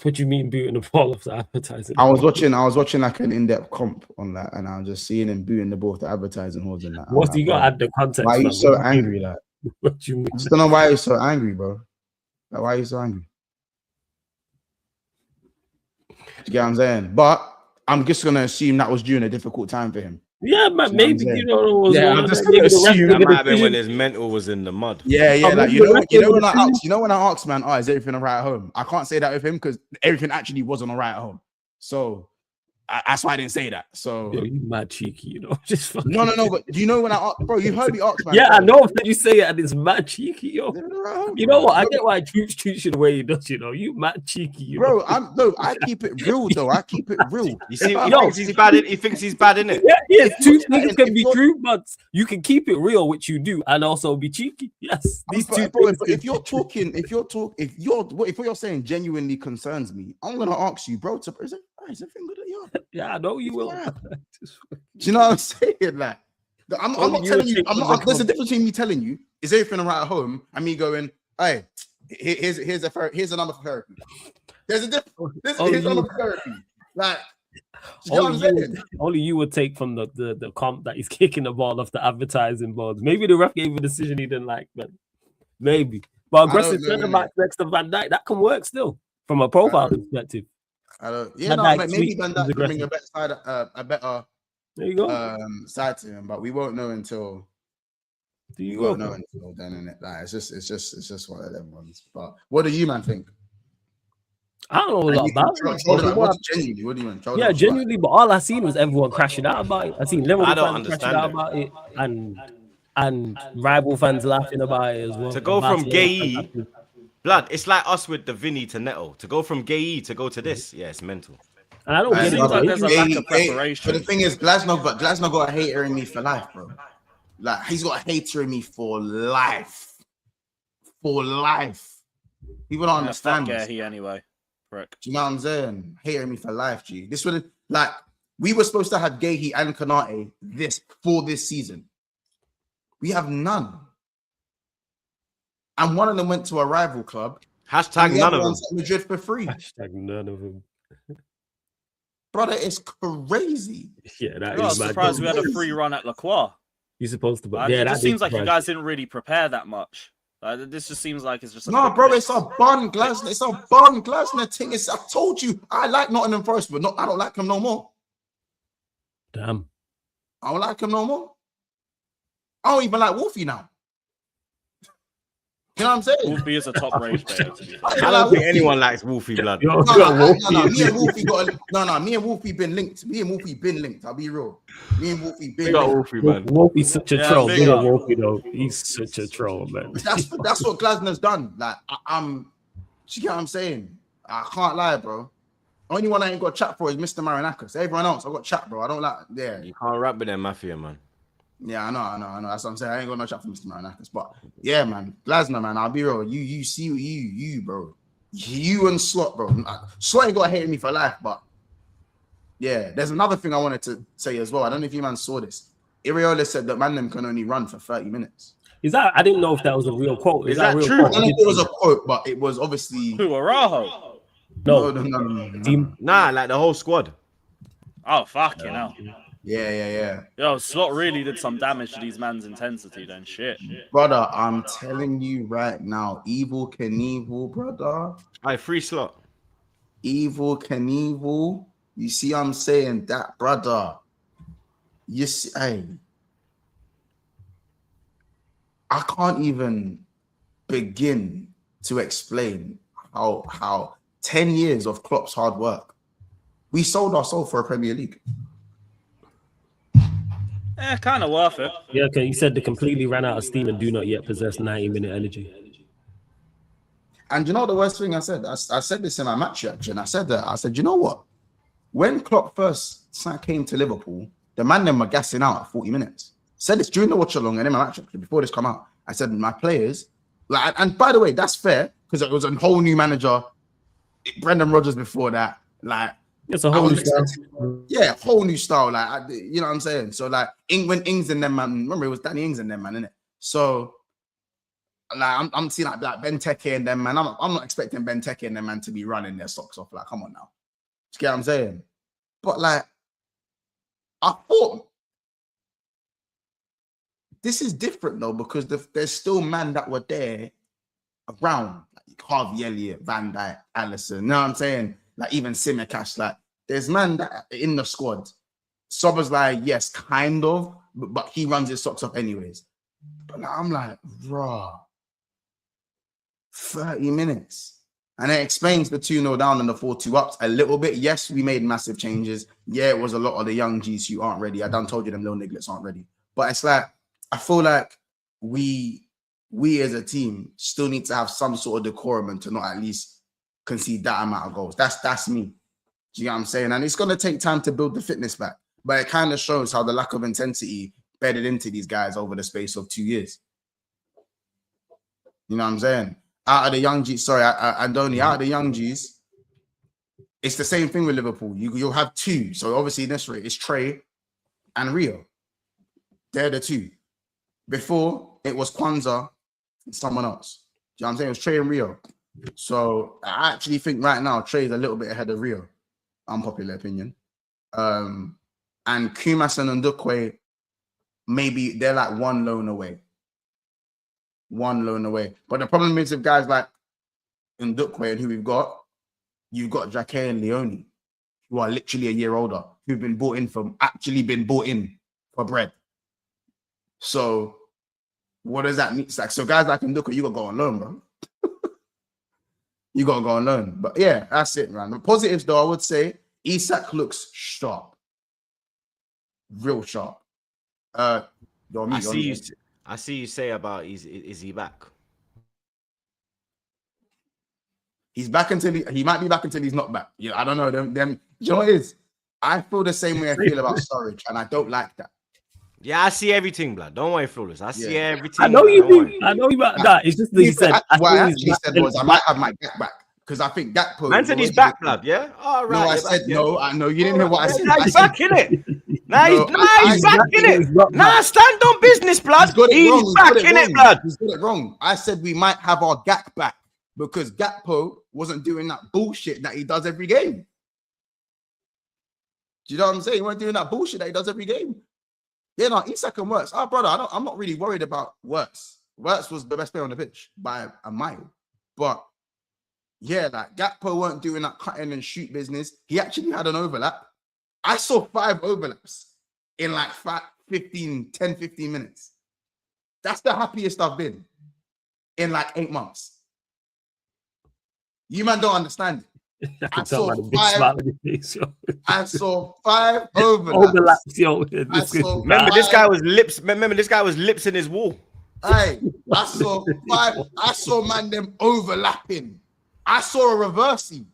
What do you mean booting the ball off the advertising? I was watching like an in-depth comp on that, and I was just seeing him booting the ball off the advertising halls and that. What's he got to add the context? Why are you so angry? Like, what do you mean? I just don't know why he's so angry, bro. Like, why are you so angry? You get what I'm saying? But I'm just gonna assume that was during a difficult time for him. Yeah, but maybe you know. I'm just gonna assume that might have been when his mental was in the mud. Yeah. Like you know when I ask, man, is everything alright at home? I can't say that with him because everything actually wasn't alright at home. So that's why I didn't say that. So yo, you mad cheeky, you know. Just fucking... No. But do you know when I ask, bro? You heard me ask, man. Yeah, bro. I know that you say it, and it's mad cheeky, yo. You know what? I get why Troops treats you the way he does. You know, you mad cheeky, you bro. know? I keep it real though. I keep it real. You see, he thinks he's bad in it. Yeah. Two things can be true, but you can keep it real, which you do, and also be cheeky. Yes, these two things. If what you're saying genuinely concerns me, I'm gonna ask you, bro. Is everything good at you? Yeah, I know you will. Do you know what I'm saying? Like, I'm not telling you. There's a difference between me telling you is everything right at home and me going, hey, here's a number for therapy. There's a difference. Here's a number for therapy. Like, only you would take from the comp that he's kicking the ball off the advertising boards. Maybe the ref gave a decision he didn't like, but maybe. But aggressive centre back next to Van Dijk, that can work still from a profile perspective. Maybe Van Dijk can bring a better there you go. Side to him, but we won't know until then. Innit? Like, it's just one of them ones. But what do you, man, think? I don't know a lot about it. What do you mean? Yeah, genuinely, but all I seen was everyone crashing out about it. I seen Liverpool fans crashing out it. about it, and rival fans laughing about it as well. To go from Gay blood, it's like us with the Vinny to Neto. To go from Gay to go to this, yeah, it's mental. And I don't get it. Like there's a lack of preparation. But the thing is, Glasnow got a hater in me for life, bro. Like, he's got a hater in me for life. For life. People don't understand this. He anyway. Correct. Do you know what I'm saying? Hater in me for life, G. This would like we were supposed to have Gahey and Konate this season. We have none. And one of them went to a rival club. Hashtag none of them. Madrid for free. Hashtag none of them. Brother, it's crazy. Yeah, that is. I was surprised we had a free run at La Croix. You're supposed to, but it just seems like you guys didn't really prepare that much. This just seems like it's just no, bro. It's a bun Glasner. It's a bun Glasner thing. I told you, I like Nottingham Forest, but I don't like them no more. Damn, I don't like them no more. I don't even like Wolfie now. You know what I'm saying? Wolfie is a top range player. I don't think anyone likes Wolfie blood. Me and Wolfie been linked. I'll be real. Me and Wolfie been linked. Wolfie, man. Wolfie's such a troll. Big up Wolfie though. He's such a troll, man. That's what Glasner's done. Like you get what I'm saying? I can't lie, bro. Only one I ain't got chat for is Mr. Marinakis. Everyone else, I got chat, bro. I don't like. Yeah, you can't rap with them mafia, man. Yeah, I know. That's what I'm saying. I ain't got no chat for Mr. Marinakis. But yeah, man, Glasner, man, I'll be real. You see, you, bro. You and Slot, bro. Slot ain't got to hate me for life, but yeah, there's another thing I wanted to say as well. I don't know if you man saw this. Iriola said that Mandem can only run for 30 minutes. Is that? I didn't know if that was a real quote. Is that real true? Quote? I don't know if it was a quote, but it was obviously. Who, Araujo? No. Nah, like the whole squad. Oh, fuck you know. Yeah. Yo, Slot really did some damage to these man's intensity then. Shit. Brother, I'm telling you right now, Evil Knievel, brother. Aye, free Slot. Evil Knievel. You see I'm saying that, brother. You see, hey. I can't even begin to explain how 10 years of Klopp's hard work, we sold our soul for a Premier League. Yeah, kind of worth it. Yeah, okay. You said they completely ran out of steam and do not yet possess 90-minute energy. And you know the worst thing I said? I said this in my match reaction. I said, you know what? When Klopp first came to Liverpool, the man them were gassing out at 40 minutes. Said this during the watch along and in my match reaction before this come out. I said my players, like, and by the way, that's fair because it was a whole new manager. Brendan Rodgers before that, like, it's a whole new style. Yeah, whole new style. Like, you know what I'm saying? So like, when Ings and them, man, remember it was Danny Ings and them, man, innit? So like, I'm seeing like Benteke and them, man. I'm not expecting Benteke and them, man, to be running their socks off. Like, come on now. You get what I'm saying? But like, I thought this is different though, because there's still men that were there around, like Harvey Elliott, Van Dijk, Alisson. You know what I'm saying? Like even Simicast. Like there's man that in the squad. Sober's like, yes, kind of, but he runs his socks off anyways. But now I'm like, raw. 30 minutes. And it explains the 2-0 down and the 4-2 ups a little bit. Yes, we made massive changes. Yeah, it was a lot of the young G's who aren't ready. I done told you them little nigglets aren't ready. But it's like, I feel like we as a team still need to have some sort of decorum and to not at least concede that amount of goals. That's me. Do you know what I'm saying? And it's going to take time to build the fitness back. But it kind of shows how the lack of intensity bedded into these guys over the space of 2 years. You know what I'm saying? Out of the young G's, sorry, Andoni, out of the young G's, it's the same thing with Liverpool. You'll have two. So obviously in this rate, it's Trey and Rio. They're the two. Before, it was Kwanzaa and someone else. Do you know what I'm saying? It was Trey and Rio. So I actually think right now, Trey's a little bit ahead of Rio. Unpopular opinion. And Kumas and Ndukwe, maybe they're like one loan away. One loan away. But the problem is with guys like Ndukwe and who we've got, you've got Jake and Leone, who are literally a year older, who've been bought in for bread. So what does that mean? It's like, so guys like Ndukwe, you got to go on loan, bro. You got to go on loan. But yeah, that's it, man. The positives, though, I would say Isak looks sharp. Real sharp. I see you say about is he back? He's back until he might be back until he's not back. Yeah, I don't know. Them you know what it is? I feel the same way I feel about Sturridge, and I don't like that. Yeah, I see everything, blood. Don't worry, Flawless. I see everything. I know you do. I know you about that. It's just that you said. What I actually said was I might have my Gak back because I think Gakpo. Man said he's back, blood. Yeah. All right. No, I said no. I know you didn't hear what I said. Now he's back in it. He's back in it. Nah, stand on business, blood. He's back in it, blood. He's got it wrong. I said we might have our Gak back because Gakpo wasn't doing that bullshit that he does every game. Do you know what I'm saying? He wasn't doing that bullshit that he does every game. Yeah, no, Isak and Wirtz. Oh, brother, I'm not really worried about Wirtz. Wirtz was the best player on the pitch by a mile. But yeah, like Gakpo weren't doing that cutting and shoot business. He actually had an overlap. I saw 5 overlaps in like 10, 15 minutes. That's the happiest I've been in like 8 months. You man don't understand it. I saw 5 overlaps. Remember, this guy was lips in his wall. Hey, I saw 5. I saw man them overlapping. I saw a reversey. You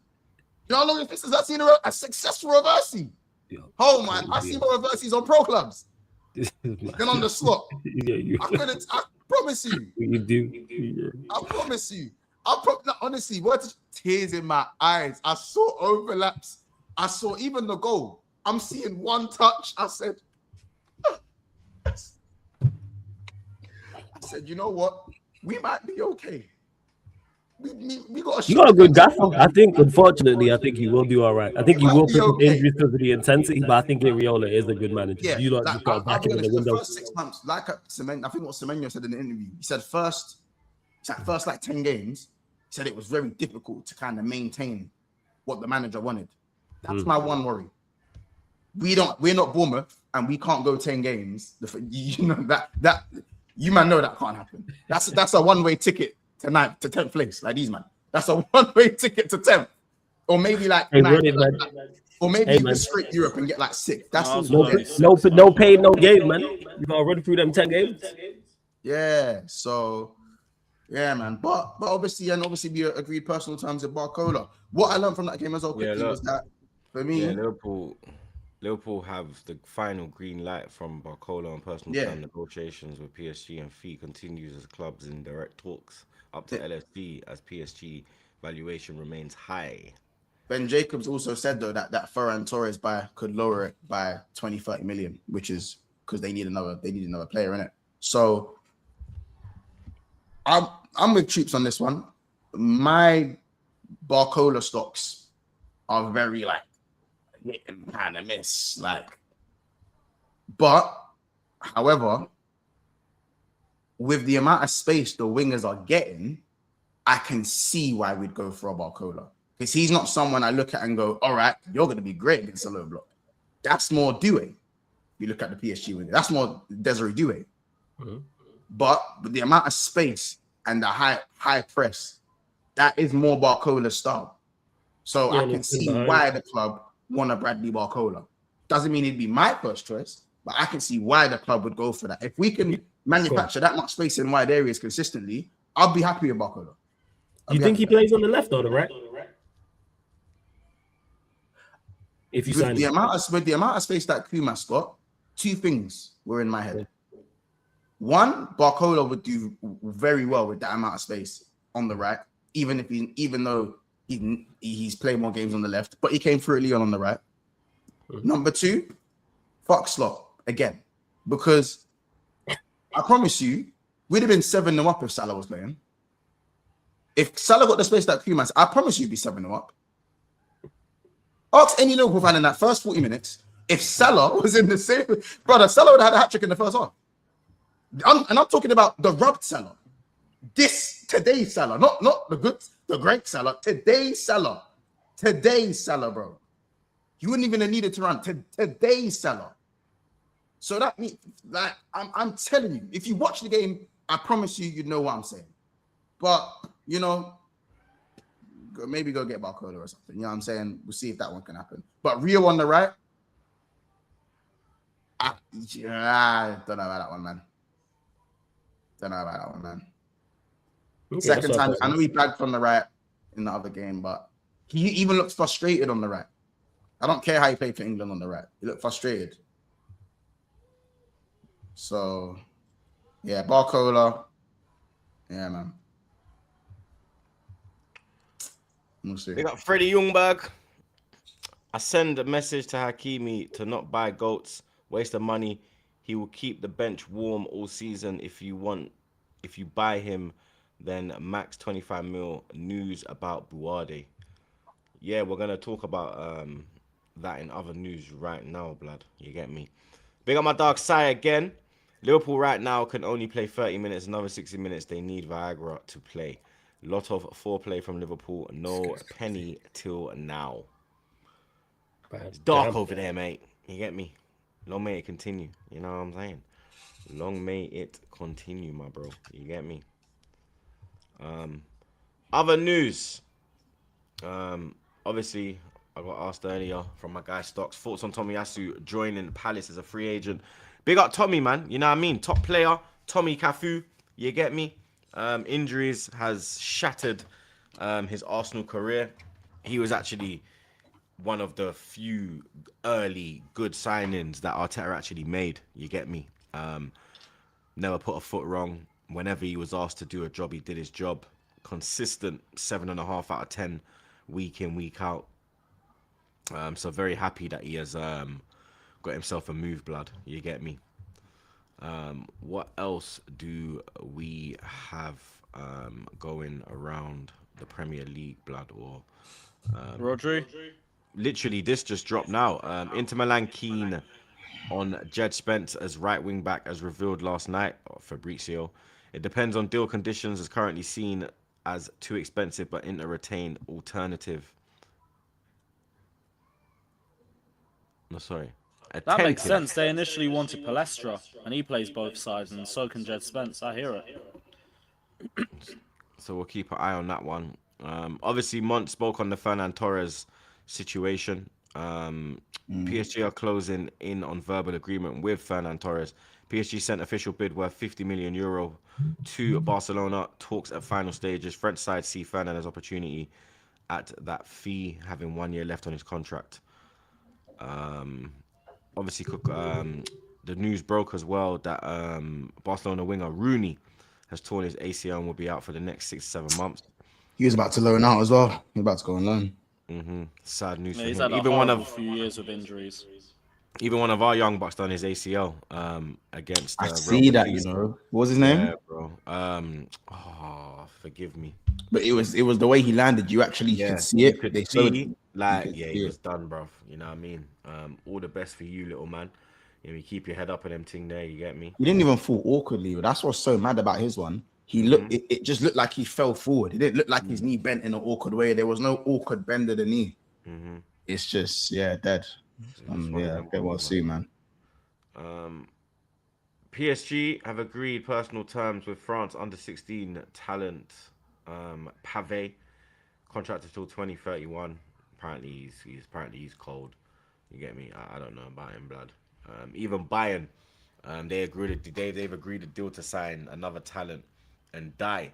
know how long it is? I've seen a successful reversey. Oh man, I see more reversies on pro clubs than on the slot. I promise you. You do. Yeah. I promise you. Honestly, what tears in my eyes. I saw overlaps. I saw even the goal. I'm seeing one touch. I said, you know what? We might be okay. We got you got a good gaffer. I think, unfortunately, he will do all right. I think he will pick up injuries because of the intensity, but I think Iriola is a good manager. Yeah, you just got back in the window. The first 6 months, like I think what Semenyo said in the interview, he said first like 10 games, he said it was very difficult to kind of maintain what the manager wanted. That's my one worry. We're not Bournemouth and we can't go 10 games. You know that you man know that can't happen. That's a one-way ticket tonight to 10th place, like these man. That's a one-way ticket to 10th. Or maybe like Hey, 9th. run it, man. Or maybe Hey, you man. can scrape Europe and get like 6th. That's No, still it's No, only no pain, no game, man. You gotta run through them 10 games. yeah. So yeah, man. But obviously, we agreed personal terms with Barcola. What I learned from that game as well quickly was that for me, Liverpool have the final green light from Barcola on personal term negotiations with PSG, and fee continues as clubs in direct talks up to LFC as PSG valuation remains high. Ben Jacobs also said though that Ferran Torres buy could lower it by 20-30 million, which is because they need another player in it. So I'm with Troops on this one. My Barcola stocks are very like kind of miss, like. But however, with the amount of space the wingers are getting, I can see why we'd go for a Barcola. Because he's not someone I look at and go, all right, you're going to be great against a low block. That's more Doué. You look at the PSG winger. That's more Desiree Doué. Mm-hmm. But with the amount of space and the high press, that is more Barcola style. So I can see why the club want a Bradley Barcola. Doesn't mean it'd be my first choice, but I can see why the club would go for that. If we can manufacture that much space in wide areas consistently, I'll be happy with Barcola. You think he plays on the left or the right? If you sign with the amount of space that Kuma's got, two things were in my head. One, Barcola would do very well with that amount of space on the right, even though he's played more games on the left, but he came through early on the right. Number two, fuck slot again, because I promise you, we'd have been 7-0 up if Salah was playing. If Salah got the space that Kumas, I promise you'd be 7-0 up. Ask any Liverpool fan in that first 40 minutes if Salah was in the same. Brother, Salah would have had a hat-trick in the first half. And I'm talking about the rubbed Salah. Today's Salah, not the great Salah. Today's Salah, bro. You wouldn't even have needed to run. Today's Salah. So that means, like, I'm telling you, if you watch the game, I promise you'd know what I'm saying. But, you know, maybe go get Barcola or something. You know what I'm saying? We'll see if that one can happen. But Rio on the right, I don't know about that one, man. Okay, second time, I know he bagged from the right in the other game, but he even looks frustrated on the right. I don't care how he played for England on the right. He looked frustrated. So, yeah, Barcola. Yeah, man. We'll see. They got Freddie Ljungberg. I send a message to Hakimi to not buy goats. Waste of money. He will keep the bench warm all season. If you buy him, then max 25 mil. News about Buade. Yeah, we're gonna talk about that in other news right now, blood. You get me? Big up my dog Sai again. Liverpool right now can only play 30 minutes. Another 60 minutes. They need Viagra to play. Lot of foreplay from Liverpool. No penny till now. It's dark over there, mate. You get me? Long may it continue. You know what I'm saying? Long may it continue, my bro. You get me? Other news. Obviously, I got asked earlier from my guy Stocks. Thoughts on Tomiyasu joining Palace as a free agent. Big up Tommy, man. You know what I mean? Top player. Tommy Cafu. You get me? Injuries has shattered his Arsenal career. He was actually one of the few early good signings that Arteta actually made. You get me? Never put a foot wrong. Whenever he was asked to do a job, he did his job. Consistent 7.5 out of 10, week in, week out. So very happy that he has got himself a move, blood. You get me? What else do we have going around the Premier League, blood? Or Rodri? Literally, this just dropped now. Inter Milan keen on Jed Spence as right wing back, as revealed last night. Fabrizio. It depends on deal conditions, as currently seen as too expensive, but Inter retain alternative. No, sorry. That makes sense. They initially wanted Palestra, and he plays both sides, and so can Jed Spence. I hear it. So we'll keep an eye on that one. Obviously, Mont spoke on the Fernan Torres situation. PSG are closing in on verbal agreement with Fernan Torres. PSG sent official bid worth 50 million euro to Barcelona. Talks at final stages. French side see Fernand's opportunity at that fee, having 1 year left on his contract. Obviously, the news broke as well that Barcelona winger Rooney has torn his ACL and will be out for the next 6 to 7 months. He was about to loan out as well. He was about to go on loan. Sad news Yeah, for he's him. had a few years with injuries. Even one of our young bucks done his ACL against. I see that, you know. What was his name? Yeah, bro. Forgive me. But it was the way he landed. You actually could see it. Could They see, showed he was done, bro. You know what I mean? All the best for you, little man. You keep your head up and them thing there. You get me? He didn't even fall awkwardly. That's what's so mad about his one. He looked. It just looked like he fell forward. It didn't look like his knee bent in an awkward way. There was no awkward bend of the knee. It's just dead. Get well soon, man. PSG have agreed personal terms with France under-16 talent Pave, contracted till 2031. Apparently he's cold. You get me? I don't know about him, blood. Even Bayern, they've agreed a deal to sign another talent, and Die,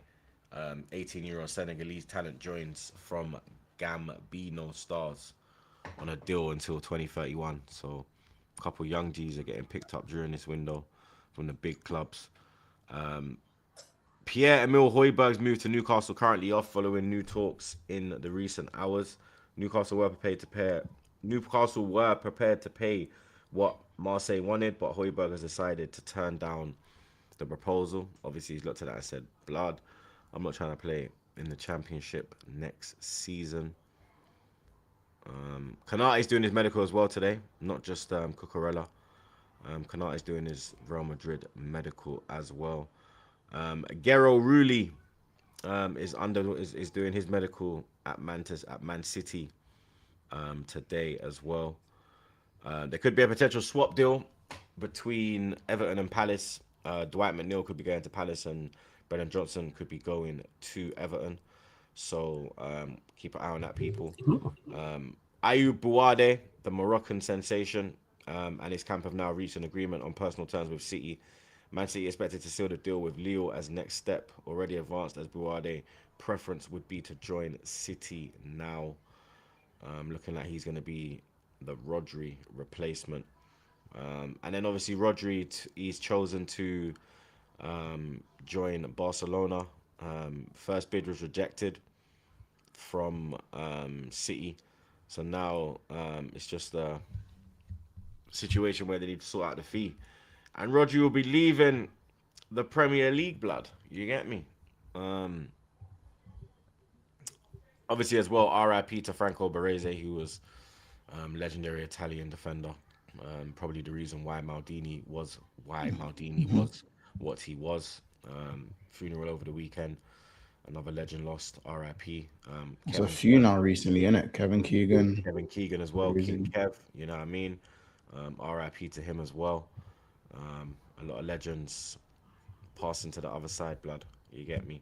18-year-old Senegalese talent, joins from Gambino Stars on a deal until 2031. So a couple young G's are getting picked up during this window from the big clubs. Pierre-Emile Højbjerg's move to Newcastle currently off following new talks in the recent hours. Newcastle were prepared to pay what Marseille wanted, but Højbjerg has decided to turn down the proposal. Obviously, he's looked at that and said, blood, I'm not trying to play in the Championship next season. Konate's doing his medical as well today, not just Cucurella. Konate's doing his Real Madrid medical as well. Gero Rulli is doing his medical at Man City today as well. There could be a potential swap deal between Everton and Palace. Dwight McNeil could be going to Palace and Brennan Johnson could be going to Everton. So keep an eye on that, people. Ayoub Bouade, the Moroccan sensation, and his camp have now reached an agreement on personal terms with City. Man City expected to seal the deal with Lille as next step, already advanced as Bouade. Preference would be to join City now. Looking like he's going to be the Rodri replacement. And then obviously Rodri, he's chosen to join Barcelona. First bid was rejected from City. So now it's just a situation where they need to sort out the fee. And Rodri will be leaving the Premier League, blood. You get me? Obviously as well, RIP to Franco Baresi, who was legendary Italian defender. Probably the reason why Maldini was what he was. Funeral over the weekend. Another legend lost, RIP. There's a few now recently, innit? Kevin Keegan as well. King Kev, you know what I mean? RIP to him as well. A lot of legends passing to the other side, blood. You get me?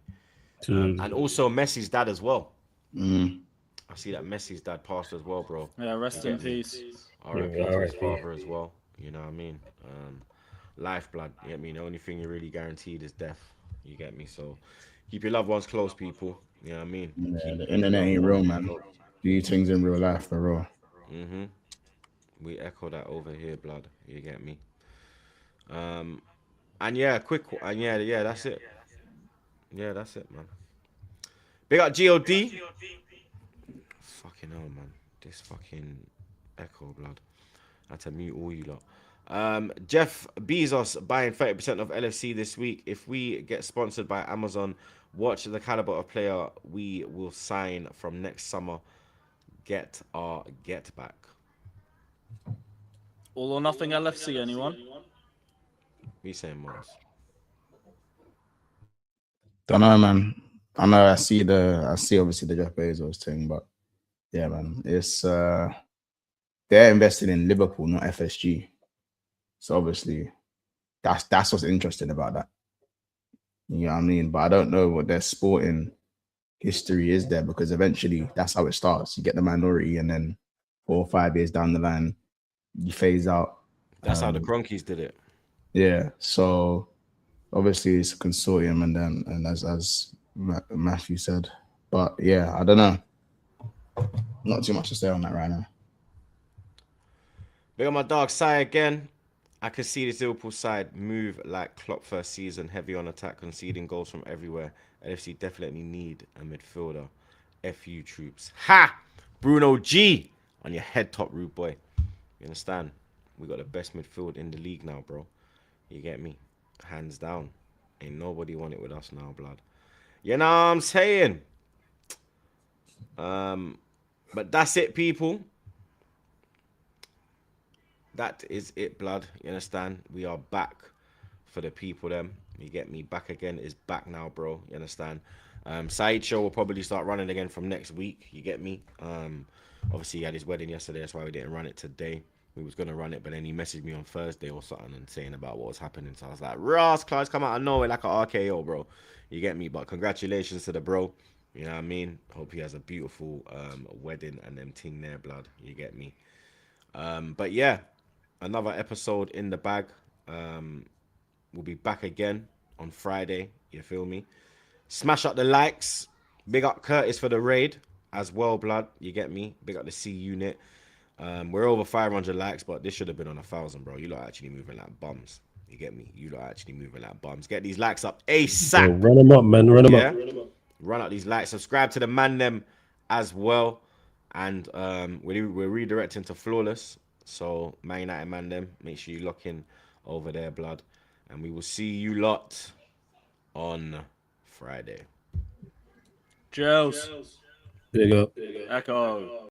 And also Messi's dad as well. I see that Messi's dad passed as well, bro. Yeah, rest in peace. RIP to his father as well. You know what I mean? Lifeblood. You get me? The only thing you're really guaranteed is death. You get me? So keep your loved ones close, people. You know what I mean? Yeah, the internet ain't real, man. Do things in real life for real. We echo that over here, blood. You get me? And yeah, that's it. Yeah, that's it, man. Big up GOD. Fucking hell, man. This fucking echo, blood. I had to mute all you lot. Jeff Bezos buying 30% of LFC this week. If we get sponsored by Amazon, watch the caliber of player we will sign from next summer. Get our get back. All or nothing LFC, anyone? We saying Mars. Don't know, man. I know I see obviously the Jeff Bezos thing, but yeah, man, it's they're invested in Liverpool, not FSG. So obviously that's what's interesting about that. You know what I mean? But I don't know what their sporting history is there, because eventually that's how it starts. You get the minority, and then 4 or 5 years down the line, you phase out. That's how the Cronkies did it. Yeah. So obviously it's a consortium, and as Matthew said, but yeah, I don't know. Not too much to say on that right now. Big on my dark side again. I could see this Liverpool side move like Klopp first season, heavy on attack, conceding goals from everywhere. LFC definitely need a midfielder. FU troops. Ha! Bruno G on your head top, rude boy. You understand? We got the best midfield in the league now, bro. You get me? Hands down. Ain't nobody want it with us now, blood. You know what I'm saying? But that's it, people. That is it, blood. You understand? We are back for the people, them. You get me? Back again is back now, bro. You understand? Side show will probably start running again from next week. You get me? Obviously, he had his wedding yesterday. That's why we didn't run it today. We was going to run it, but then he messaged me on Thursday or something and saying about what was happening. So I was like, Ross, Clyde's come out of nowhere like an RKO, bro. You get me? But congratulations to the bro. You know what I mean? Hope he has a beautiful wedding and them ting there, blood. You get me? But yeah, another episode in the bag. We'll be back again on Friday. You feel me? Smash up the likes. Big up Curtis for the raid as well, blood. You get me? Big up the C unit. We're over 500 likes, but this should have been on 1,000, bro. You lot actually moving like bums. You get me? You lot actually moving like bums. Get these likes up ASAP. Yo, run them up, man. Run them up. Run up these likes. Subscribe to the man them as well. And we're redirecting to Flawless. So Man United man them. Make sure you lock in over there, blood. And we will see you lot on Friday. Cheers. Big up. Echo.